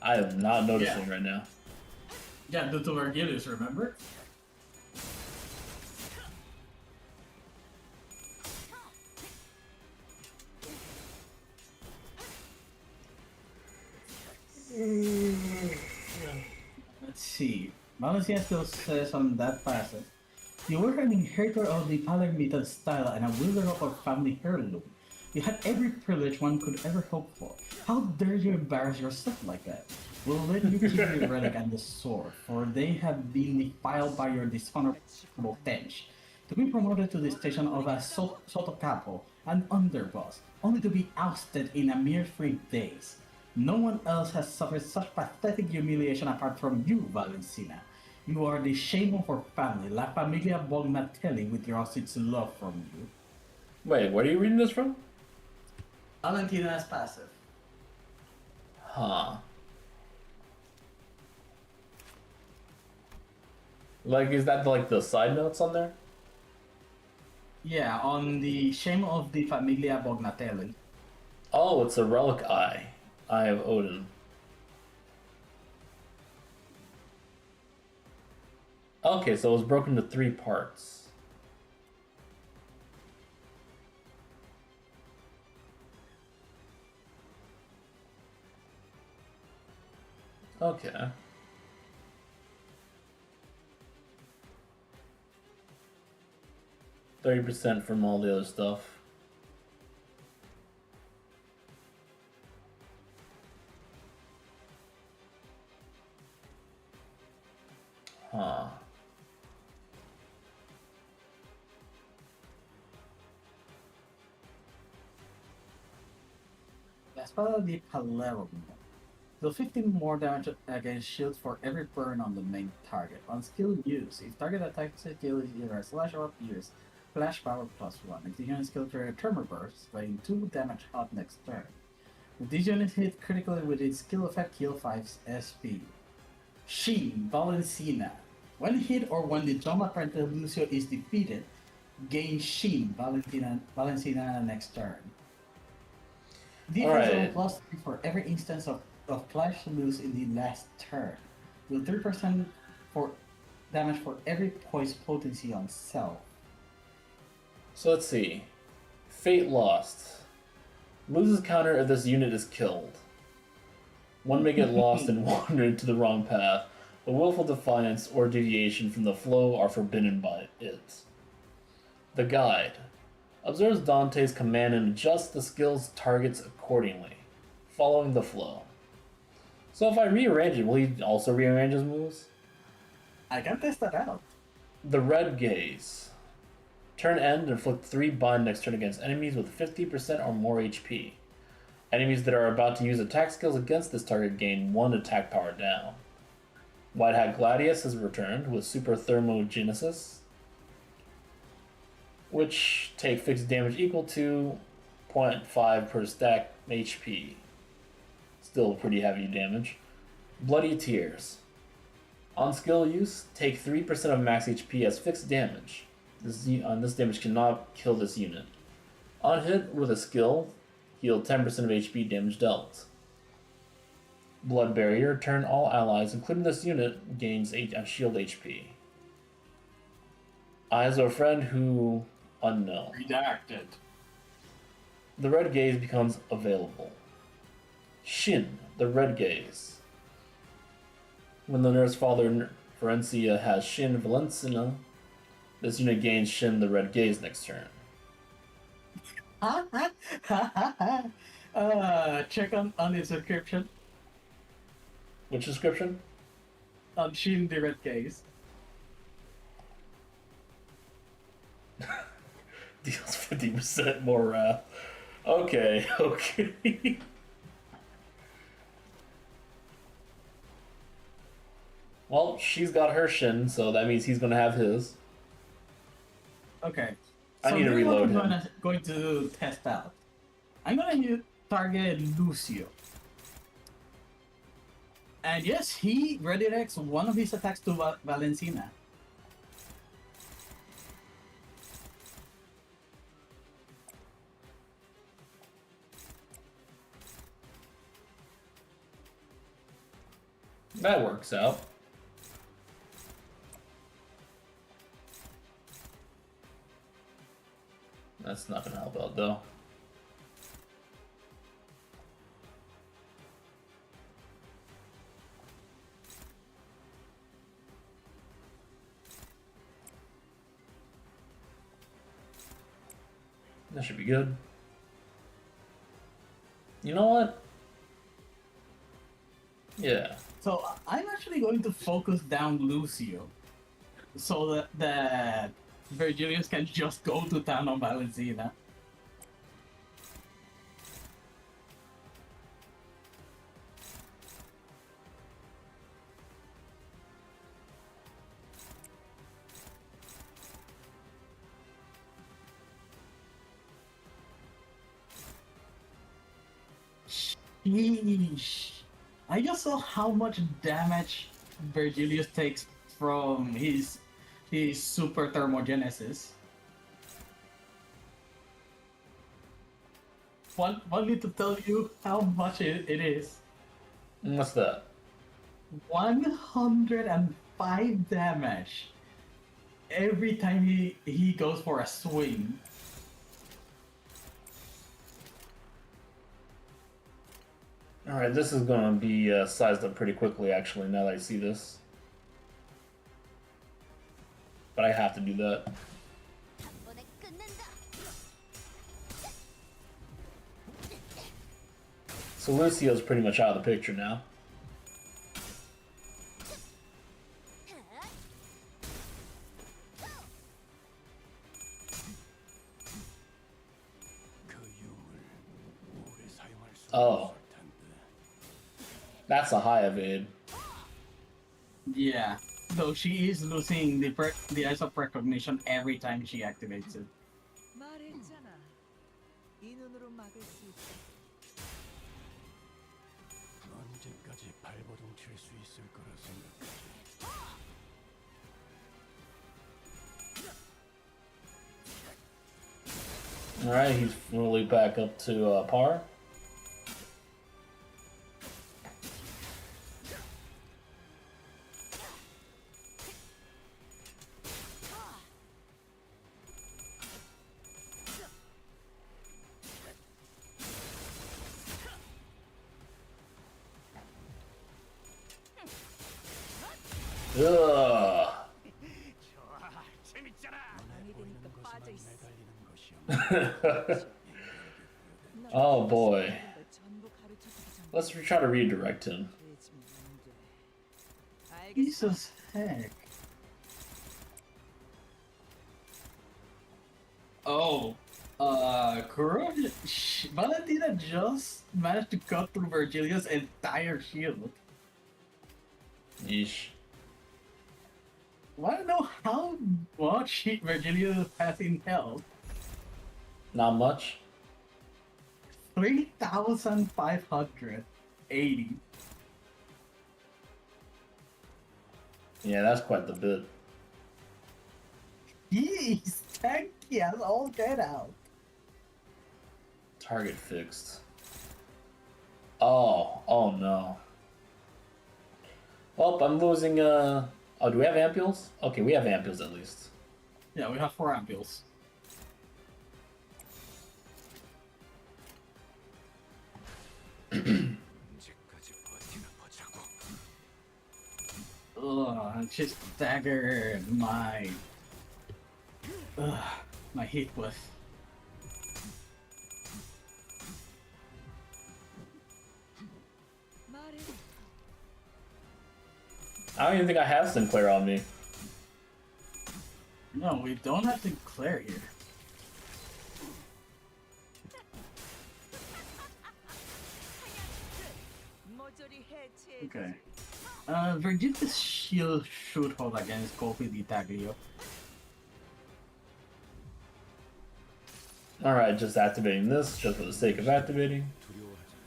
I am not noticing right now. Yeah, due to Vergilius, remember? Let's see. Valencia still says on that passage, you were an inheritor of the Palermitan style and a wielder of a family heirloom. You had every privilege one could ever hope for. How dare you embarrass yourself like that? We'll let you keep the relic and the sword, for they have been defiled by your dishonorable bench. To be promoted to the station of a Sotocapo, an underboss, only to be ousted in a mere 3 days. No one else has suffered such pathetic humiliation apart from you, Valencina. You are the shame of our family. La Familia Bognatelli withdraws its love from you. Wait, where are you reading this from? Valentina's passive. Huh. Like, is that like the side notes on there? Yeah, on the shame of the Familia Bognatelli. Oh, it's a relic eye. Eye of Odin. Okay, so it was broken into 3 parts. Okay. %30 from all the other stuff. Huh. Espada di Palermo. Deal 15 more damage against shields for every burn on the main target. On skill use, if target attack skill is either a slash or pierce, flash power +1. If the unit skill trigger tremor burst, playing 2 damage out next turn. If this unit hit critically with its skill effect, heal 5 SP. Sheen, Valencina. When hit or when the Doma Prente Lucio is defeated, gain Sheen, Valencina next turn. Defense Alright. +3 for every instance of Clash lose in the last turn. Deal 3% for damage for every poise potency on self. So let's see. Fate lost. Loses counter if this unit is killed. One may get lost and wander into the wrong path, but willful defiance or deviation from the flow are forbidden by it. The guide observes Dante's command and adjusts the skill's targets accordingly, following the flow. So if I rearrange it, will he also rearrange his moves? I can test that out. The Red Gaze. Turn end, inflict 3 bind next turn against enemies with 50% or more HP. Enemies that are about to use attack skills against this target gain 1 attack power down. White Hat Gladius has returned with Super Thermogenesis, which take fixed damage equal to 0.5 per stack HP. Still pretty heavy damage. Bloody Tears. On skill use, take 3% of max HP as fixed damage. This damage cannot kill this unit. On hit with a skill, heal 10% of HP damage dealt. Blood Barrier, turn all allies, including this unit, gains shield HP. Eyes of a friend who unknown. Redacted. The Red Gaze becomes available. Shin, the Red Gaze. When the Nurse Father Ferencia has Shin Valencina, this unit gains Shin, the Red Gaze next turn. Check on his description. Which description? On Shin the Red Gaze. Deals 50% more wrath. Okay. Well, she's got her Shin, so that means he's gonna have his. Okay. I need to here's what reload I'm him. going to test out. I'm gonna target Lucio. And yes, he redirects one of his attacks to Valencina. That works out. That's not gonna help out though. That should be good. You know what? Yeah. So I'm actually going to focus down Lucio, so that Virgilius can just go to town on Valencina. Sheesh. I just saw how much damage Virgilius takes from his super thermogenesis. Want me to tell you how much it is? What's that? 105 damage every time he goes for a swing. Alright, this is gonna be sized up pretty quickly actually, now that I see this. But I have to do that. 단번에 끝낸다. So Lucio's pretty much out of the picture now. Oh. That's a high evade. Yeah, though she is losing the Eyes of Recognition every time she activates it. 말했잖아. 이 눈으로 막을 수 있다. 언제까지 발버둥 칠 수 있을 거라 생각하지. Alright, he's fully back up to par. Ugh. 많이 되니까 빠져 있어. Oh boy. 전부 가르쳐 주잖아. Let's try to redirect him. 그래지면 안 돼. 알겠어. Jesus heck. Oh, Valentina just managed to cut through Virgilia's entire shield. Yeesh. Wanna know how much Virgilia has in health? Not much. 3,580. Yeah, that's quite the bit. He's tanky as all get out. Target fixed. Oh no. Well, I'm losing, oh, do we have ampules? Okay, we have ampules at least. Yeah, we have 4 ampules. Ugh, just daggered my hit with. I don't even think I have Sinclair on me. No, we don't have to clear here. Okay. Virgilia's shield should hold against Kofi di Taglio. Alright, just activating this, just for the sake of activating.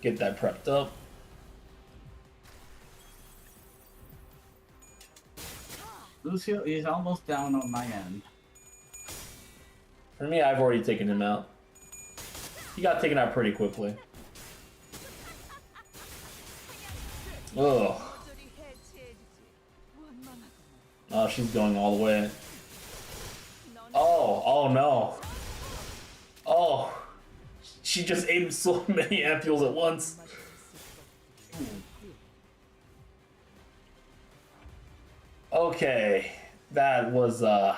Get that prepped up. Lucio is almost down on my end. For me, I've already taken him out. He got taken out pretty quickly. Ugh. Oh, she's going all the way. Oh no. Oh. She just ate so many ampules at once. Okay. That was, Oh,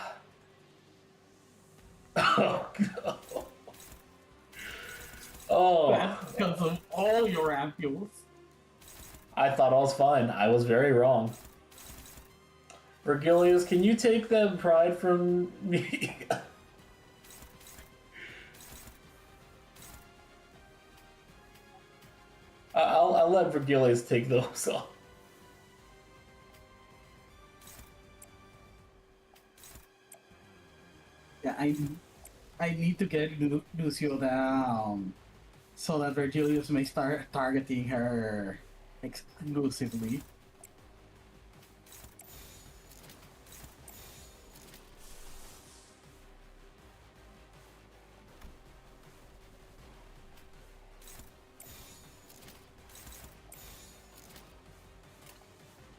God. Oh. That's because of all your ampules. I thought I was fine. I was very wrong. Virgilius, can you take the pride from me? I'll let Virgilius take those off. Yeah, I need to get Lucio down so that Virgilius may start targeting her exclusively.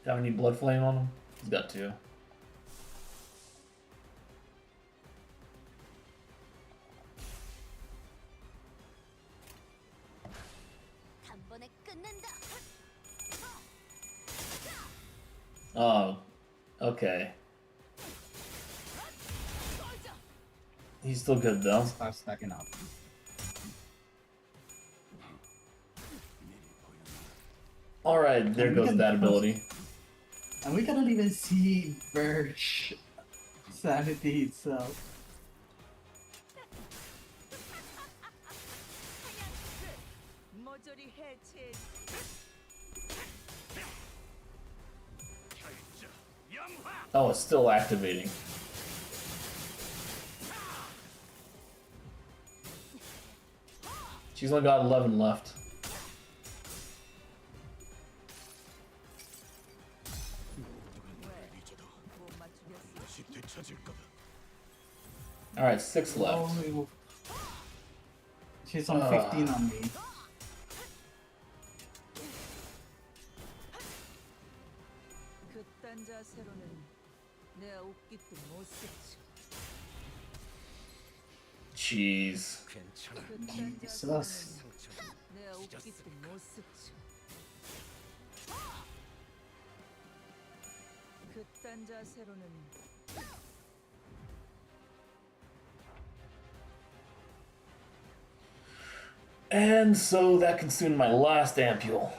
Do you have any blood flame on him? He's got 2. 단번에 끝낸다. Oh, okay. He's still good though. Start stacking up. Alright, there goes that ability. And we cannot even see Verge sanity itself. Oh, it's still activating. She's only got 11 left. Alright, 6 left. Oh, she's on 15 on me. Jeez. Jesus. And so that consumed my last ampule.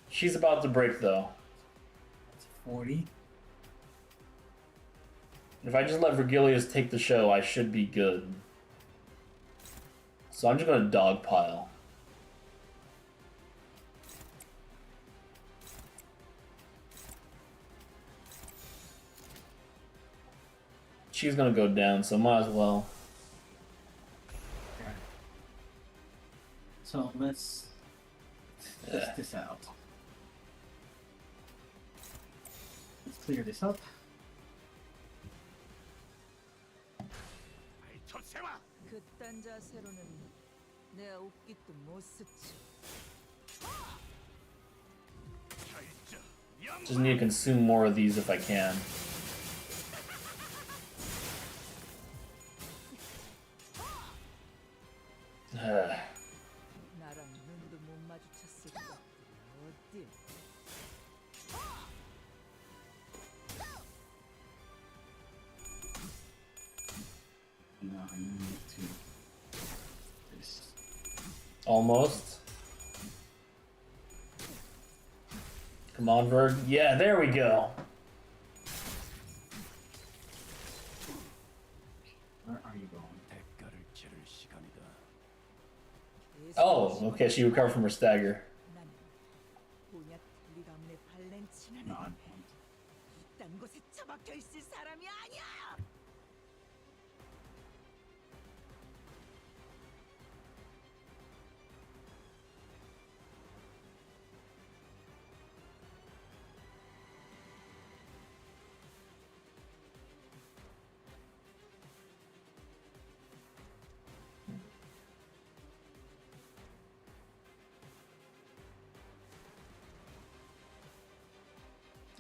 She's about to break though. 40. If I just let Vergilius take the show, I should be good. So I'm just gonna dogpile. She's gonna go down, so might as well. Okay. So let's test this out. Let's clear this up. 그딴 자세로는 내 옷깃도 못 스쳐. Just need to consume more of these if I can. 나랑 눈도 못 마주쳤을 것들이 어디? Now I need to this. Almost. Come on, Verg. Yeah, there we go. Where are you going? 대가를 치를 시간이다. Oh, okay, she recovered from her stagger. 나는 본야 텔리감의 발렌치는 No, I can't. 이딴 곳에 처박혀 있을 사람이 아니야.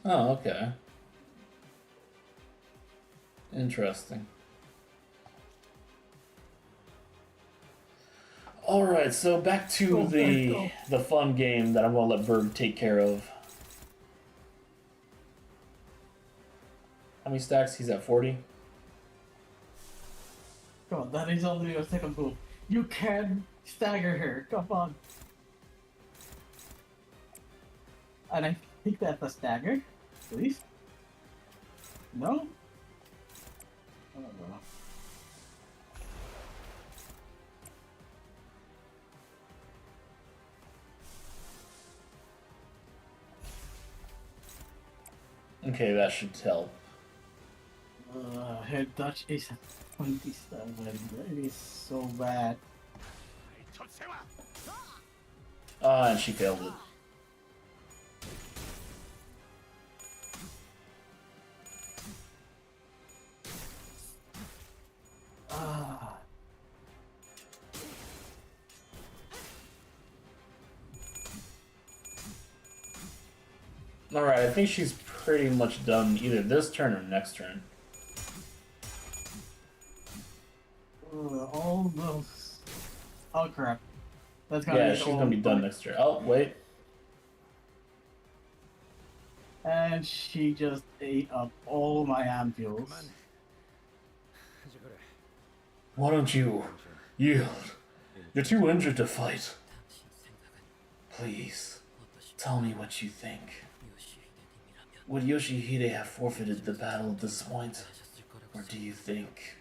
Oh, okay. Interesting. Alright, so back to the fun game that I'm gonna let Berg take care of. How many stacks? He's at 40? Come on, that is only your second move. You can stagger her. Come on. And I think that's a stagger, please. No? Oh, well. Okay, that should help. Her dodge is at 27. That is so bad. Ah, and she failed it. Ah. Alright, I think she's pretty much done either this turn or next turn. Almost. Oh crap. That's gonna Yeah, be she's all gonna be done fun. next turn. Oh, wait. And she just ate up all my ampules. Why don't you yield? You're too injured to fight. Please, tell me what you think. Would Yoshihide have forfeited the battle at this point? Or do you think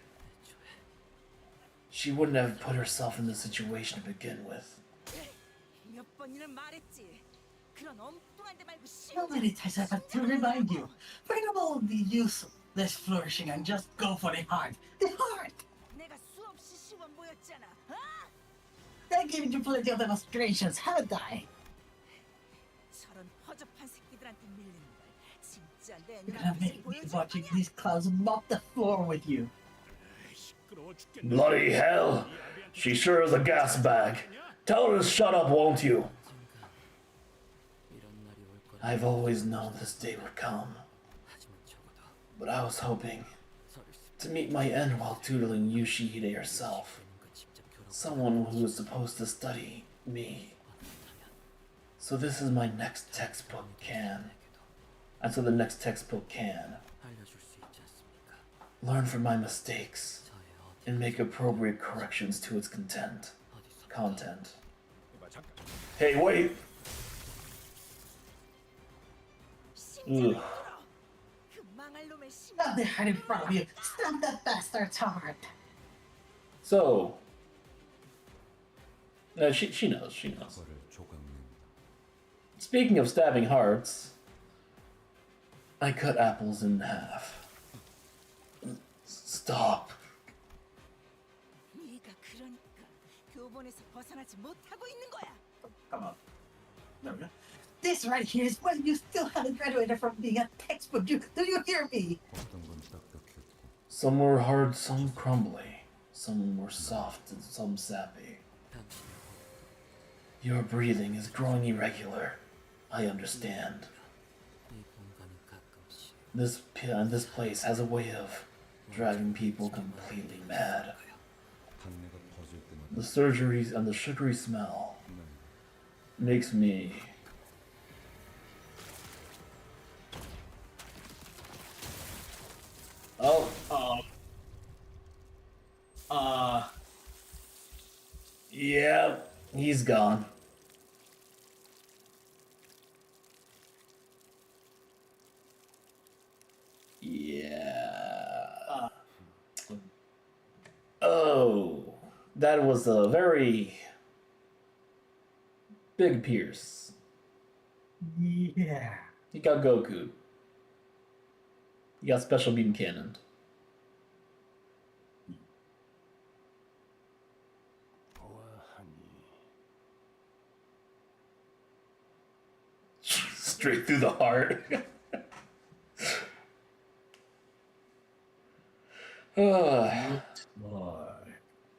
she wouldn't have put herself in this situation to begin with? 몇 번이나 말했지. 그런 엉뚱한 데 말고 How many times I have to remind you? Bring up all the useless flourishing and just go for the heart. The heart! 내가 수없이 시원 보였잖아. 어? I gave you plenty of demonstrations, haven't I? 저런 허접한 새끼들한테 밀리는 걸 진짜 내 You're gonna 눈앞에서 make me 보여줄 watching 거냐? these clowns mop the floor with you. Bloody hell! She sure is a gas bag. Tell her to shut up, won't you? I've always known this day would come. But I was hoping to meet my end while tutoring Yoshihide herself. Someone who was supposed to study me. So this is my next textbook can. And so the next textbook can learn from my mistakes and make appropriate corrections to its content. Hey, wait! 심장을 Ugh. 뚫어. 그 망할 놈의 Not the head in front of you. Stab that bastard's heart. So, she knows. She knows. 거를 조각낸다. Speaking of stabbing hearts, I cut apples in half. Stop. 네가 그러니까 교본에서 벗어나지 못하고 있는 거야. Come on. There we go. This right here is when you still haven't graduated from being a textbook. Do you hear me? 어떤 건 딱딱했고 Some were hard, some crumbly. Some were soft and some sappy. Your breathing is growing irregular. I understand. This place has a way of driving people completely mad. 단내가 퍼질 때마다 The surgeries and the sugary smell makes me... Oh, yeah, he's gone. Yeah. Oh, that was a very big Pierce. Yeah. He got Goku. He got special beam cannon. Straight through the heart.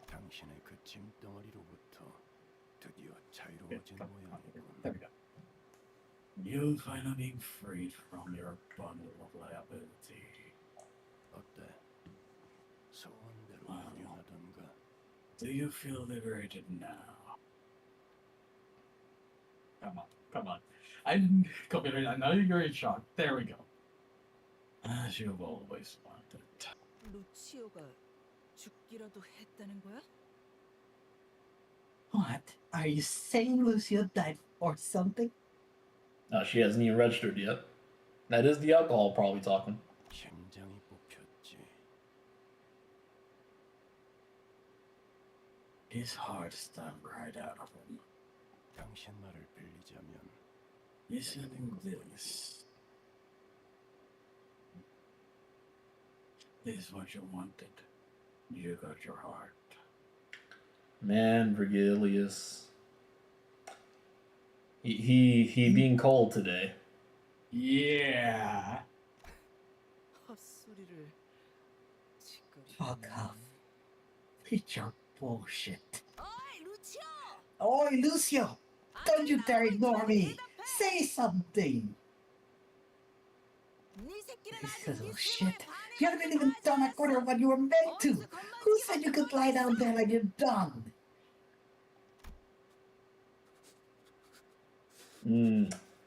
당신의 그 짐덩어리로부터 드디어 자유로워진 모양이군. There we go. You finally being freed from your bundle of liability. 어때? 소원대로 운영하던가. Do you feel liberated now? Come on. I know you're in shock. There we go. As you've always wanted. 루치오가 죽기라도 했다는 거야? What? Are you saying Lucio died or something? Oh, she hasn't even registered yet. That is the alcohol probably talking. 굉장히 뽑혔지. His heart stabbed right out of him. 당신 말을 빌리자면 Listening this. This is what you wanted. You got your heart. Man, Virgilius. He being cold today. Yeah. 헛소리를 짓거리. Fuck off. It's your bullshit. 어이 루치오! Oi, Lucio! Don't you dare ignore me! Say something! 네 새끼는 This 아직 little 네 shit. 꿈을 You haven't even done a quarter of what you were meant to! Who said you could lie down there like you're done?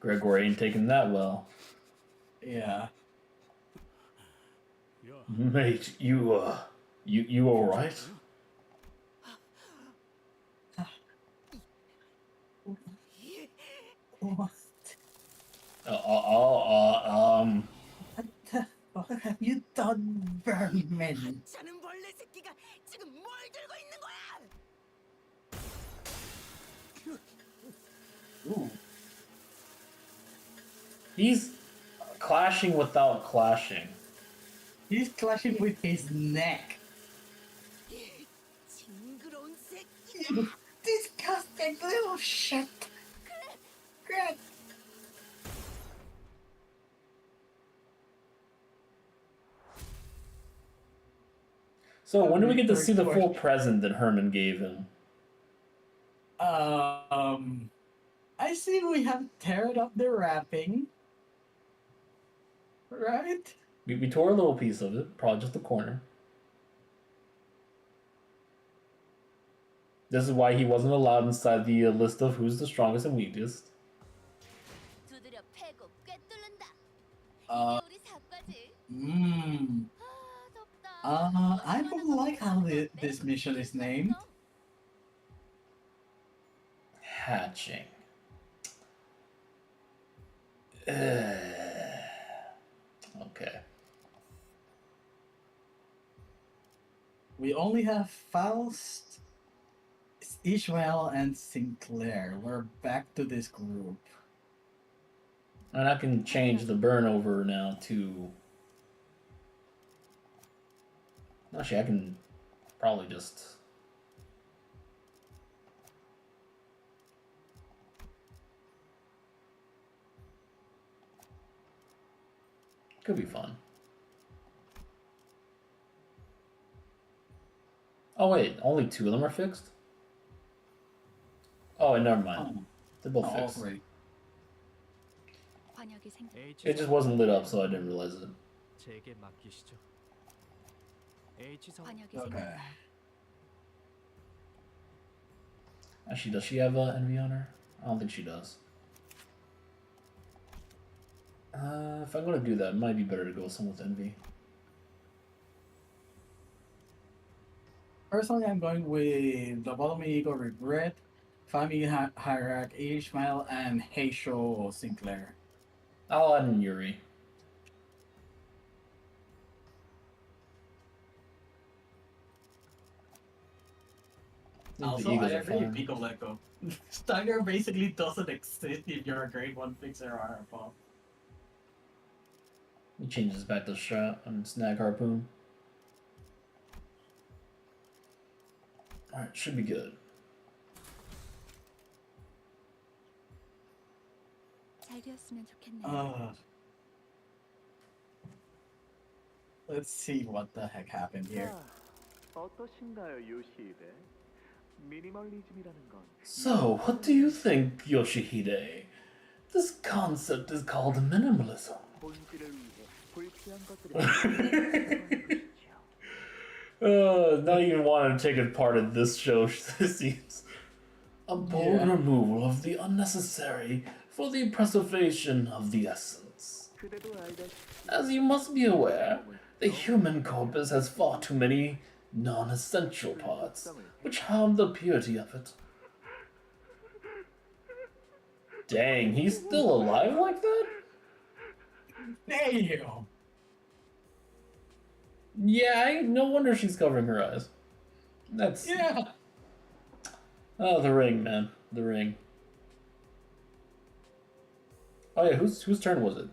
Gregory ain't taking that well. Yeah. Mate, you alright? What? Um, What the fuck have you done, vermin? 자는 벌레 새끼가 지금 뭘 들고 있는 거야? Ooh. he's clashing without clashing. He's clashing with his neck. 징그러운 새끼. You disgusting little shit. Greg. So when do we get to see the full present that Herman gave him? I see we have teared up the wrapping. Right? We tore a little piece of it, probably just the corner. This is why he wasn't allowed inside the list of who's the strongest and weakest. 두드려 패고 꿰뚫는다. Uh, 이게 우리 사과지. 덥다. I don't like how this mission is named. Hatching. Okay. We only have Faust, Ishmael, and Sinclair. We're back to this group. And I can change the burn over now to... Actually, I can probably just... Could be fun. Oh wait, only 2 of them are fixed? Oh, wait, never mind. They're both all fixed. 3. 관약이 생. It just wasn't lit up, so I didn't realize it. 제게 맡기시죠. 관약이 Okay. 생겼다. Actually, does she have envy on her? I don't think she does. If I'm gonna do that, it might be better to go with someone with envy. Personally, I'm going with the Bottom Ego Regret, Family Hierarchy Ishmael, and Heisho Sinclair. I'll add in Yuri. Also, I agree with Pico Leco. Stagger basically doesn't exist if you're a grade 1 fixer or above. He changes back to shot and snag harpoon. Alright, should be good. 잘 되었으면 좋겠네. Let's see what the heck happened here. 어떠신가요, 요시히데? 미니멀리즘이라는 건 So, what do you think, Yoshihide? This concept is called minimalism. 본질을 위해 불필요한 것들을 Not even wanting to take a part in this show, this seems. A bold removal of the unnecessary for the preservation of the essence. 그대도 알다시피 As you must be aware, the human corpus has far too many non-essential parts, which harm the purity of it. Dang, he's still alive like that? Damn! Yeah, no wonder she's covering her eyes. That's... Yeah! Oh, the ring, man. The ring. Oh yeah, whose turn was it?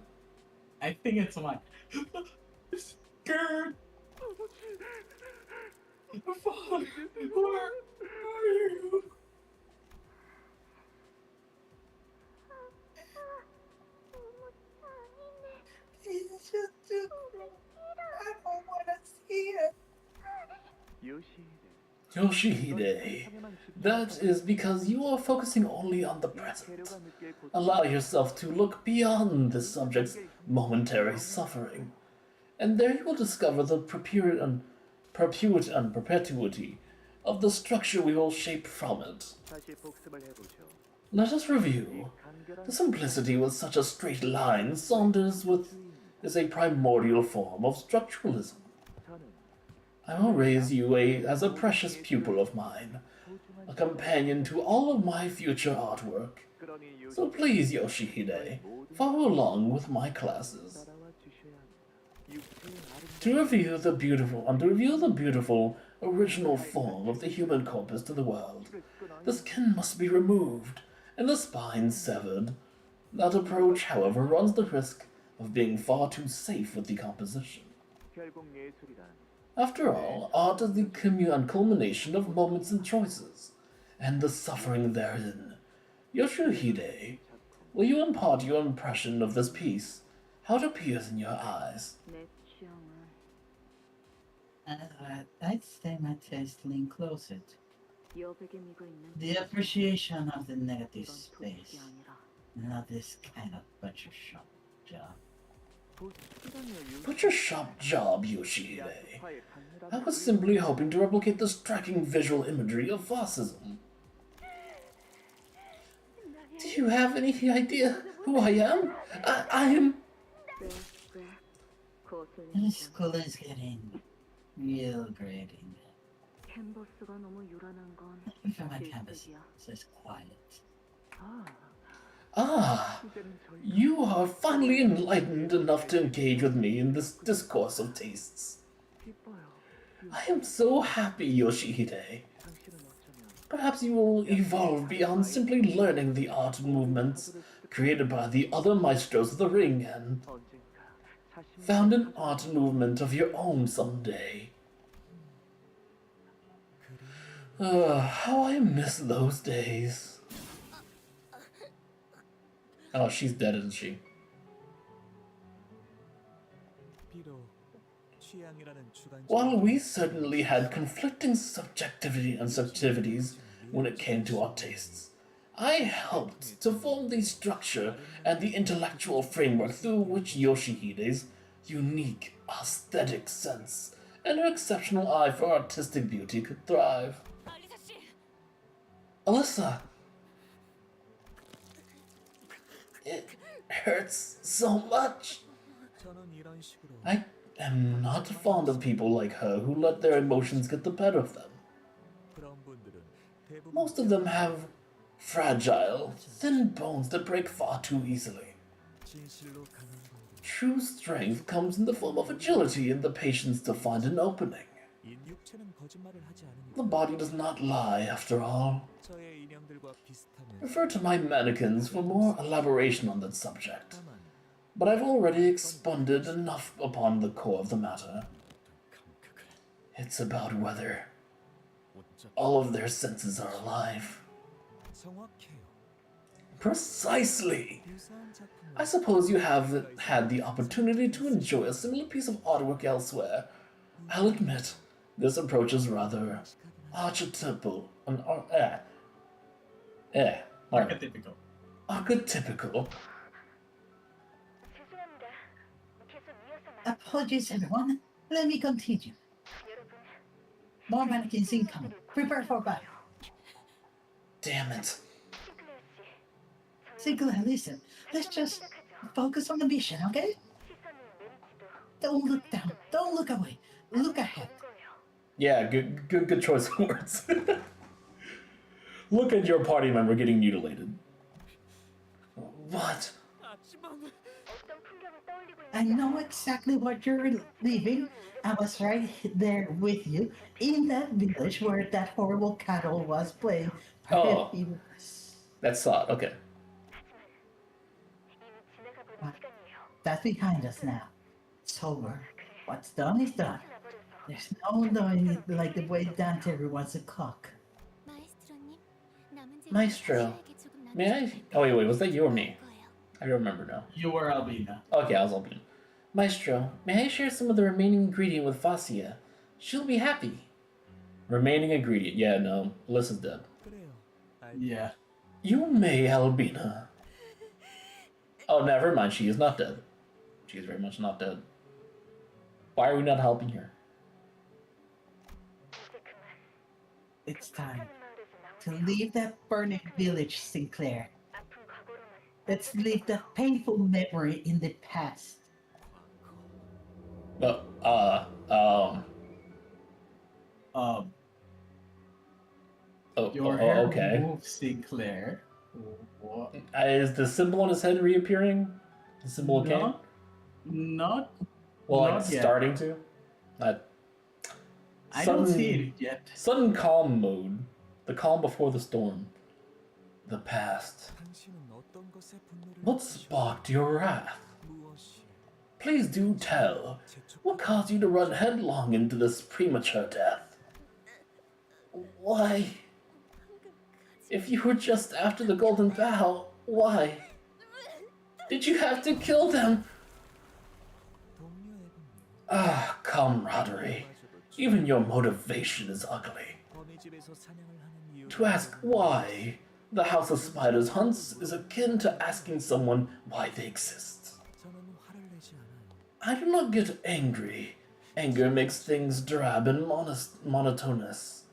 I think it's mine. Skirt! Fuck! Where are you? It's just too I don't want to see it. 요시히데 Yoshihide, that is because you are focusing only on the present. Allow yourself to look beyond the subject's momentary suffering, and there you will discover the perpetuity of the structure we will shape from it. 다시 복습을 해보죠. Let us review. The simplicity with such a straight line Saunders with is a primordial form of structuralism. 저는 I will raise you as a precious pupil of mine, a companion to all of my future artwork. 그러니 So please, Yoshihide, follow along with my classes. 따라와 주셔야 합니다. 육체의 아름다운 To reveal the beautiful original form of the human corpus to the world, the skin must be removed and the spine severed. That approach, however, runs the risk of being far too safe with decomposition. 결국 예술이란 After all, art is the culmination of moments and choices, and the suffering therein. Yoshihide, will you impart your impression of this piece? How it appears in your eyes? 내 취향은 I'd say my taste lean closer to 여백에 미고 있는 the appreciation of the negative 이건 space, 도둑이 아니라 not this kind of butcher shop job. Put your shop job, Yoshihide. I was simply hoping to replicate the striking visual imagery of fascism. Do you have any idea who I am? I am... 왜 거슬리는 This school is getting real great in there. 캔버스가 너무 요란한 건 Even my campus 질색이야. is quiet. 아, Ah, 이제는 저희 you are finally enlightened enough to engage with me in this discourse of tastes. 기뻐요. I am so happy, Yoshihide. 당신은 어쩌면 Perhaps you will evolve beyond simply learning the art and movements created by the other maestros of the ring and 언젠가 자신을 found an art and movement of your own someday. How I miss those days. Oh, she's dead, isn't she? While we certainly had conflicting subjectivity and subjectivities when it came to our tastes, I helped to form the structure and the intellectual framework through which Yoshihide's unique aesthetic sense and her exceptional eye for artistic beauty could thrive. Alyssa! It hurts so much! I am not fond of people like her who let their emotions get the better of them. Most of them have fragile, thin bones that break far too easily. True strength comes in the form of agility and the patience to find an opening. The body does not lie, after all. Refer to my mannequins for more elaboration on that subject. But I've already expounded enough upon the core of the matter. It's about whether all of their senses are alive. Precisely! I suppose you have had the opportunity to enjoy a similar piece of artwork elsewhere. I'll admit, this approach is rather archetypal. Archetypical. Archetypical. Apologies, everyone. Let me continue. More mannequins incoming. Prepare for battle. Damn it. Sinclair, listen. Let's just focus on the mission, okay? Don't look down. Don't look away. Look ahead. Yeah, good choice of words. Look at your party member getting mutilated. What? I know exactly what you're leaving. I was right there with you in that village where that horrible cattle was playing. Oh. That's odd. Okay. That's behind us now. It's over. What's done is done. There's no knowing it like the way Dante wants a clock. Maestro, may I? Oh, wait, was that you or me? I don't remember now. You were Albina. Okay, I was Albina. Maestro, may I share some of the remaining ingredient with Fascia? She'll be happy. Remaining ingredient. Yeah, no. Alyssa's dead. Yeah. You may, Albina. Oh, never mind. She is not dead. She is very much not dead. Why are we not helping her? It's time to leave that burning village, Sinclair. Let's leave that painful memory in the past. Your hair okay. moves, Sinclair. What? Is the symbol on his head reappearing? The symbol of Cain? Not. Well, not it's yet. starting to. I don't see it yet. Sudden calm mode. The calm before the storm. The past. What sparked your wrath? Please do tell. What caused you to run headlong into this premature death? Why? If you were just after the Golden Bough, why? Did you have to kill them? Ah, camaraderie. Even your motivation is ugly. To ask why the House of Spiders hunts is akin to asking someone why they exist. I do not get angry. Anger makes things drab and monotonous.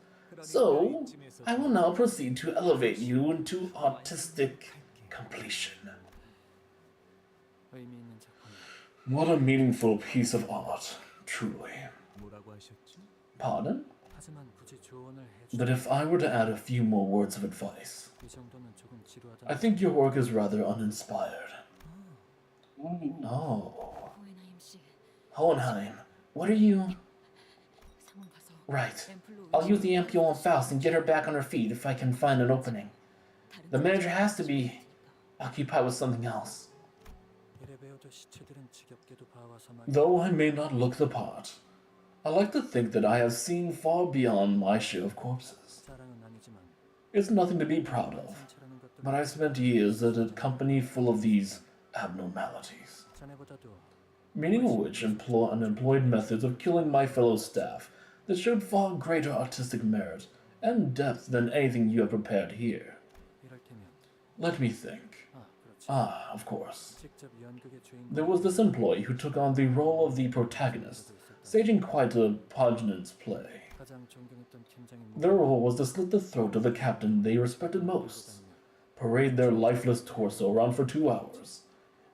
So, I will now proceed to elevate you into artistic completion. What a meaningful piece of art, truly. Pardon? But if I were to add a few more words of advice, I think your work is rather uninspired. Oh. Hohenheim, what are you... Right. I'll use the ampule on Faust and get her back on her feet if I can find an opening. The manager has to be occupied with something else. Though I may not look the part, I like to think that I have seen far beyond my share of corpses. It's nothing to be proud of, but I've spent years at a company full of these abnormalities. Meaning of which employed methods of killing my fellow staff that showed far greater artistic merit and depth than anything you have prepared here. Let me think. Ah, of course. There was this employee who took on the role of the protagonist, staging quite a pugnacious play. Their role was to slit the throat of the captain they respected most, parade their lifeless torso around for 2 hours,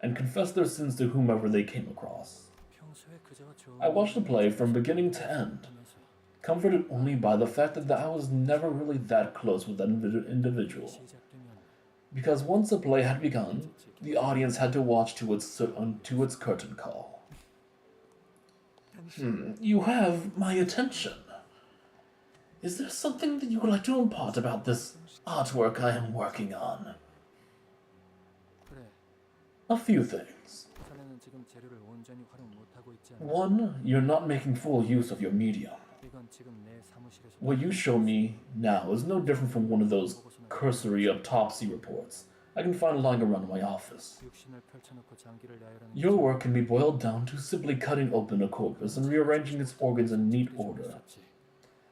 and confess their sins to whomever they came across. I watched the play from beginning to end, comforted only by the fact that I was never really that close with that individual. Because once the play had begun, the audience had to watch to its curtain call. You have my attention. Is there something that you would like to impart about this artwork I am working on? A few things. One, you're not making full use of your medium. What you show me now is no different from one of those cursory autopsy reports I can find lying around in my office. Your work can be boiled down to simply cutting open a corpus and rearranging its organs in neat order.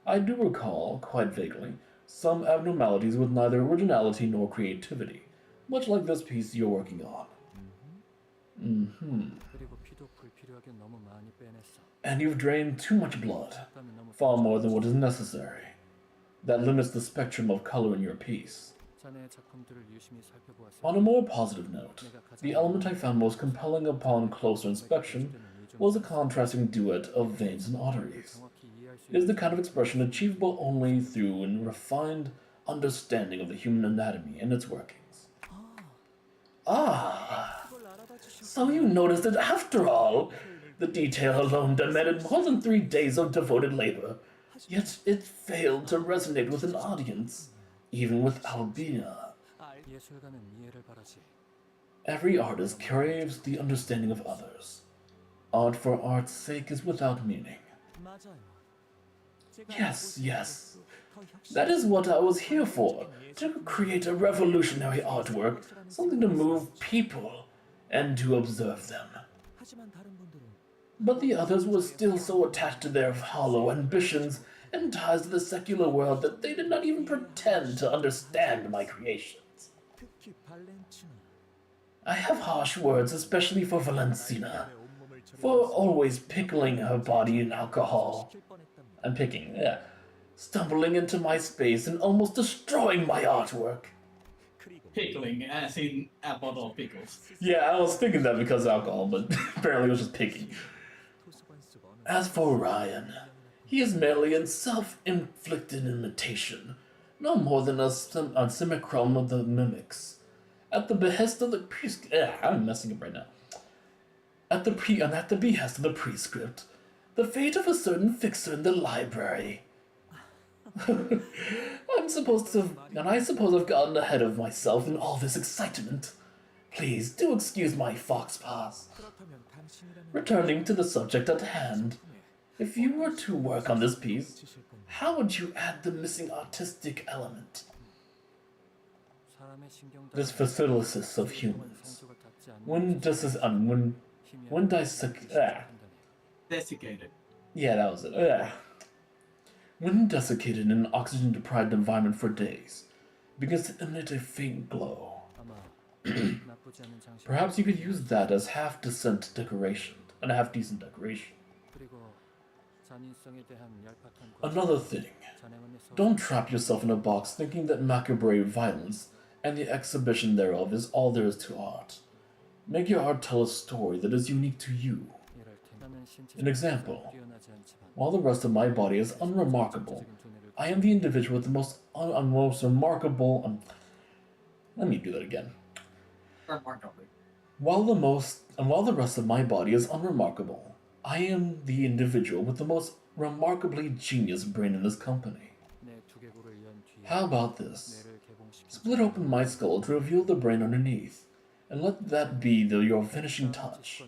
I do recall, quite vaguely, some abnormalities with neither originality nor creativity, much like this piece you're working on. And you've drained too much blood, far more than what is necessary. That limits the spectrum of color in your piece. On a more positive note, the element I found most compelling upon closer inspection was a contrasting duet of veins and arteries. It is the kind of expression achievable only through a refined understanding of the human anatomy and its workings. Ah, so you noticed that after all, the detail alone demanded more than 3 days of devoted labor, yet it failed to resonate with an audience, even with Albina. Every artist craves the understanding of others. Art for art's sake is without meaning. Yes. That is what I was here for, to create a revolutionary artwork, something to move people, and to observe them. But the others were still so attached to their hollow ambitions and ties to the secular world that they did not even pretend to understand my creations. I have harsh words, especially for Valencina, for always pickling her body in alcohol. I'm picking, stumbling into my space and almost destroying my artwork. Pickling, as in a bottle of pickles. Yeah, I was thinking that because of alcohol, but apparently it was just picking. As for Ryan, he is merely a self-inflicted imitation, no more than a simulacrum of the mimics. At the behest of the I'm messing up right now. At the behest of the prescript, the fate of a certain fixer in the library. I suppose I've gotten ahead of myself in all this excitement. Please do excuse my fox paws. Returning to the subject at hand, if you were to work on this piece, how would you add the missing artistic element? This facilitatus of humans. Desiccated. Yeah, that was it. When desiccated in an oxygen-deprived environment for days, begins to emit a faint glow. Perhaps you could use that as half-decent decoration, and a half-decent decoration. Another thing, don't trap yourself in a box thinking that macabre violence and the exhibition thereof is all there is to art. Make your art tell a story that is unique to you. An example, while the rest of my body is unremarkable, I am the individual with the most remarkable... let me do that again. Remarkably. While the rest of my body is unremarkable, I am the individual with the most remarkably genius brain in this company. How about this? Split open my skull to reveal the brain underneath, and let that be your finishing touch.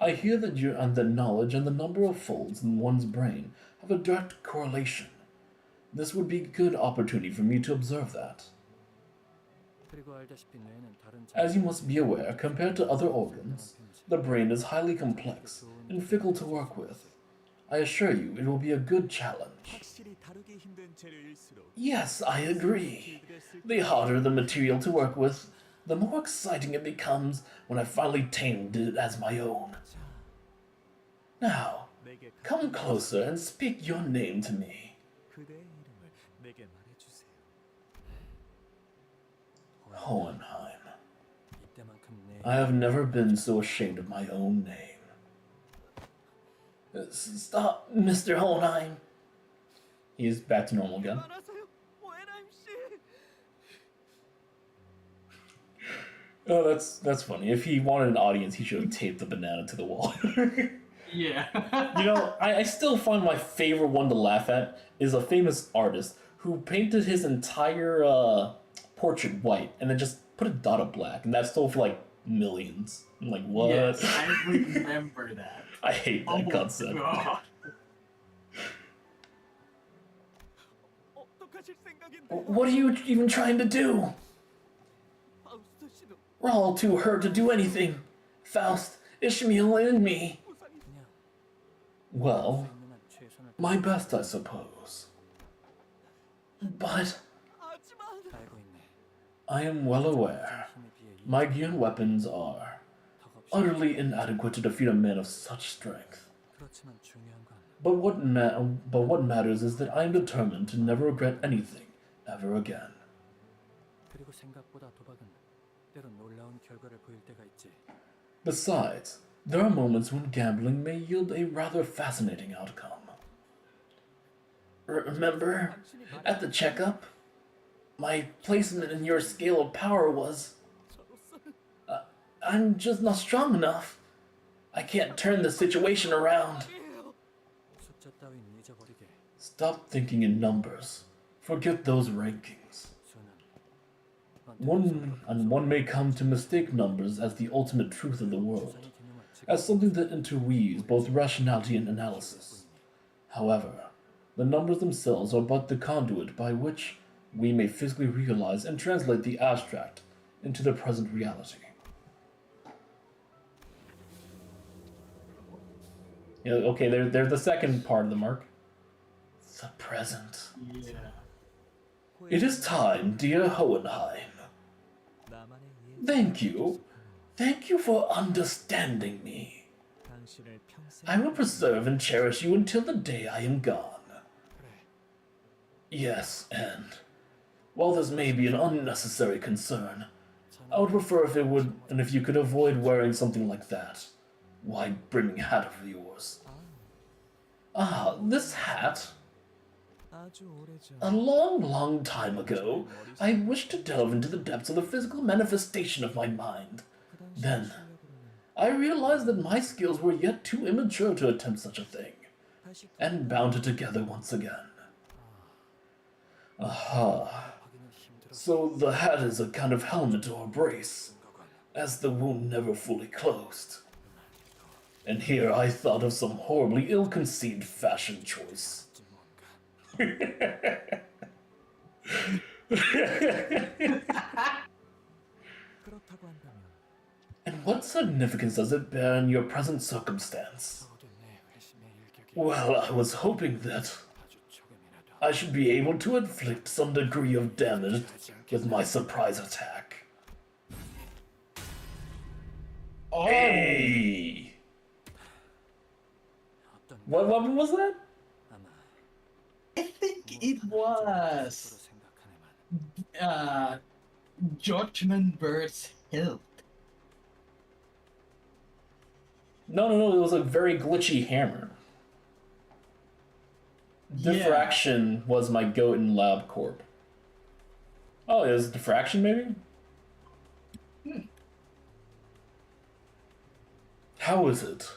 I hear that the knowledge and the number of folds in one's brain have a direct correlation. This would be a good opportunity for me to observe that. As you must be aware, compared to other organs, the brain is highly complex and fickle to work with. I assure you, it will be a good challenge. Yes, I agree. The harder the material to work with, the more exciting it becomes when I finally tamed it as my own. Now, come closer and speak your name to me. Hohenheim. I have never been so ashamed of my own name. Stop, Mr. Hohenheim. He's back to normal again. Oh, that's funny. If he wanted an audience, he should have taped the banana to the wall. Yeah. You know, I still find my favorite one to laugh at is a famous artist who painted his entire portrait white and then just put a dot of black, and that sold for like millions. I'm like, what? Yes, I remember that. I hate that concept. God. What are you even trying to do? We're all too hurt to do anything. Faust, Ishmael, and me. Well, my best, I suppose. But I am well aware my gear and weapons are utterly inadequate to defeat a man of such strength. But what matters is that I am determined to never regret anything ever again. Besides, there are moments when gambling may yield a rather fascinating outcome. Remember, at the checkup, my placement in your scale of power was... I'm just not strong enough. I can't turn the situation around. Stop thinking in numbers. Forget those rankings. One may come to mistake numbers as the ultimate truth of the world, as something that interweaves both rationality and analysis. However, the numbers themselves are but the conduit by which we may physically realize and translate the abstract into the present reality. Yeah, okay, there's the second part of the mark. The present. Yeah. It is time, dear Hohenheim. Thank you. Thank you for understanding me. I will preserve and cherish you until the day I am gone. Yes, and while this may be an unnecessary concern, I would prefer if you could avoid wearing something like that wide-brimming hat of yours. Ah, this hat. A long, long time ago, I wished to delve into the depths of the physical manifestation of my mind. Then, I realized that my skills were yet too immature to attempt such a thing, and bound it together once again. Aha. So the hat is a kind of helmet or brace, as the wound never fully closed. And here I thought of some horribly ill-conceived fashion choice. And what significance does it bear in your present circumstance? Well, I was hoping that I should be able to inflict some degree of damage with my surprise attack. Oh. Hey! What weapon was that? I think it was Judgment Bird's hilt. No, it was a very glitchy hammer. Diffraction was my goat in LabCorp. Oh, it was diffraction, maybe? How is it?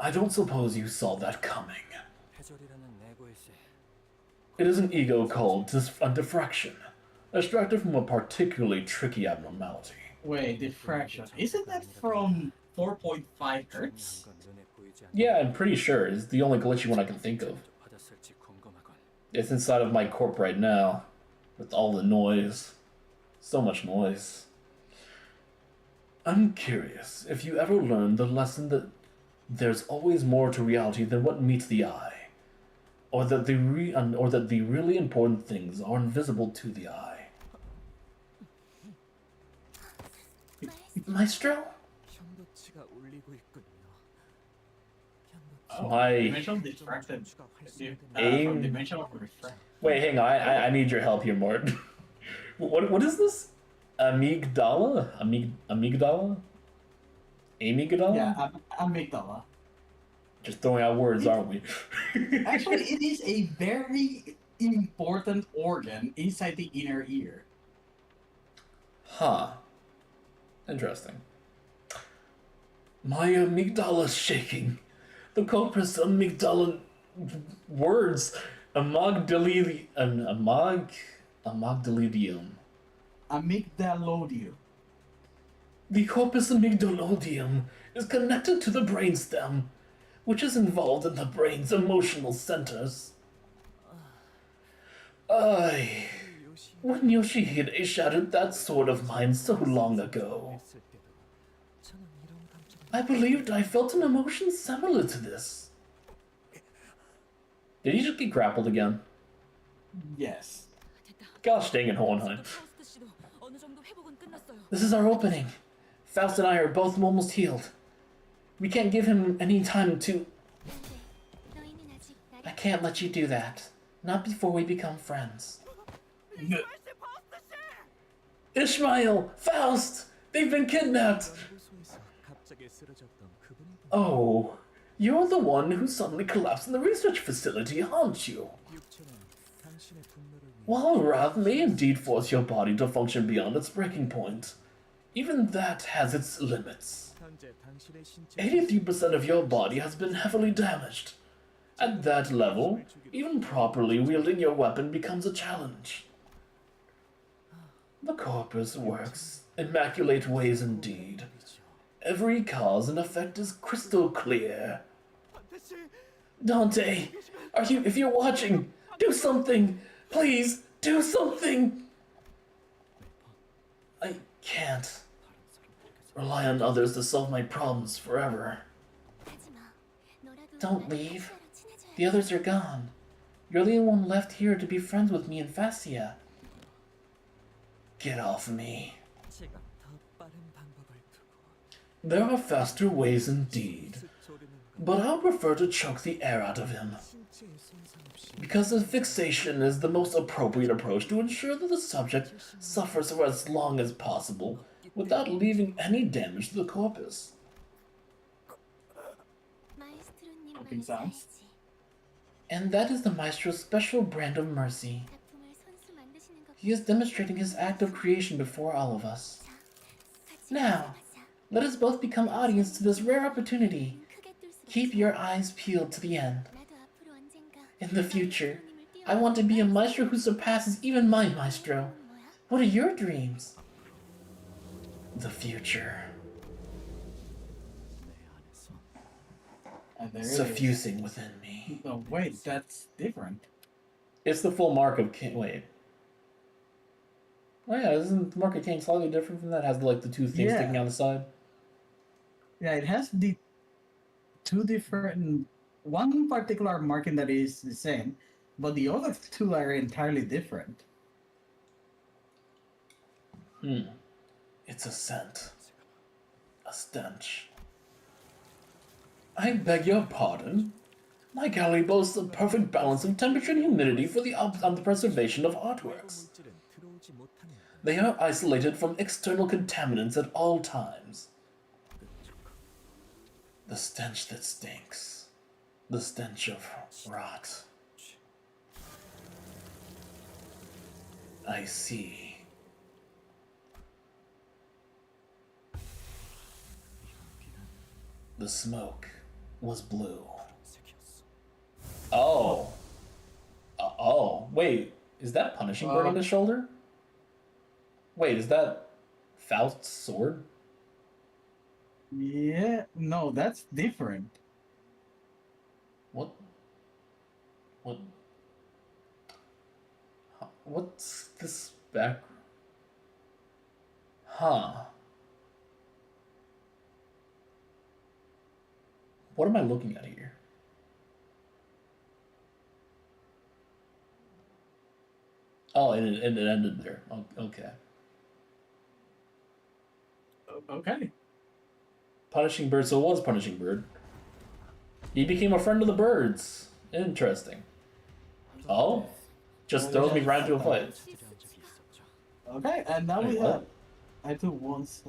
I don't suppose you saw that coming. It is an ego called diffraction, extracted from a particularly tricky abnormality. Wait, diffraction. Isn't that from 4.5 hertz? Yeah, I'm pretty sure. It's the only glitchy one I can think of. It's inside of my corp right now, with all the noise. So much noise. I'm curious if you ever learned the lesson that there's always more to reality than what meets the eye, or that the really important things are invisible to the eye. Maestro? Oh, My dimensional diffracted. aim. From dimensional refract. Wait, hang on. I need your help here, Mort. What is this? Amygdala? Amygdala? Amygdala? Yeah, amygdala. Just throwing out words, aren't we? Actually, it is a very important organ inside the inner ear. Huh. Interesting. My amygdala's shaking. The corpus amygdala words. Amygdalidium. Amygdalodium. The corpus amygdalodium is connected to the brainstem, which is involved in the brain's emotional centers. When Yoshihide shattered that sword of mine so long ago, I believed I felt an emotion similar to this. Did he just get grappled again? Yes. Gosh dang it, Hohenheim. This is our opening. Faust and I are both almost healed. We can't give him any time to... I can't let you do that. Not before we become friends. Ishmael! Faust! They've been kidnapped! Oh, you're the one who suddenly collapsed in the research facility, aren't you? While wrath may indeed force your body to function beyond its breaking point, even that has its limits. 83% of your body has been heavily damaged. At that level, even properly wielding your weapon becomes a challenge. The corpus works immaculate ways indeed. Every cause and effect is crystal clear. Dante, if you're watching, do something! Please, do something! I can't rely on others to solve my problems forever. Don't leave. The others are gone. You're the only one left here to be friends with me and Fascia. Get off me. There are faster ways indeed, but I'll prefer to choke the air out of him. Because the fixation is the most appropriate approach to ensure that the subject suffers for as long as possible without leaving any damage to the corpus. Coping sounds. And that is the Maestro's special brand of mercy. He is demonstrating his act of creation before all of us. Now, let us both become audience to this rare opportunity. Keep your eyes peeled to the end. In the future, I want to be a maestro who surpasses even my maestro. What are your dreams? The future. And there Suffusing within me. Oh, wait, that's different. It's the full mark of Cain. Wait. Oh yeah, isn't the mark of Cain slightly different from that? It has like the two things sticking out the side? Yeah, it has the two different... One particular marking that is the same, but the other two are entirely different. It's a scent. A stench. I beg your pardon? My gallery boasts a perfect balance of temperature and humidity for the preservation of artworks. They are isolated from external contaminants at all times. The stench that stinks. The stench of rot. I see. The smoke was blue. Oh. Oh. Wait, is that Punishing Bird on his shoulder? Wait, is that Faust's sword? Yeah, no, that's different. What? What? What's this back? Huh. What am I looking at here? Oh, and it ended there. Okay. Okay. Punishing Bird, so it was Punishing Bird. He became a friend of the birds. Interesting. Oh? Just throws me right into a fight. Okay, and now Wait, we what? have. I do once.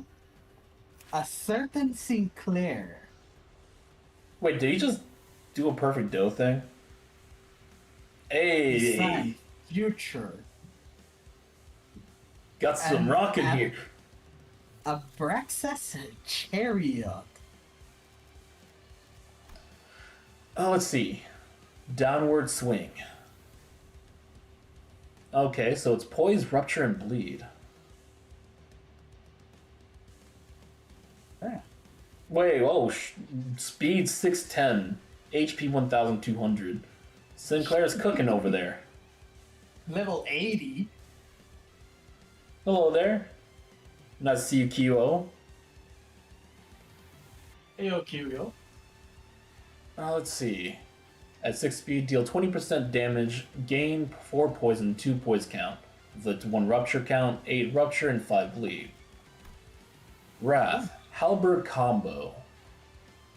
A certain Sinclair. Wait, did he just do a perfect dough thing? Hey! Design future. Got some And rock in here. Abraxas Chariot. Oh, let's see. Downward swing. Okay, so it's poise, rupture, and bleed. Yeah. Wait, oh, speed 610, HP 1200. Sinclair's cooking over there. Level 80. Hello there. Nice to see you, QO. Ayo Curio. Let's see. At 6 speed, deal 20% damage, gain 4 poison, 2 poise count. The 1 rupture count, 8 rupture, and 5 bleed. Wrath, Halberd combo.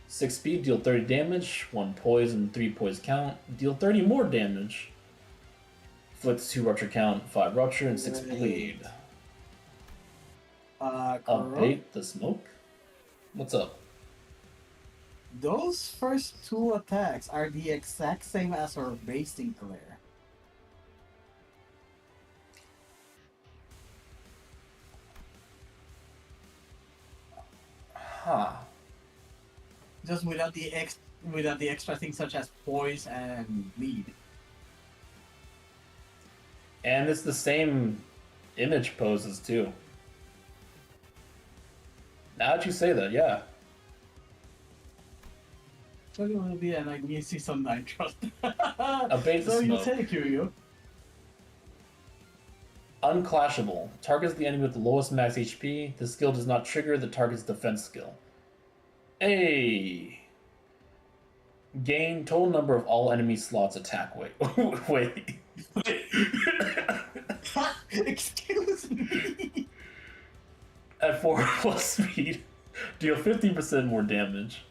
6 speed, deal 30 damage, 1 poison, 3 poise count, deal 30 more damage. Inflicts 2 rupture count, 5 rupture, and 6 bleed. Update the smoke? What's up? Those first 2 attacks are the exact same as our base Sinclair. Huh. Just without the extra things such as poise and bleed. And it's the same image poses too. Now that you say that, yeah. So it will be, and I need to see some night trust. Abate the So you smoke. say, Curio. Unclashable. Targets the enemy with the lowest max HP. The skill does not trigger the target's defense skill. Hey. Gain total number of all enemy slots attack weight. Wait. Excuse me. At 4 plus speed, deal 15% more damage.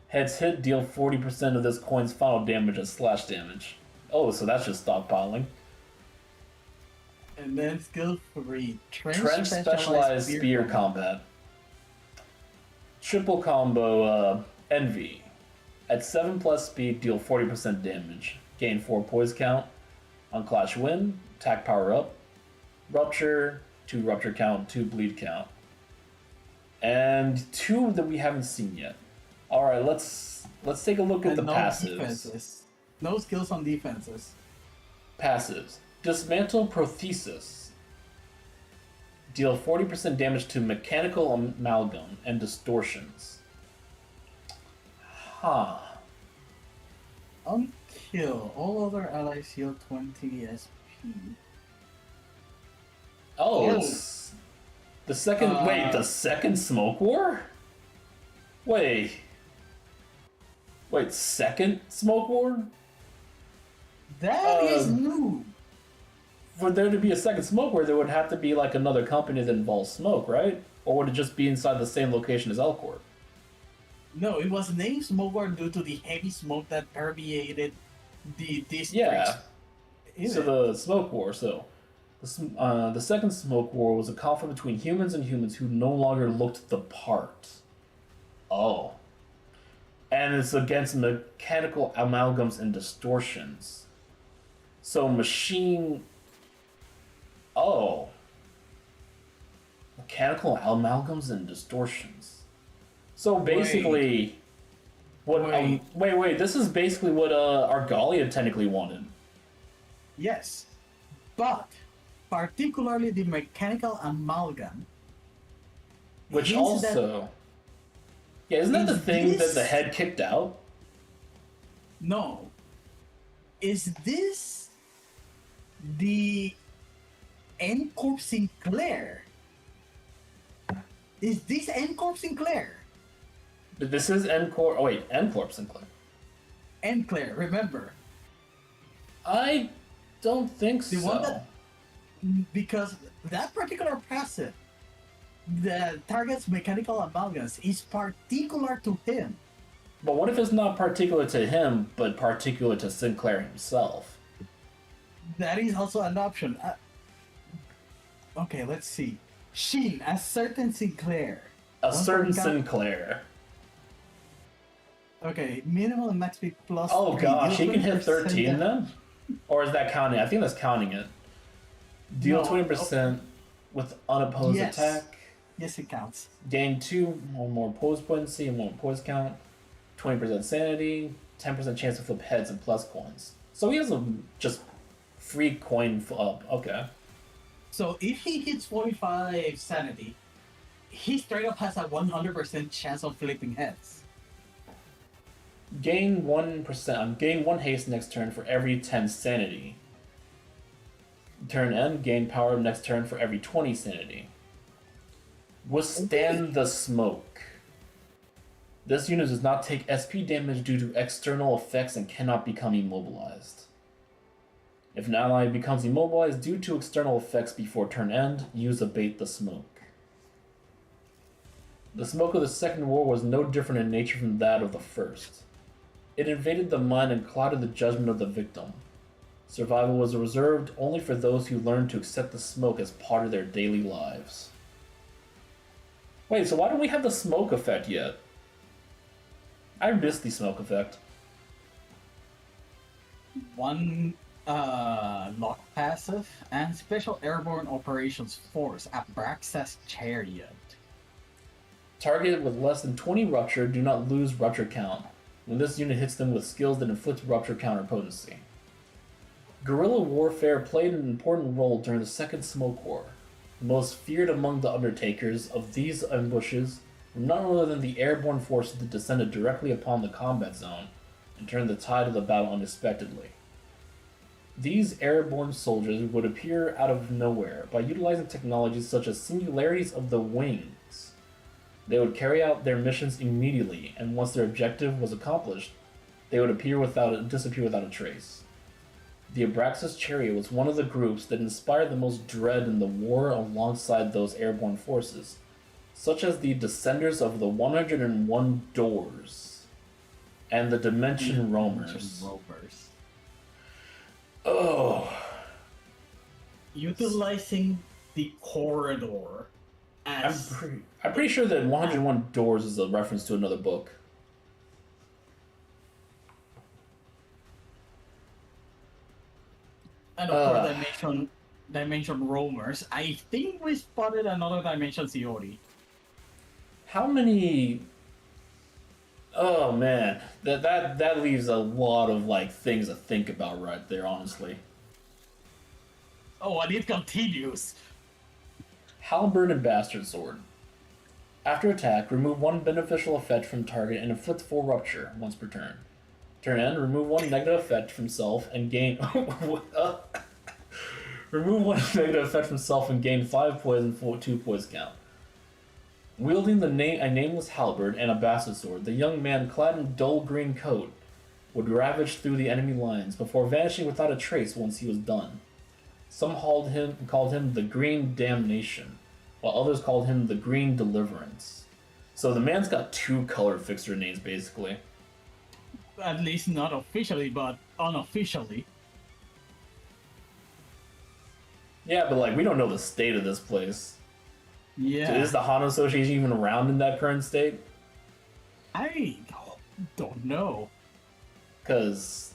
Heads hit, deal 40% of this coin's final damage as slash damage. Oh, so that's just stockpiling. And then skill 3. Trench specialized spear combat. Triple combo Envy. At 7 plus speed, deal 40% damage. Gain 4 poise count. On Clash Win, attack power up. Rupture, 2 rupture count, 2 bleed count. And 2 that we haven't seen yet. Alright, let's take a look at And the no passives. defenses. No skills on defenses. Passives. Dismantle Prothesis. Deal 40% damage to mechanical amalgam and distortions. Huh. Unkill. All other allies heal 20 SP. Oh, Oh. it's the second. Wait, the second Smoke War? Wait, second Smoke War? That is new. For there to be a second Smoke War, there would have to be like another company that involves smoke, right? Or would it just be inside the same location as Elcor? No, it was named Smoke War due to the heavy smoke that permeated the district. Yeah. In So it. the Smoke War. So the second Smoke War was a conflict between humans and humans who no longer looked the part. Oh. And it's against mechanical amalgams and distortions. So machine. Oh. Mechanical amalgams and distortions. So basically, What? Wait. Wait. This is basically what Argalia technically wanted. Yes, but particularly the mechanical amalgam. Which hints also, yeah, isn't that the is thing that the this- head kicked out? No. Is this the N-Corp Sinclair? Is this N-Corp Sinclair? This is N-Corp. Oh wait, N-Corp Sinclair. N-Claire, remember. I don't think The so. one that... Because that particular passive that targets mechanical amalgams is particular to him. But what if it's not particular to him, but particular to Sinclair himself? That is also an option. Okay, let's see. Sheen, a certain Sinclair. A One certain point count- Sinclair. Okay, minimal and max speed plus. Oh three. gosh, Deal he can hit 20% 13 then? Or is that counting? I think that's counting it. Deal No. 20% with unopposed Yes. attack. Yes, it counts. Gain 2 or more poise potency and 1 poise count. 20% sanity. 10% chance to flip heads and plus coins. So he has a just free coin flip. Okay. So if he hits 45 sanity, he straight up has a 100% chance of flipping heads. Gain 1%. Gain 1 haste next turn for every 10 sanity. Turn end, gain power next turn for every 20 sanity. Withstand the smoke. This unit does not take SP damage due to external effects and cannot become immobilized. If an ally becomes immobilized due to external effects before turn end, use Abate the Smoke. The smoke of the Second War was no different in nature from that of the first. It invaded the mind and clouded the judgment of the victim. Survival was reserved only for those who learned to accept the smoke as part of their daily lives. Wait, so why don't we have the smoke effect yet? I missed the smoke effect. One lock passive and special airborne operations force, Abraxas Chariot. Target with less than 20 rupture do not lose rupture count when this unit hits them with skills that inflict rupture counter potency. Guerrilla warfare played an important role during the Second Smoke War. The most feared among the Undertakers of these ambushes were none other than the airborne forces that descended directly upon the combat zone and turned the tide of the battle unexpectedly. These airborne soldiers would appear out of nowhere by utilizing technologies such as singularities of the wings. They would carry out their missions immediately, and once their objective was accomplished, they would disappear without a trace. The Abraxas Chariot was one of the groups that inspired the most dread in the war alongside those airborne forces, such as the Descenders of the 101 Doors and the Dimension Roamers. Oh. Utilizing the corridor as I'm pretty sure that 101 Doors is a reference to another book. and of course dimension roamers. I think we spotted another dimension Theory. How many? Oh man, that leaves a lot of like things to think about right there. Honestly, Oh, and it continues. Halberd and Bastard Sword. After attack, remove 1 beneficial effect from target and inflict 4 rupture once per turn. Turn end, remove 1 negative effect from self and gain. Remove 1 negative effect from self and gain 5 poison for 2 poison count. Wielding a nameless halberd and a bastard sword, the young man clad in dull green coat would ravage through the enemy lines before vanishing without a trace once he was done. Some called him the Green Damnation, while others called him the Green Deliverance. So the man's got 2 color fixture names basically. At least not officially, but unofficially. Yeah, but like we don't know the state of this place. Yeah. So is the Hana Association even around in that current state? I don't know. Because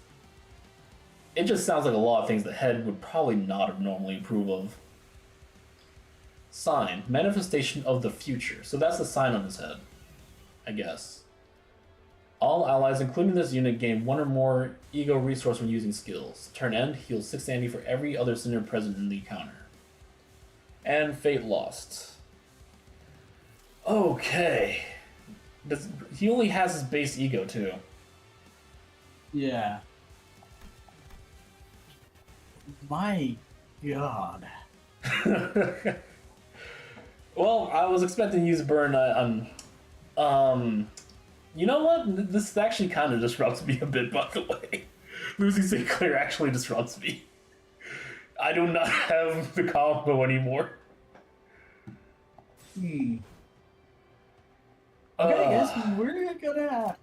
it just sounds like a lot of things the head would probably not have normally approve of. Sign, manifestation of the future. So that's the sign on his head, I guess. All allies, including this unit, gain 1 or more ego resource when using skills. Turn end, heals 6 sanity for every other cinder present in the encounter. And Fate Lost. Okay. He only has his base ego, too. Yeah. My God. Well, I was expecting to use burn on. You know what? This actually kind of disrupts me a bit, by the way. Losing Sinclair actually disrupts me. I do not have the combo anymore. Okay, I guess we're gonna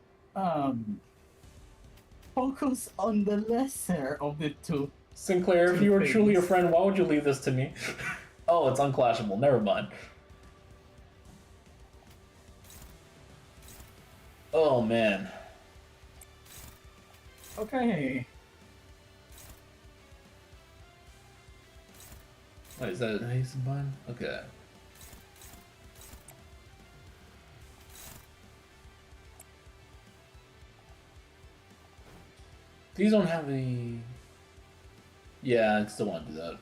focus on the lesser of the two. Sinclair, if you were things. truly a friend, why would you leave this to me? Oh, it's unclashable. Never mind. Oh, man. Okay. Wait, is that an ace and button? Okay. These don't have any... Yeah, I still want to do that.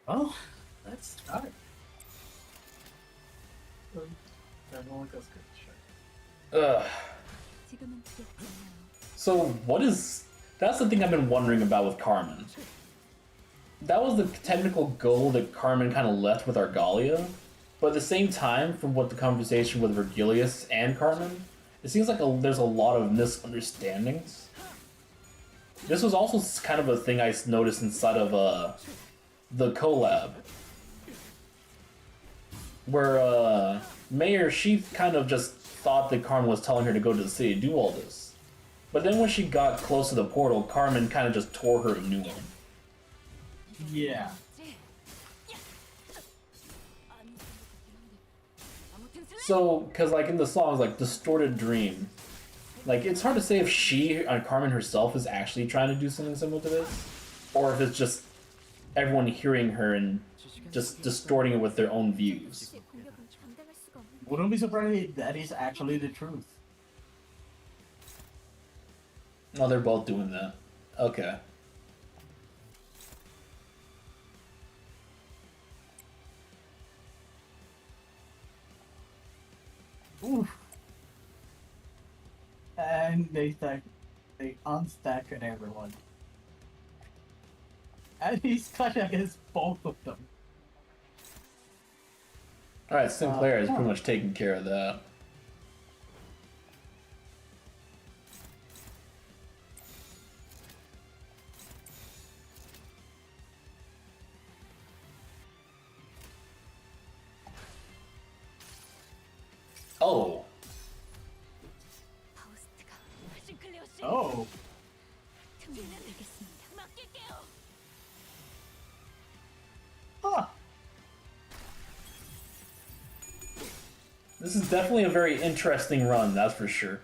Well, let's start. Everyone goes good. Sure. Ugh. 지금은 두렵지 않아요. So, what is... That's the thing I've been wondering about with Carmen. That was the technical goal that Carmen kind of left with Argalia, but at the same time, from what the conversation with Virgilius and Carmen, it seems like there's a lot of misunderstandings. This was also kind of a thing I noticed inside of the collab, where Mayor, she kind of just thought that Carmen was telling her to go to the city to do all this. But then when she got close to the portal, Carmen kind of just tore her a new one. Yeah. So, because like in the songs, like Distorted Dream, like it's hard to say if she, Carmen herself, is actually trying to do something similar to this, or if it's just everyone hearing her and just distorting it with their own views. Wouldn't be surprised if that is actually the truth. Oh, they're both doing that. Okay. Oof. And they unstacked everyone. And he's cut against both of them. Alright, Sinclair is pretty much taking care of that. Oh. Oh. Huh. This is definitely a very interesting run, that's for sure.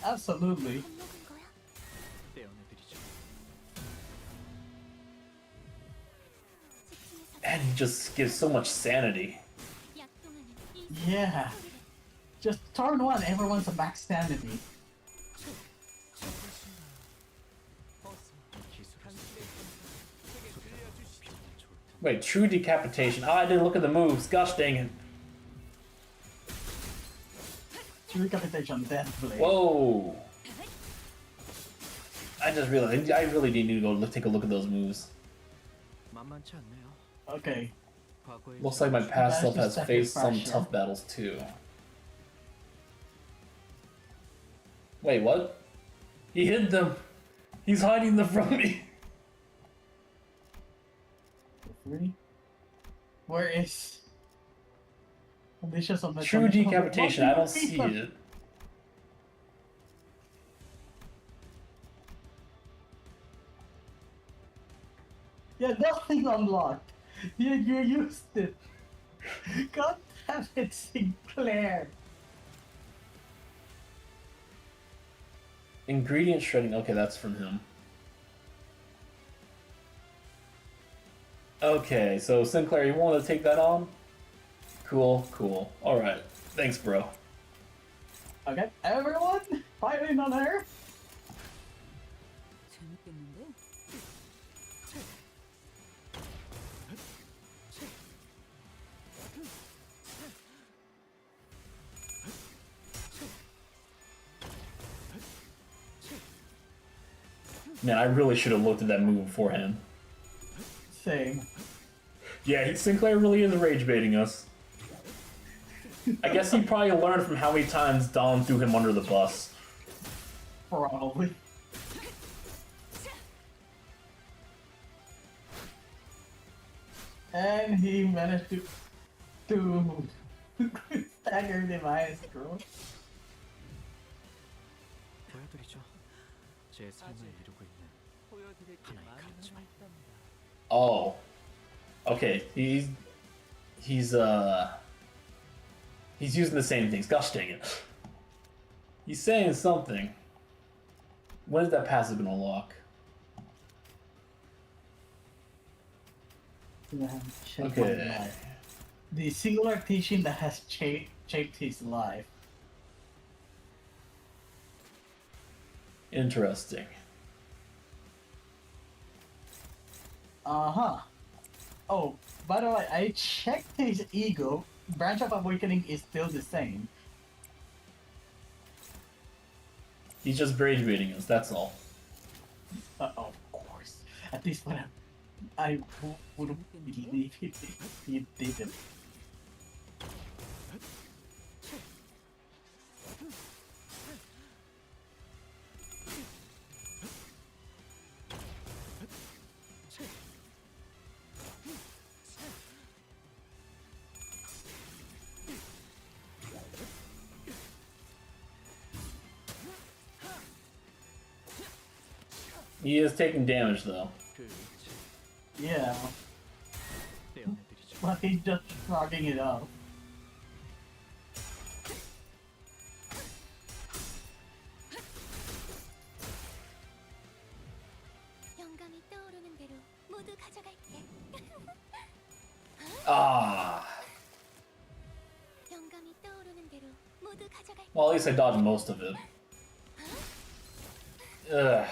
Absolutely. And he just gives so much sanity. Yeah. Just turn one, everyone's a max sanity. Wait, true decapitation. Oh, I didn't look at the moves. Gosh dang it. True decapitation, death blade. Whoa. I just realized I really need to go take a look at those moves. Okay. Looks like my past self has That's faced some pressure. tough battles too. Wait, what? He hid them. He's hiding them from me. Three. Where is conditions of the True decapitation. I don't see it. Yeah, nothing unlocked. You used it. God damn it, Sinclair. Ingredient shredding. Okay, that's from him. Okay, so Sinclair, you want to take that on? Cool, cool. Alright. Thanks, bro. Okay, everyone, fighting on her. 재밌겠는데? Man, I really should have looked at that move beforehand. Same. Yeah, Sinclair really is rage baiting us. I guess he probably learned from how many times Dom threw him under the bus. Probably. And he managed to stagger the maestro. 보여드리죠. 제 삶을 이루고 있는 하나의 가르침. Oh. Okay, he's using the same things. Gosh dang it. He's saying something. When is that passive gonna lock? Yeah, shaped Okay. my life. The singular teaching that has shaped his life. Interesting. Uh-huh. Oh, by the way, I checked his ego. Branch of Awakening is still the same. He's just rage baiting us, that's all. Of course. At this point, I wouldn't believe he didn't. He is taking damage though. Yeah, 떼어내드리죠. but he's just shrugging it off. 영감이 떠오르는 대로 모두 가져갈게. Ah. 영감이 떠오르는 대로 모두 가져갈게. Well, at least I dodged most of it. Ugh.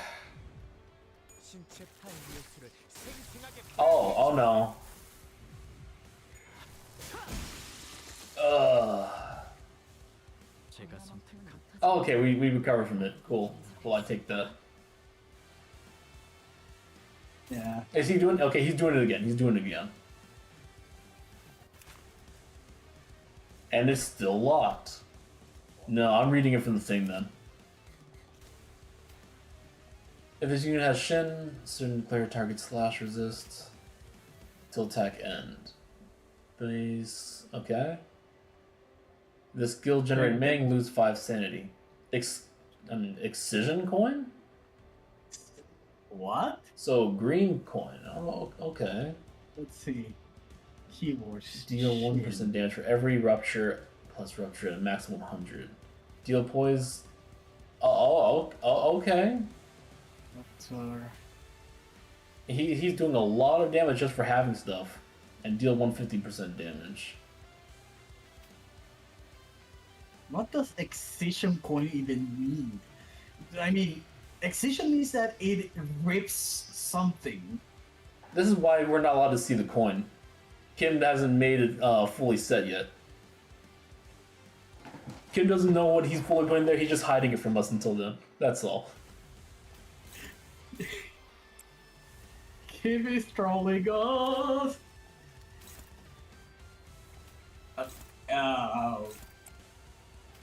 Oh no. 제가 선택한 Oh, okay, we recovered from it. Cool. Cool, I take that. Yeah. Is he doing? Okay, he's doing it again. He's doing it again. And it's still locked. No, I'm reading it from the thing then. If this unit has Shin, certain player target slash resist till attack end. Base. Okay. This skill generate Meng lose 5 sanity. Excision coin? What? So green coin. Oh, okay. Let's see. Keywords. Deal 1% damage for every rupture plus rupture at a maximum 100. Deal poise. Oh, okay. So, He's doing a lot of damage just for having stuff, and deal 150% damage. what does excision coin even mean? I mean, excision means that it rips something. This is why we're not allowed to see the coin. Kim hasn't made it fully set yet. Kim doesn't know what he's fully putting there. He's just hiding it from us until then. That's all. Kim is trolling us. Oh.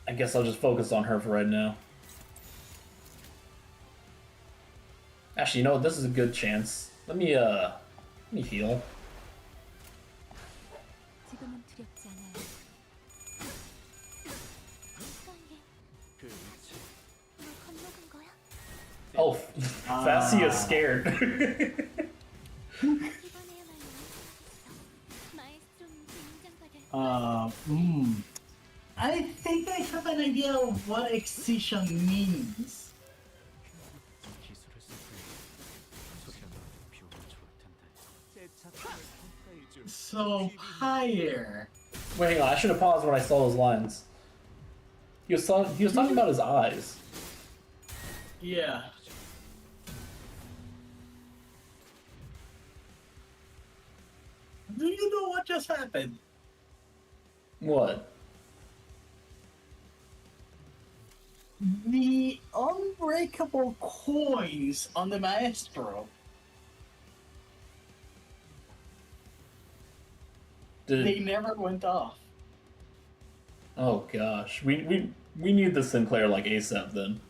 I guess I'll just focus on her for right now. Actually, you know what? This is a good chance. Let me heal. 지금은 두렵지 않아요. 그 위치. 너 겁먹은 거야? Oh, Fassia is scared. 이번에야말로 마에스트로님 인정받을 I think I have an idea of what excision means. 기술을 쓸 때 소변으로 비우면 좋을 텐데. 제 작품을 평가해 줄 So, fire. Wait, hang on. I should have paused when I saw those lines. He was talking about his eyes. Yeah. Do you know what just happened? What? The unbreakable coins on the Maestro. They never went off. Oh gosh, we need the Sinclair like ASAP then.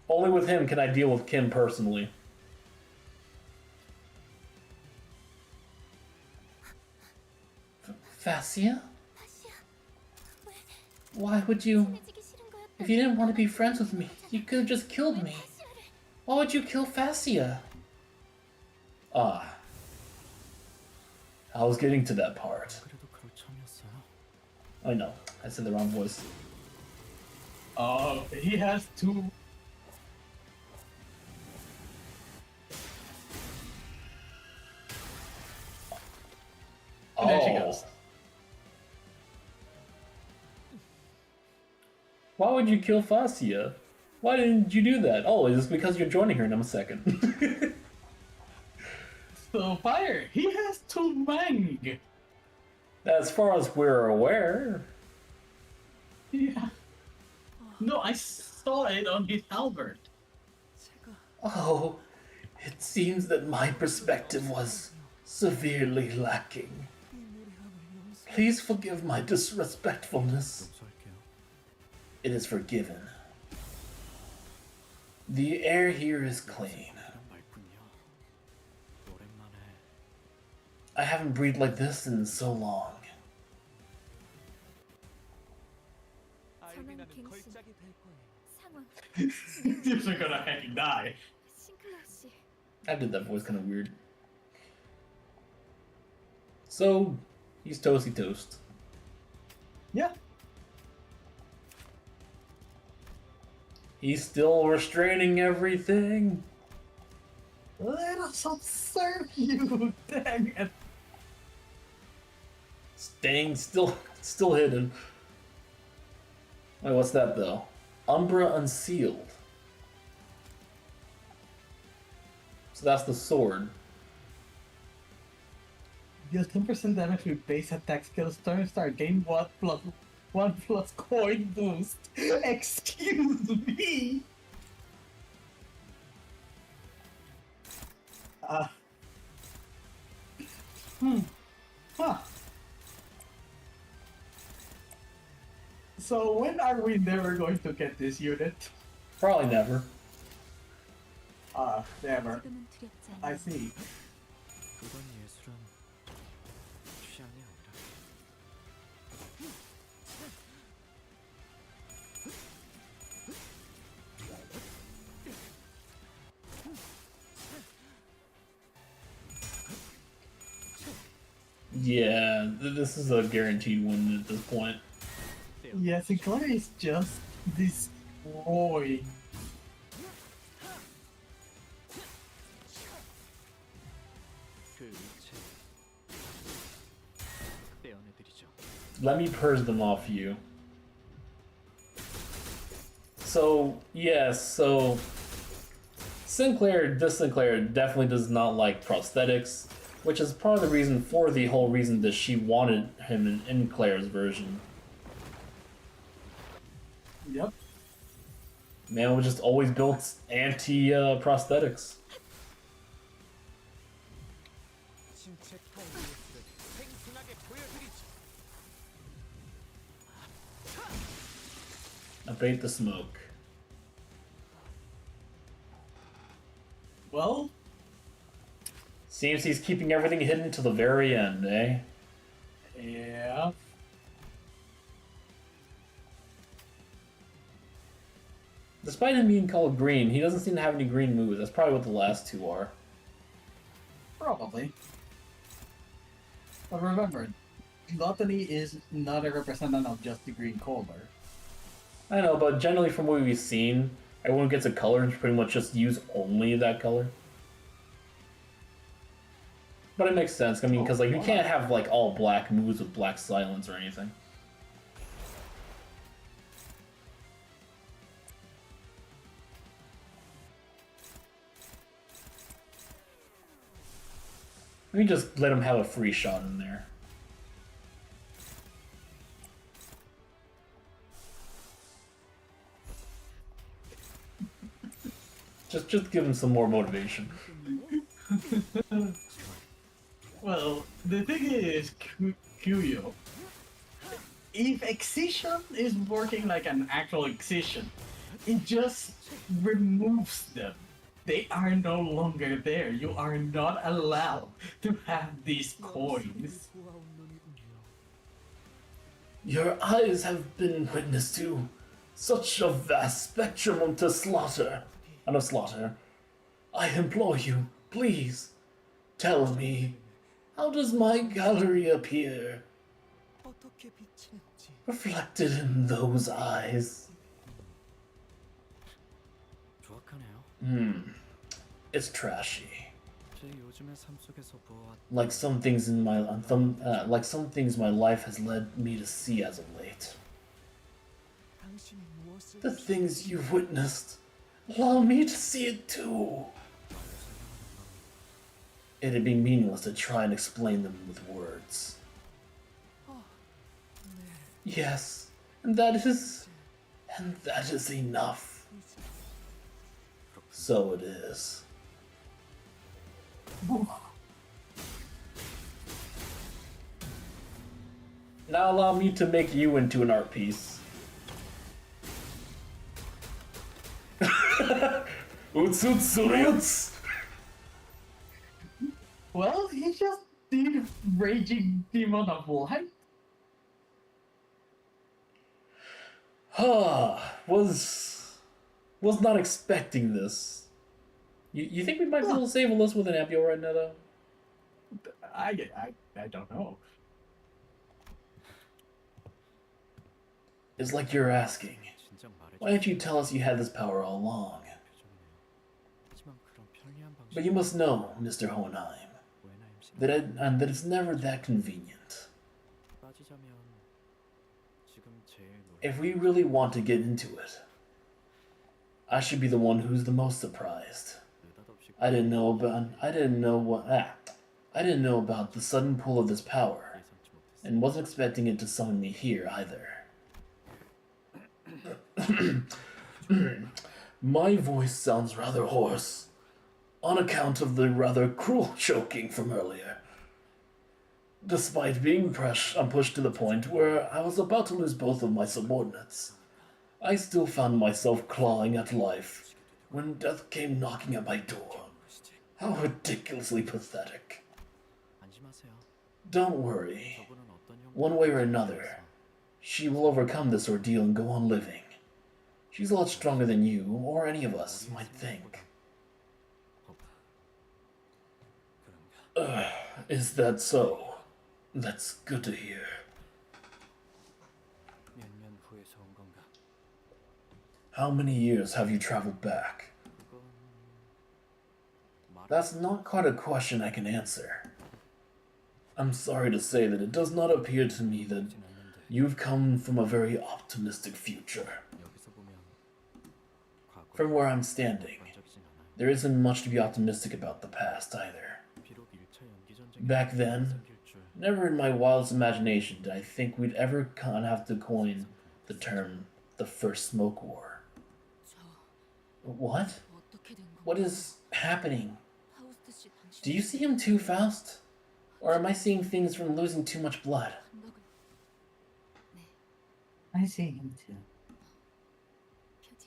Only with him can I deal with Kim personally. Fascia? Why would you... If you didn't want to be friends with me, you could have just killed me. Why would you kill Fascia? Ah. I was getting to that part. I know, I said the wrong voice. Oh, he has two. And there she goes. Why would you kill Fascia? Why didn't you do that? Oh, it's because you're joining her in a second. So fire, he has two Mang. As far as we're aware. Yeah. No, I saw it on his halberd. Oh, it seems that my perspective was severely lacking. Please forgive my disrespectfulness. It is forgiven. The air here is clean. I haven't breathed like this in so long. You're gonna hang die. I did that voice kind of weird. So, he's toasty toast. Yeah. He's still restraining everything. Let us observe you, dang it. Staying still hidden. Wait, what's that though? Umbra Unsealed. So that's the sword. Deals 10% damage with base attack skills, turn start, gain 1+1 coin boost. Excuse me! Huh. So when are we never going to get this unit? Probably never. Never. 지금은 두렵지 않아. I see. 그건 예술한 취향이 아니라. Yeah, this is a guaranteed win at this point. Yeah, Sinclair is just destroying. Let me purge them off you. So, yes, so... This Sinclair definitely does not like prosthetics, which is part of the reason for the whole reason that she wanted him in Claire's version. Yep. Man was just always built anti-prosthetics. Abate the smoke. Well, Seems he's keeping everything hidden till the very end, eh? yeah. Despite him being called green, he doesn't seem to have any green moves. That's probably what the last two are. Probably. But remember, gluttony is not a representative of just the green color. I know, but generally from what we've seen, everyone who gets a color and pretty much just use only that color. But it makes sense. I mean, because like you can't have like all black moves with black silence or anything. Let me just let him have a free shot in there. Just give him some more motivation. Well, the thing is, Cuyo, if excision is working like an actual excision, it just removes them. They are no longer there. You are not allowed to have these coins. Your eyes have been witness to such a vast spectrum of slaughter. I implore you, please, tell me, how does my gallery appear? Reflected in those eyes. It's trashy. Like some things in my life has led me to see as of late. The things you've witnessed, allow me to see it too. It'd be meaningless to try and explain them with words. Yes, and that is enough. So it is. Now allow me to make you into an art piece. Uts. Well, he just did Raging Demon of Light. Was not expecting this. You think we might be able to save a list with an Ampio right now, though? I don't know. It's like you're asking, why didn't you tell us you had this power all along? But you must know, Mr. Hohenheim, that it's never that convenient. If we really want to get into it, I should be the one who's the most surprised. I didn't know about the sudden pull of this power, and wasn't expecting it to summon me here either. My voice sounds rather hoarse, on account of the rather cruel choking from earlier. Despite being pushed to the point where I was about to lose both of my subordinates, I still found myself clawing at life when death came knocking at my door. How ridiculously pathetic. Don't worry. One way or another, she will overcome this ordeal and go on living. She's a lot stronger than you, or any of us, might think. Is that so? That's good to hear. How many years have you traveled back? That's not quite a question I can answer. I'm sorry to say that it does not appear to me that you've come from a very optimistic future. From where I'm standing, there isn't much to be optimistic about the past either. Back then, never in my wildest imagination did I think we'd ever have to coin the term the First Smoke War. What? What is happening? Do you see him too, Faust? Or am I seeing things from losing too much blood? I see him too.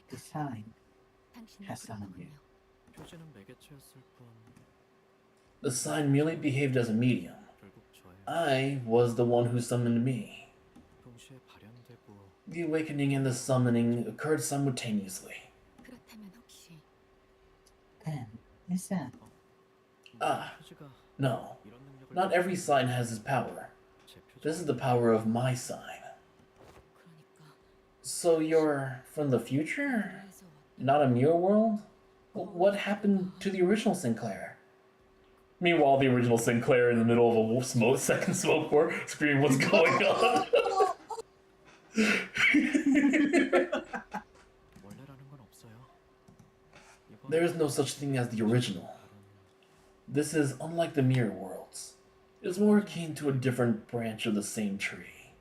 The sign has summoned you. The sign merely behaved as a medium. I was the one who summoned me. The awakening and the summoning occurred simultaneously. Then, is that? No. Not every sign has this power. This is the power of my sign. So you're from the future? Not a mirror world? What happened to the original Sinclair? Meanwhile, the original Sinclair in the middle of a second smoke war, screaming, "What's going on?" 원래라는 건 없어요. 이번 There is no such thing as the original. This is unlike the mirror worlds. It is more akin to a different branch of the same tree.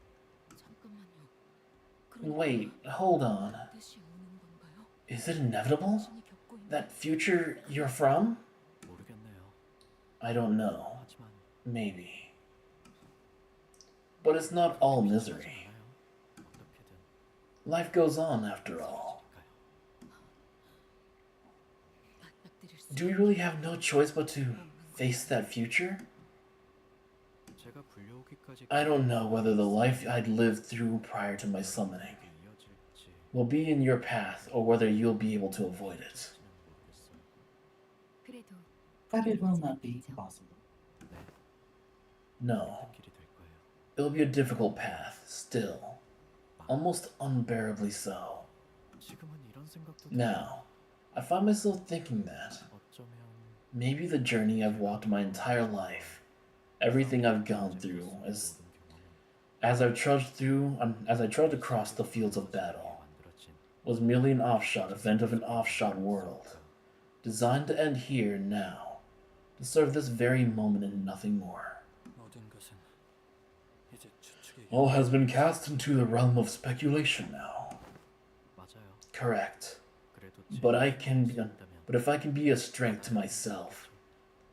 잠깐만요. Wait, hold on. 뜻이 오는 건가요? Is it inevitable? 당신이 겪고 있는 That future you're from? 모르겠네요. I don't know. 하지만 Maybe. But it's not all 필요하지 misery. 않아요. 어떻게든 Life goes on after all. 맞닥뜨릴 수 Do we really have no choice but to face that future? 제가 불려오기까지 I don't know whether the life I'd lived through prior to my summoning 이어질지 will be in your path or whether you'll be able to avoid it. 모르겠어요. 그래도 But it will not be possible. No, 길이 될 거예요. it'll be a difficult path, still. Almost unbearably so. 지금은 이런 생각도 Now, I find myself thinking that 어쩌면 maybe the journey I've walked my entire life, everything I've gone through, as I trudged across the fields of battle, was merely an offshot event of an offshot world, designed to end here and now, to serve this very moment and nothing more. All has been cast into the realm of speculation now. 맞아요. Correct. 그래도 But if I can be a strength to myself,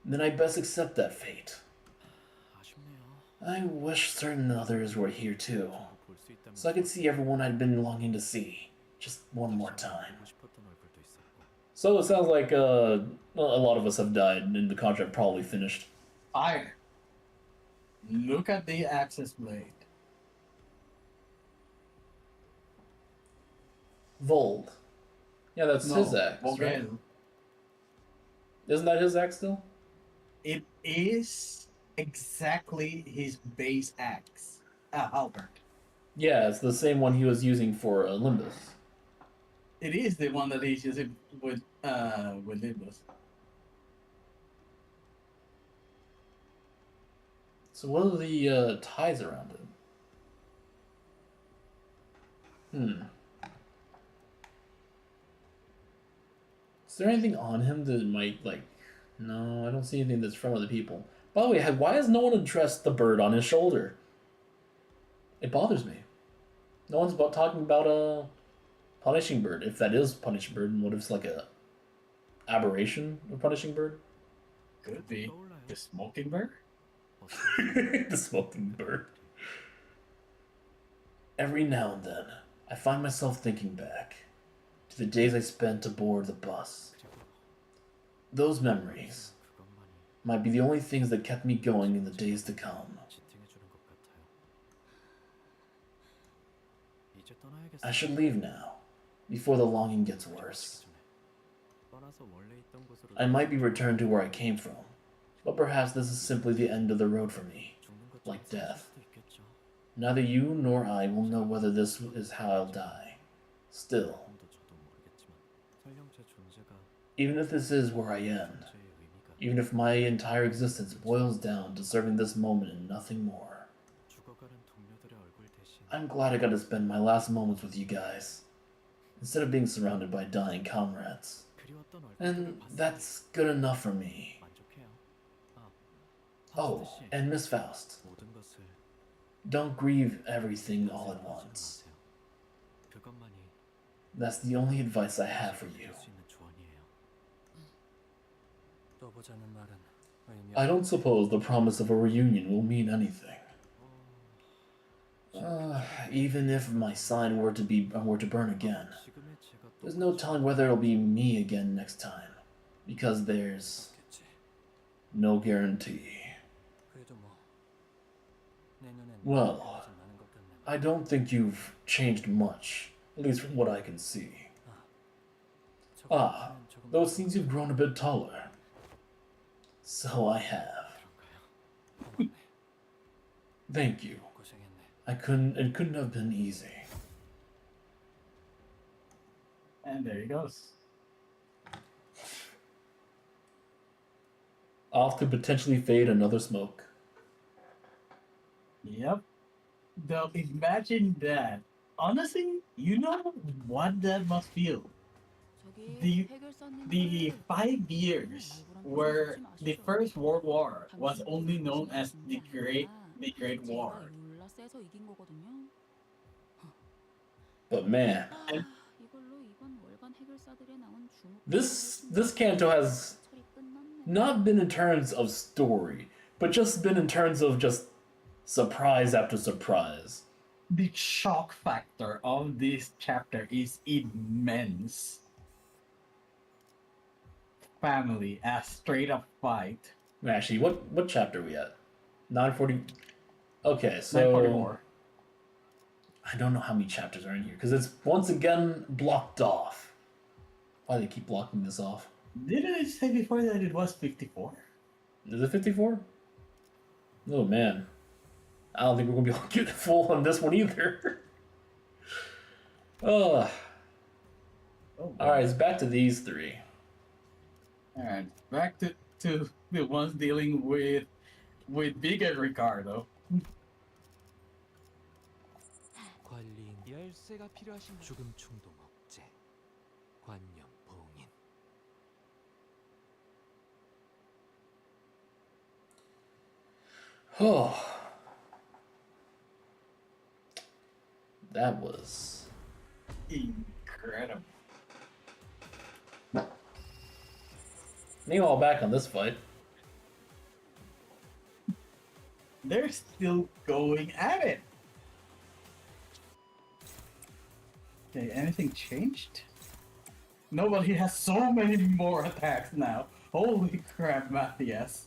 then I best accept that fate. 아쉽네요. I wish certain others were here too, 볼수 있다면 so I could see everyone I'd been longing to see, just one more time. 보고 싶었던 얼굴도 있었고. So it sounds like a lot of us have died and the contract probably finished. Fire. Look at the access blade. Vold. Yeah, that's his axe, right? Vogel. Isn't that his axe still? It is exactly his base axe. Albert. Yeah, it's the same one he was using for Limbus. It is the one that he's using with Limbus. So what are the ties around it? Is there anything on him that might, like... No, I don't see anything that's from other people. By the way, why has no one addressed the bird on his shoulder? It bothers me. No one's talking about a punishing bird. If that is punishing bird, and what if it's like a aberration of punishing bird? Could be. The smoking bird? The smoking bird. Every now and then, I find myself thinking back to the days I spent aboard the bus. Those memories might be the only things that kept me going in the days to come. 지탱해주는 것 같아요. 이제 떠나야겠어요. I should leave now, before the longing gets worse. 떠나서 원래 있던 곳으로 I might be returned to where I came from, but perhaps this is simply the end of the road for me, 죽는 것처럼 like death. 수도 있겠죠. Neither you nor I will know whether this is how I'll die. Still, 조금도 저도 모르겠지만 설령 제 존재가 even if this is where I end, 존재의 의미가 even if my entire existence boils down to serving this moment and nothing more, 죽어가는 동료들의 얼굴 대신 I'm glad I got to spend my last moments with you guys, instead of being surrounded by dying comrades. 그리웠던 얼굴들을 And 봤으니 that's good enough for me. 만족해요. 아, Oh, 하우스 씨, and Miss Faust, 모든 것을 don't grieve everything all at once. 마세요. 그것만이 That's the only advice I have for you. 할 수 있는 조언이에요. 또 보자는 말은 의미 I don't suppose the promise of a reunion will mean anything. Even if my sign were to burn again, 지금의 제가 또 there's no telling whether it'll be me again next time, because there's 없겠지. no guarantee. 그래도 뭐 내 눈엔 Well, 변하지 않은 것 같네. I don't think you've changed much, at least from what I can see. Ah, 조금 though it seems you've grown a bit taller. So I have. 고맙네. Thank you. 고생했네. It couldn't have been easy. And there he goes. Off to potentially fade another smoke. Yep. Though imagine that. Honestly, you know what that must feel. The the 5 years where the First World War was only known as the Great War. But man, And this Canto has not been in terms of story, but just been in terms of just surprise after surprise. the shock factor of this chapter is immense. Family, a straight up fight. Actually, what chapter are we at? 940. Okay, so 944. I don't know how many chapters are in here because it's once again blocked off. Why do they keep blocking this off? Didn't I say before that it was 54? Is it 54? Oh man. I don't think we're gonna be able to get full on this one either. Oh. Alright, it's back to these three. Alright, back to the ones dealing with bigger Ricardo. 관리인 열쇠가 필요하신 죽음 충동 억제 관념 봉인 Oh. That was Incredible. meanwhile back on this fight. They're still going at it. Okay, anything changed? Nobody has so many more attacks now. Holy crap, Matthias.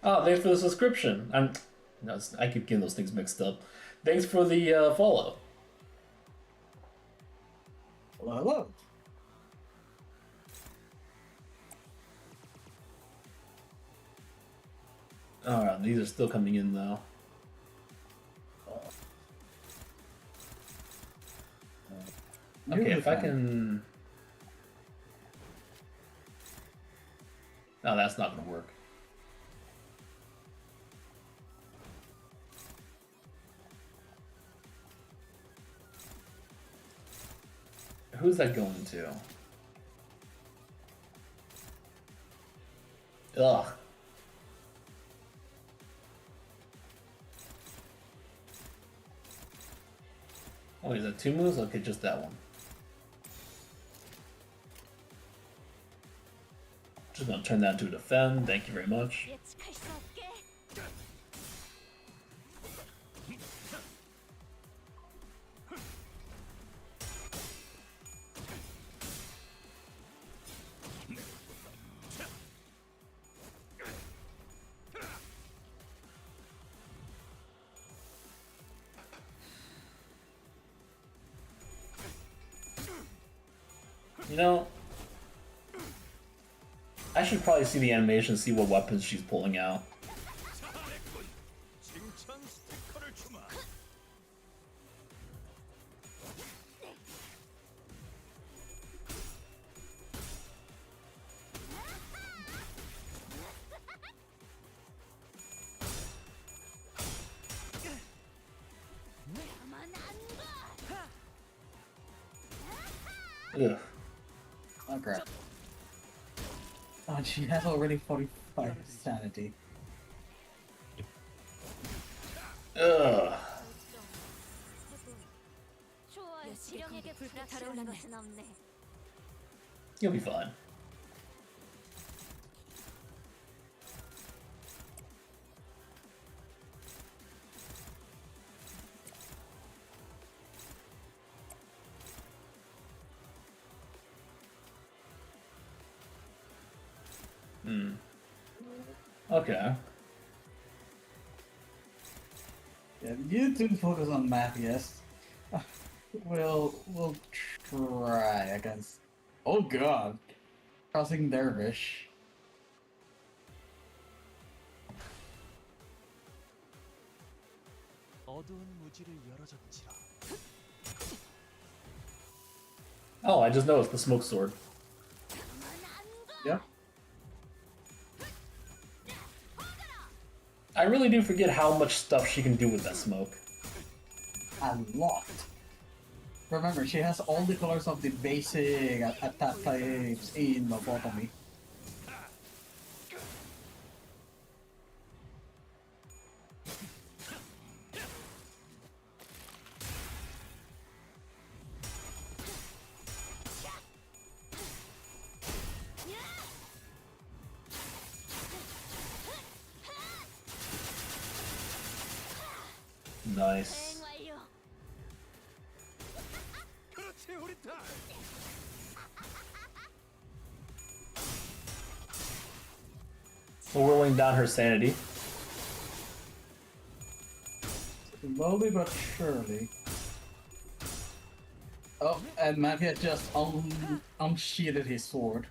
Oh, thanks for the subscription. I keep getting those things mixed up. Thanks for the follow. Hello, hello. Alright, these are still coming in though. Okay, if I can... No, that's not gonna work. Who's that going to? Ugh. Oh, is that two moves? Okay, just that one. Just gonna turn that into a defend. Thank you very much. 예측할 수 없게. You know, I should probably see the animation, see what weapons she's pulling out. Ugh. Oh crap. Oh, she has already 45 sanity. Ugh. 초월 지령에게 불타오르는 것은 없네. You'll be fine. Okay. Yeah, you do focus on Matthias. We'll try against. Oh god, crossing dervish. 어두운 무지를 열어줬지라 Oh, I just noticed the smoke sword. Yep. I really do forget how much stuff she can do with that smoke. A lot. Remember, she has all the colors of the basic attack types in Lobotomy. Nice. Whirling down her sanity. Slowly but surely. Oh, and Mafia just unsheathed his sword.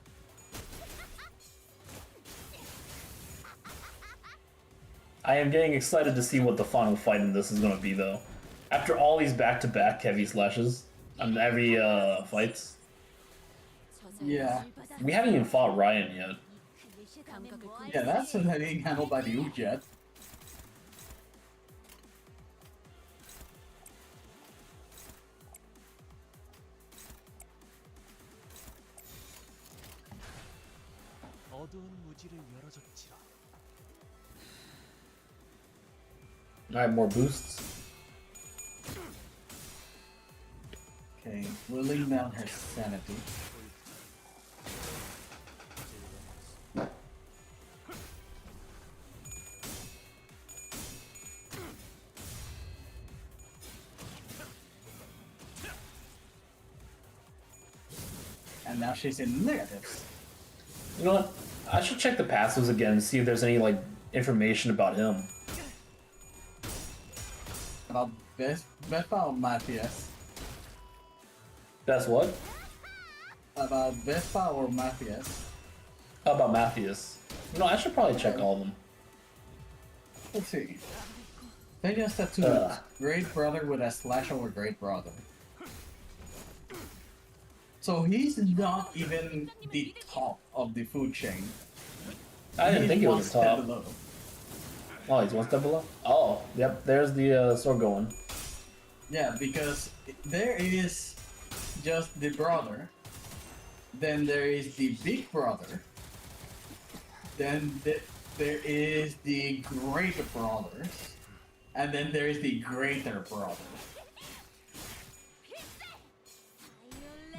I am getting excited to see what the final fight in this is going to be, though. After all these back-to-back heavy slashes on every fights, Yeah. we haven't even fought Ryan yet. Yeah, that's being handled by the Ujet. 어두운 무지를 열어줬지라. Alright, more boosts. Okay, willing down her sanity. And now she's in negatives. You know what? I should check the passives again and see if there's any, like, information about him. About Vespa or Matthias? That's what? About Vespa or Matthias? How about Matthias? You know, I should probably check all of them. Let's see. They just said to Great Brother with a slash over Great Brother. So he's not even the top of the food chain. I didn't think he was the one step top. below. Oh, he's one step below? Oh, yep, there's the sword going. Yeah, because there is just the brother, then there is the big brother, then there is the greater brothers, and then there is the greater brother.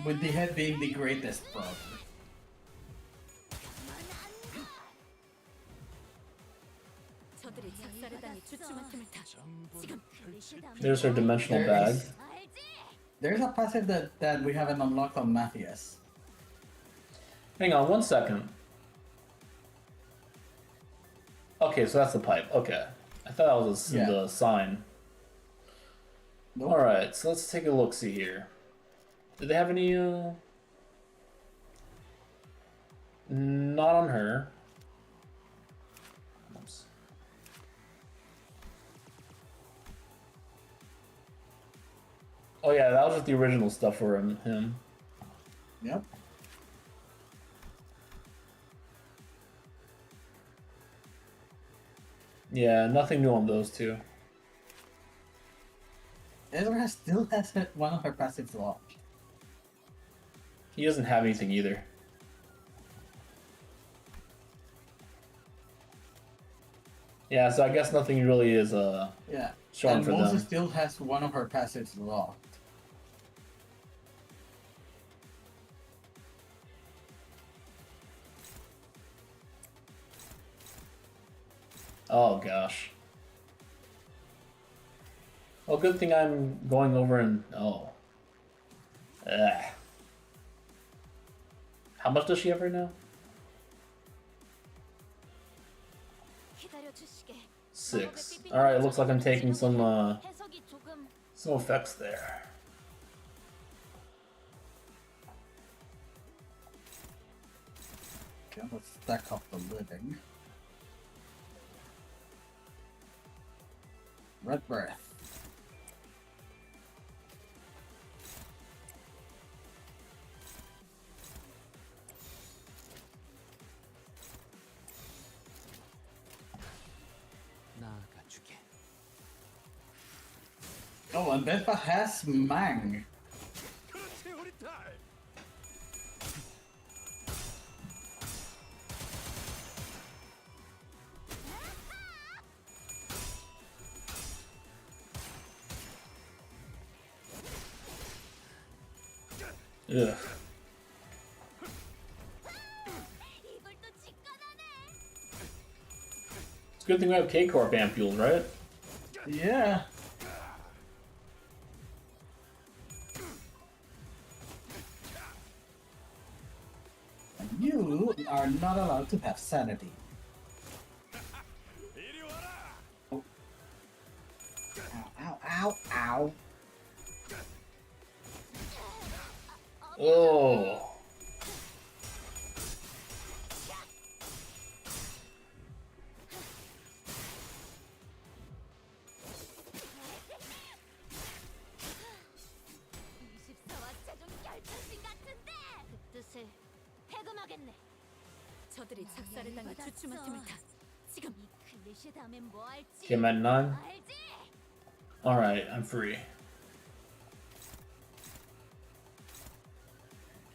With the head being the greatest brother. There's her dimensional bag. There's a passive that we haven't unlocked on Matthias. Hang on one second. Okay, so that's the pipe. Okay. I thought that was the sign. Nope. Alright, so let's take a look-see here. Did they have any, not on her. Oops. Oh yeah, that was just the original stuff for him. Yep. Yeah, nothing new on those two. Ezra still has one of her passives locked. He doesn't have anything either. Yeah, so I guess nothing really is Yeah. showing And for Moses them. still has one of her passives locked. Oh gosh. Well, good thing I'm going over and Ugh. How much does she have right now? 6. Alright, it looks like I'm taking some effects there. Okay, let's stack up the living. Red breath. Oh, and Vespa has Mang. 그렇지 우리 딸. Ugh. 이걸 또 직관하네. It's a good thing we have K-Corp ampules, right? Yeah. And you are not allowed to have sanity. 이리 와라. Ow, ow, ow, ow. Oh. 그 뜻을 해금하겠네. 저들이 작살을 당해 주춤한 틈을 타. 지금 이 클리셰 다음엔 뭐 할지 Okay, I'm at 9. 알지? Alright, I'm free.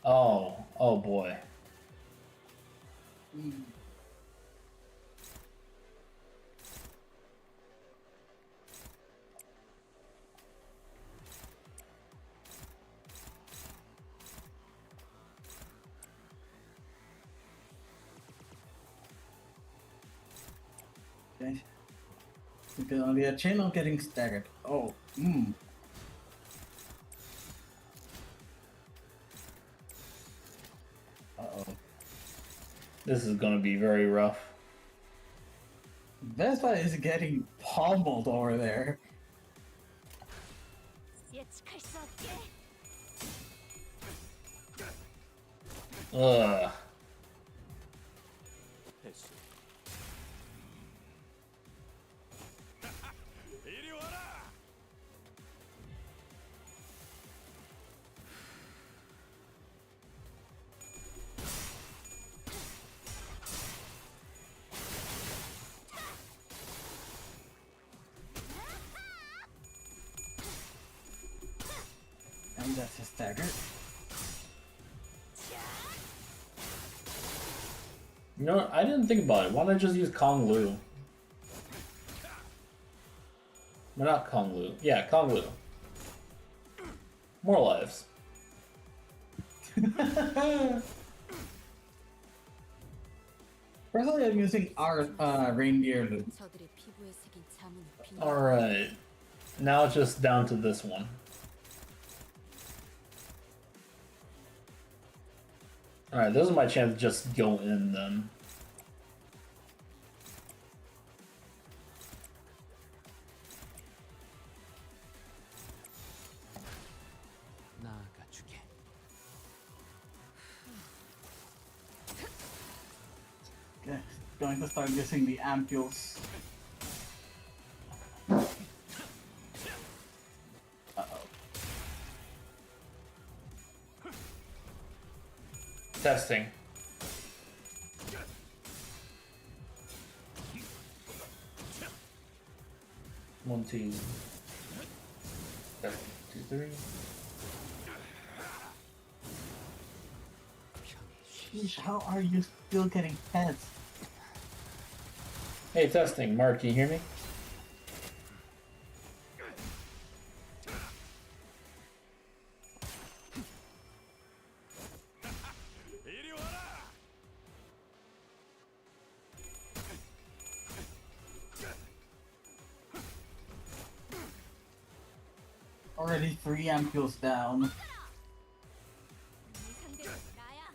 Oh boy. Okay. Because on the channel getting staggered. Oh, Uh-oh. This is gonna be very rough. Vespa is getting pummeled over there. 예측할 수 없게. Ugh. 됐어. 이리 와라. And that's a stagger. You know what? I didn't think about it. Why don't I just use Kong Lu? Well, not Kong Lu. Yeah, Kong Lu. More lives. Personally, I'm using our reindeer loop. 저들의 피부에 새긴 자문을 비. Alright. Now it's just down to this one. Alright, this is my chance to just go in then. 나아가주게. Okay, going to start using the ampules. Uh-oh. Testing. One, two. Seven, 2, 3. Sheesh, how are you still getting heads? Hey, testing. Mark, can you hear me? 이리 와라. Already 3 ampules down. 이 상대는 나야.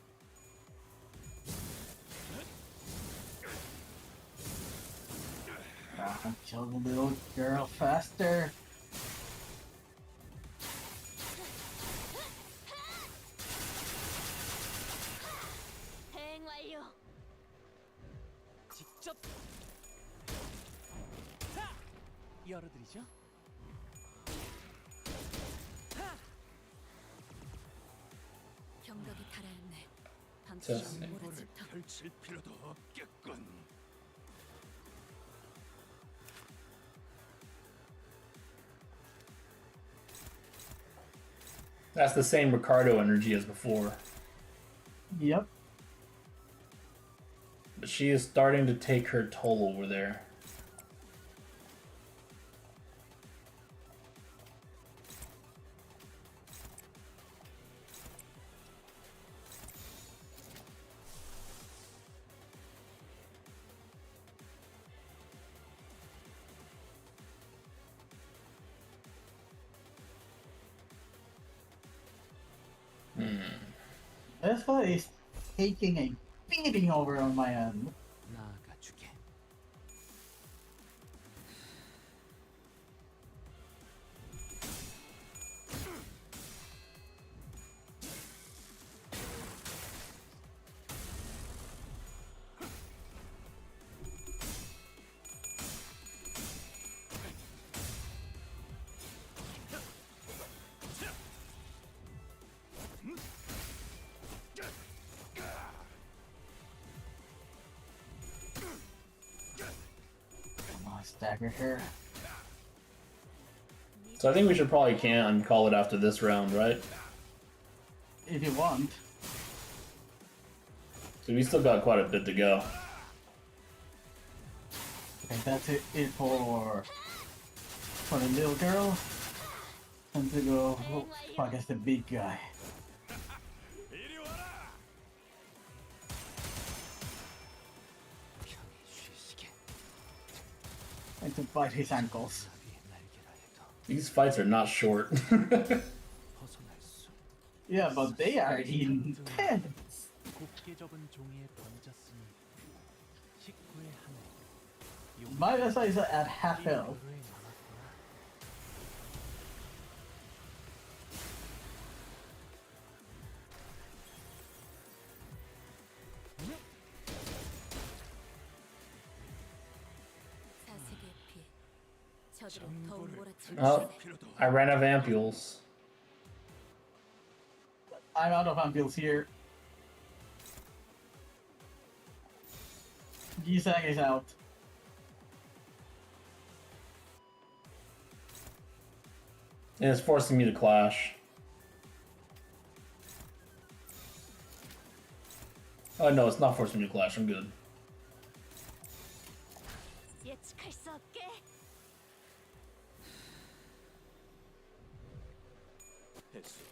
Kill the little girl faster. 대응 완료. 직접 자 열어드리죠. 경각이 달아있네. 자. 방치형 몰아치다. 펼칠 필요도 없겠군. That's the same Ricardo energy as before. Yep. But she is starting to take her toll over there. This one is taking a beating over on my end. 나아가주게. Come on, stagger here. So I think we should probably can call it after this round, right? If you want. So we still got quite a bit to go. Okay, that's it for the little girl. Time to go against the big guy. 편히 쉬시게. And to bite his ankles. 나비의 날개라 해도 These fights are not short. 벗어날 수. Yeah, but they are intense. 곱게 접은 종이에 던졌으니 식구의 하늘. My Vesa is at half health. 하루에 남았구나. 사색의 피. 저들을 더욱 몰아치고 Oh, I ran out of ampules. I'm out of ampules here. Gisang is out. And it's forcing me to clash. Oh no, it's not forcing me to clash, I'm good. 예측할 수 없게. 했어.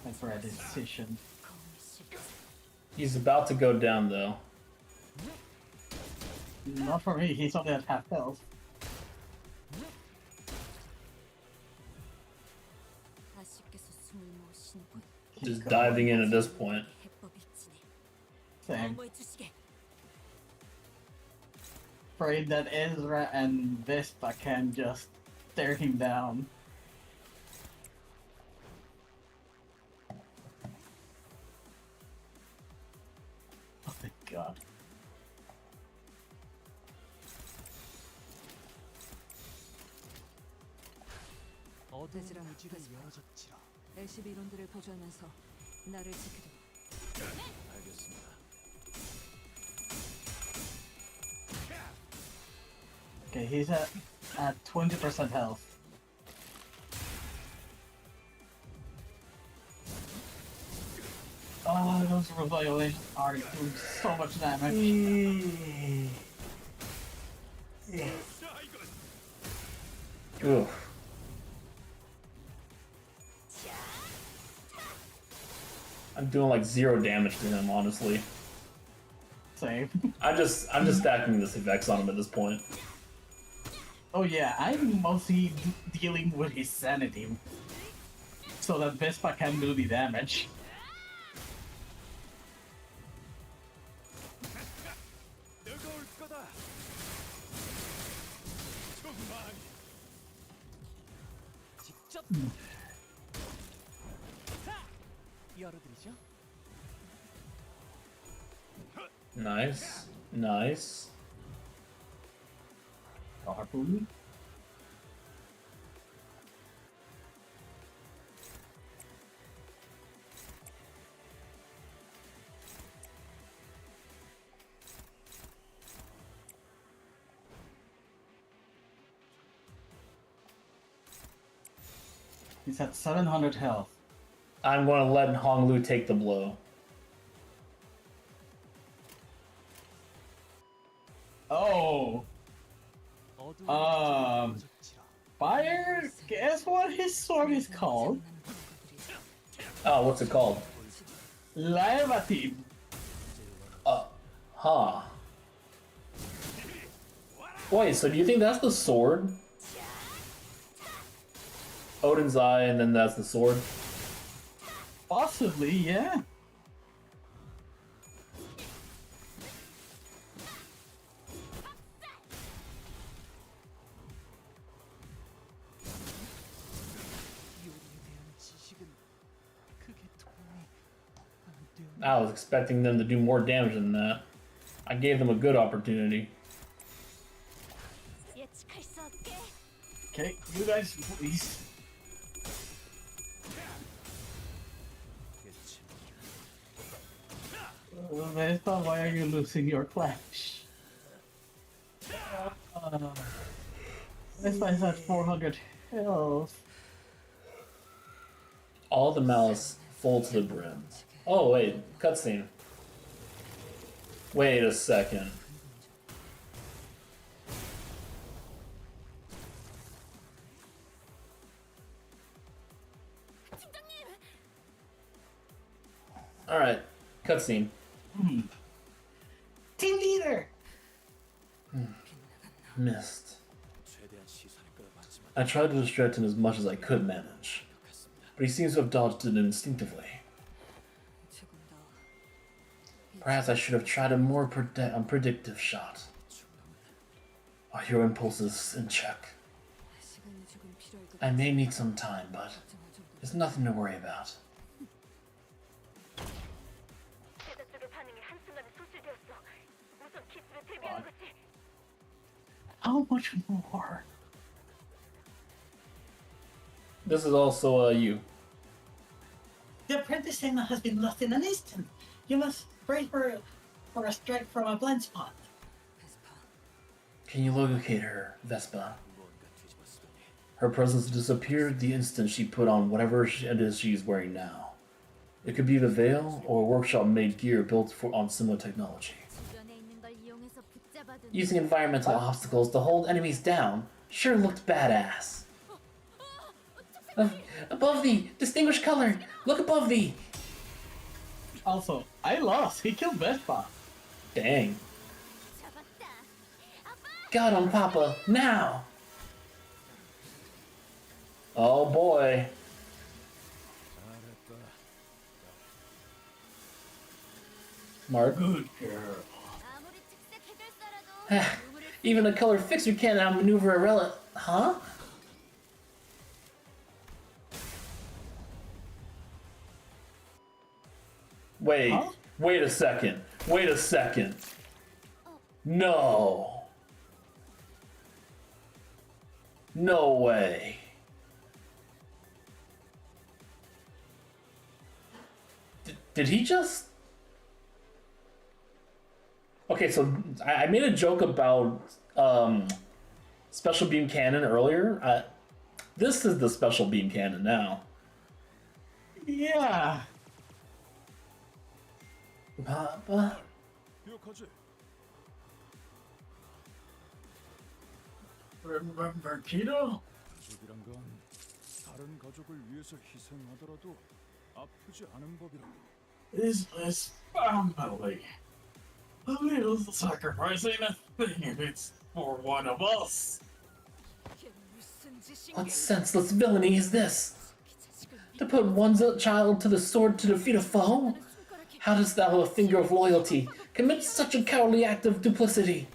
That's right, decision. He's about to go down though. Not for me, he's only at half health. 아쉽게서 숨을 못 쉬는군. Just diving in at this point. 해법이 있지네. Same. 어머해 주시게. Afraid that Ezra and Vespa can just stare him down. Oh my god. 어두운 돼지랑 무지가 돼지가. 열어졌지라. LCB 이론들을 보조하면서 나를 지키도록. 알겠습니다. Okay, he's at 20% health. Oh, those revitalizations are doing so much damage. Oof. I'm doing like 0 damage to him, honestly. Same. I'm just stacking this Vex on him at this point. Oh yeah, I'm mostly dealing with his sanity. So that Vespa can do the damage. 뜨거울 거다. 정말. 직접. 열어드리죠. Nice. Nice. Harpoon. He's at 700 health. I'm going to let Hong Lu take the blow. Oh, 어두운 fire. Guess what his sword is called? Oh, what's it called? Lavatim. Huh. Wait, so do you think that's the sword? Odin's Eye, and then that's the sword? Possibly, yeah. 요리에 대한 지식은 크게 도움이 안 돼요. I was expecting them to do more damage than that. I gave them a good opportunity. 예측할 수 없게. Okay, you guys, please. Vespa, why are you losing your clash? Vespa is at 400 health. All the malice full to the brim. Oh, wait, cutscene. Wait a second. Alright, cutscene. Team leader! Missed. 최대한 시선을 끌어봤지만 I tried to distract him as much as I could manage, but he seems to have dodged it instinctively. 조금 더 Perhaps I should have tried a more predictive shot. Are your impulses in check? 시간이 조금 필요할 것 I may need some time, but 걱정할 정도. there's nothing to worry about. 제자 쪽의 반응이 한순간에 소실되었어. 우선 기술에 대비하는 거지. How much more? This is also you. The apprentice signal has been lost in an instant. You must brace for a strike from a blind spot. 베스파, Can you locate her, Vespa? 뭔가 뒤집어쓰더니 Her presence disappeared the instant she put on whatever it is she's wearing now. It could be the veil or a workshop-made gear built on similar technology. 주변에 있는 걸 이용해서 붙잡아둔. Using environmental obstacles to hold enemies down sure looked badass. Above thee! Distinguished color! Look above thee! Also, I lost. He killed Vespa. Dang. 잡았다. 아빠. Got him, Papa! Now! Oh boy. Mark. Good girl. 아무리 특색 해결사라도 유물을 Even a color fixer can't outmaneuver a relic. Huh? Wait. Huh? Wait a second. Wait a second. No. No way. Did he just... Okay, so I made a joke about special beam cannon earlier. This is the special beam cannon now. Yeah. Papa? 기억하지? Remember Keto? 가족이란 건 다른 가족을 위해서 희생하더라도 아프지 않은 법이라고. This is family. A little sacrifice ain't a thing if it's for one of us. 이게 무슨 짓인가? What senseless villainy is this? To put one's child to the sword to defeat a foe? How dost thou, a finger of loyalty, commit such a cowardly act of duplicity?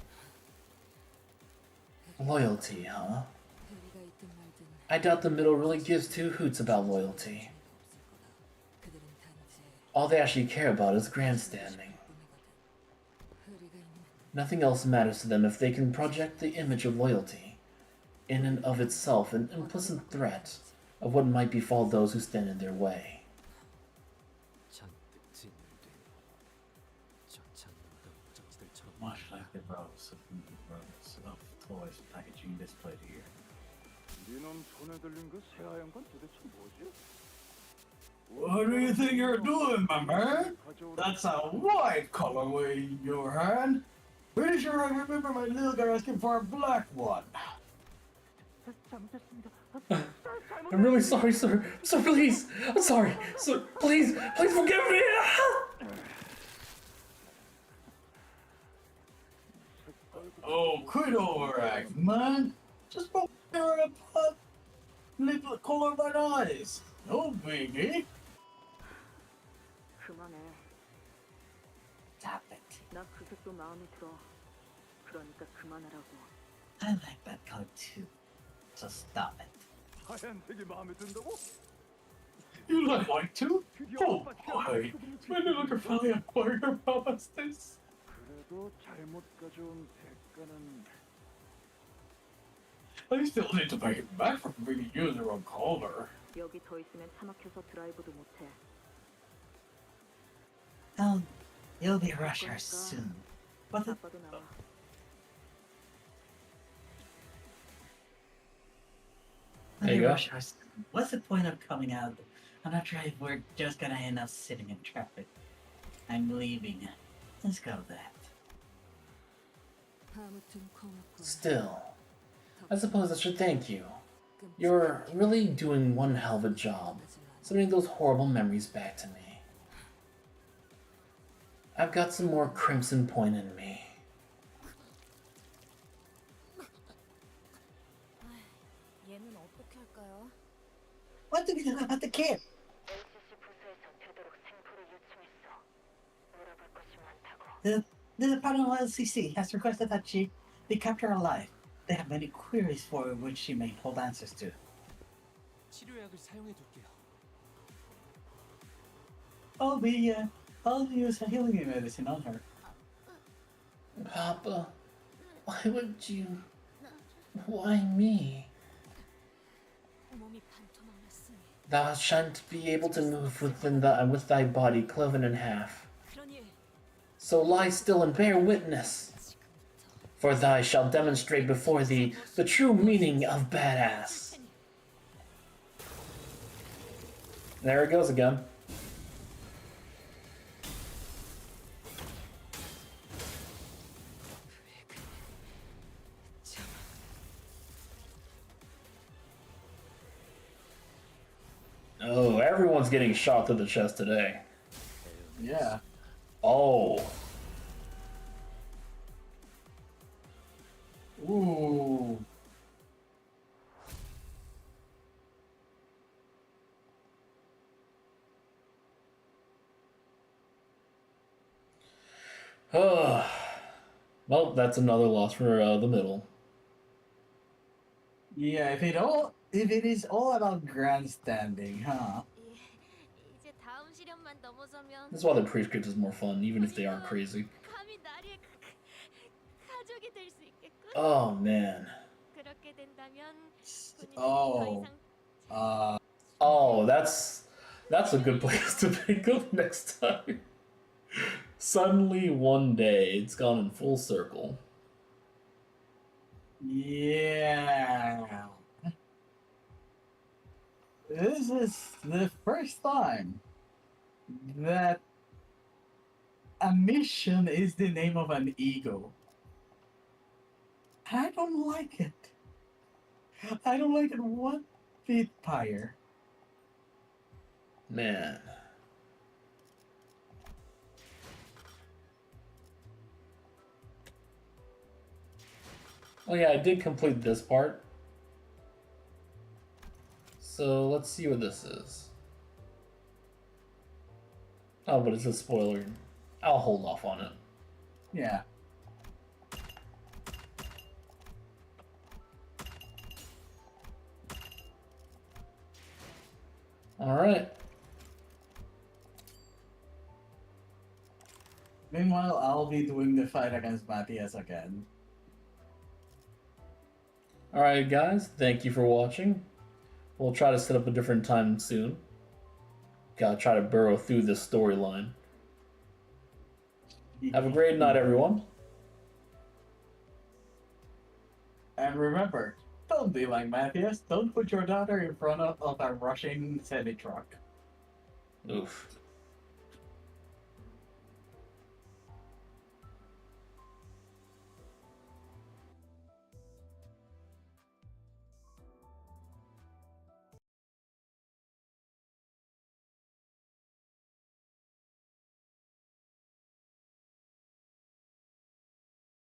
Loyalty, huh? 의리가 있든 말든 I doubt the middle really gives two hoots about loyalty. 없을 거다. 그들은 단지 all they actually care about is grandstanding. Nothing else matters to them if they can project the image of loyalty, in and of itself an implicit threat of what might befall those who stand in their way. Much like the rows of toys packaging displayed here. What do you think you're doing, my man? That's a white colorway in your hand. Pretty sure I remember my little guy asking for a black one. I'm really sorry, sir. Sir, please. I'm sorry. Sir, please forgive me. Oh, quit overact, man. Just put there in a pot. Leave the color of my eyes. No biggie. 그만해. Stop it. 나 그게 마음에 들어. 그러니까 그만하라고. I like that color too. So stop it. You like white too? Oh boy. When did I finally acquire your papa's this? I still need to pay him back for bringing you the wrong color. 여기 더 있으면 차 막혀서 드라이브도 못해. You'll be rush hour soon. What the? 아빠도 나와. There you go. Rush hour soon. What's the point of coming out? I'm not sure if we're just gonna end up sitting in traffic. I'm leaving. Let's go with that. Still, I suppose I should thank you. You're really doing one hell of a job, sending those horrible memories back to me. I've got some more Crimson Point in me. 얘는 어떻게 할까요? What do we do about the kid? The Department of LCC has requested that she be kept her alive. They have many queries for her which she may hold answers to. 치료약을 사용해 둘게요. I'll use a healing medicine on her. Papa, why would you... Why me? 몸이 반토막났으니. Thou shan't be able to move with thy body cloven in half. 그러니 So lie still and bear witness. For thou shalt demonstrate before thee the true meaning of badass. There it goes again. Oh, everyone's getting shot through the chest today. Yeah. Oh. Ooh. Well, that's another loss for the middle. Yeah, if it is all about grandstanding, huh? 이제 다음 시련만 넘어서면 That's why the pre-script is more fun, even if they aren't crazy. 감히 나리의 가족이 될 수 있겠군. Oh man. 그렇게 된다면 본인은 더 Oh. 이상 Oh, that's a good place to pick up next time. Suddenly one day it's gone in full circle. Yeah. This is the first time that a mission is the name of an ego. I don't like it. I don't like it one bit, Pyre. Man. Oh yeah, I did complete this part. So let's see what this is. Oh, but it's a spoiler. I'll hold off on it. Yeah. Alright. Meanwhile, I'll be doing the fight against Matthias again. Alright, guys, thank you for watching. We'll try to set up a different time soon. Gotta try to burrow through this storyline. Have a great night, everyone. And remember, don't be like Matthias. Don't put your daughter in front of a rushing semi-truck. Oof.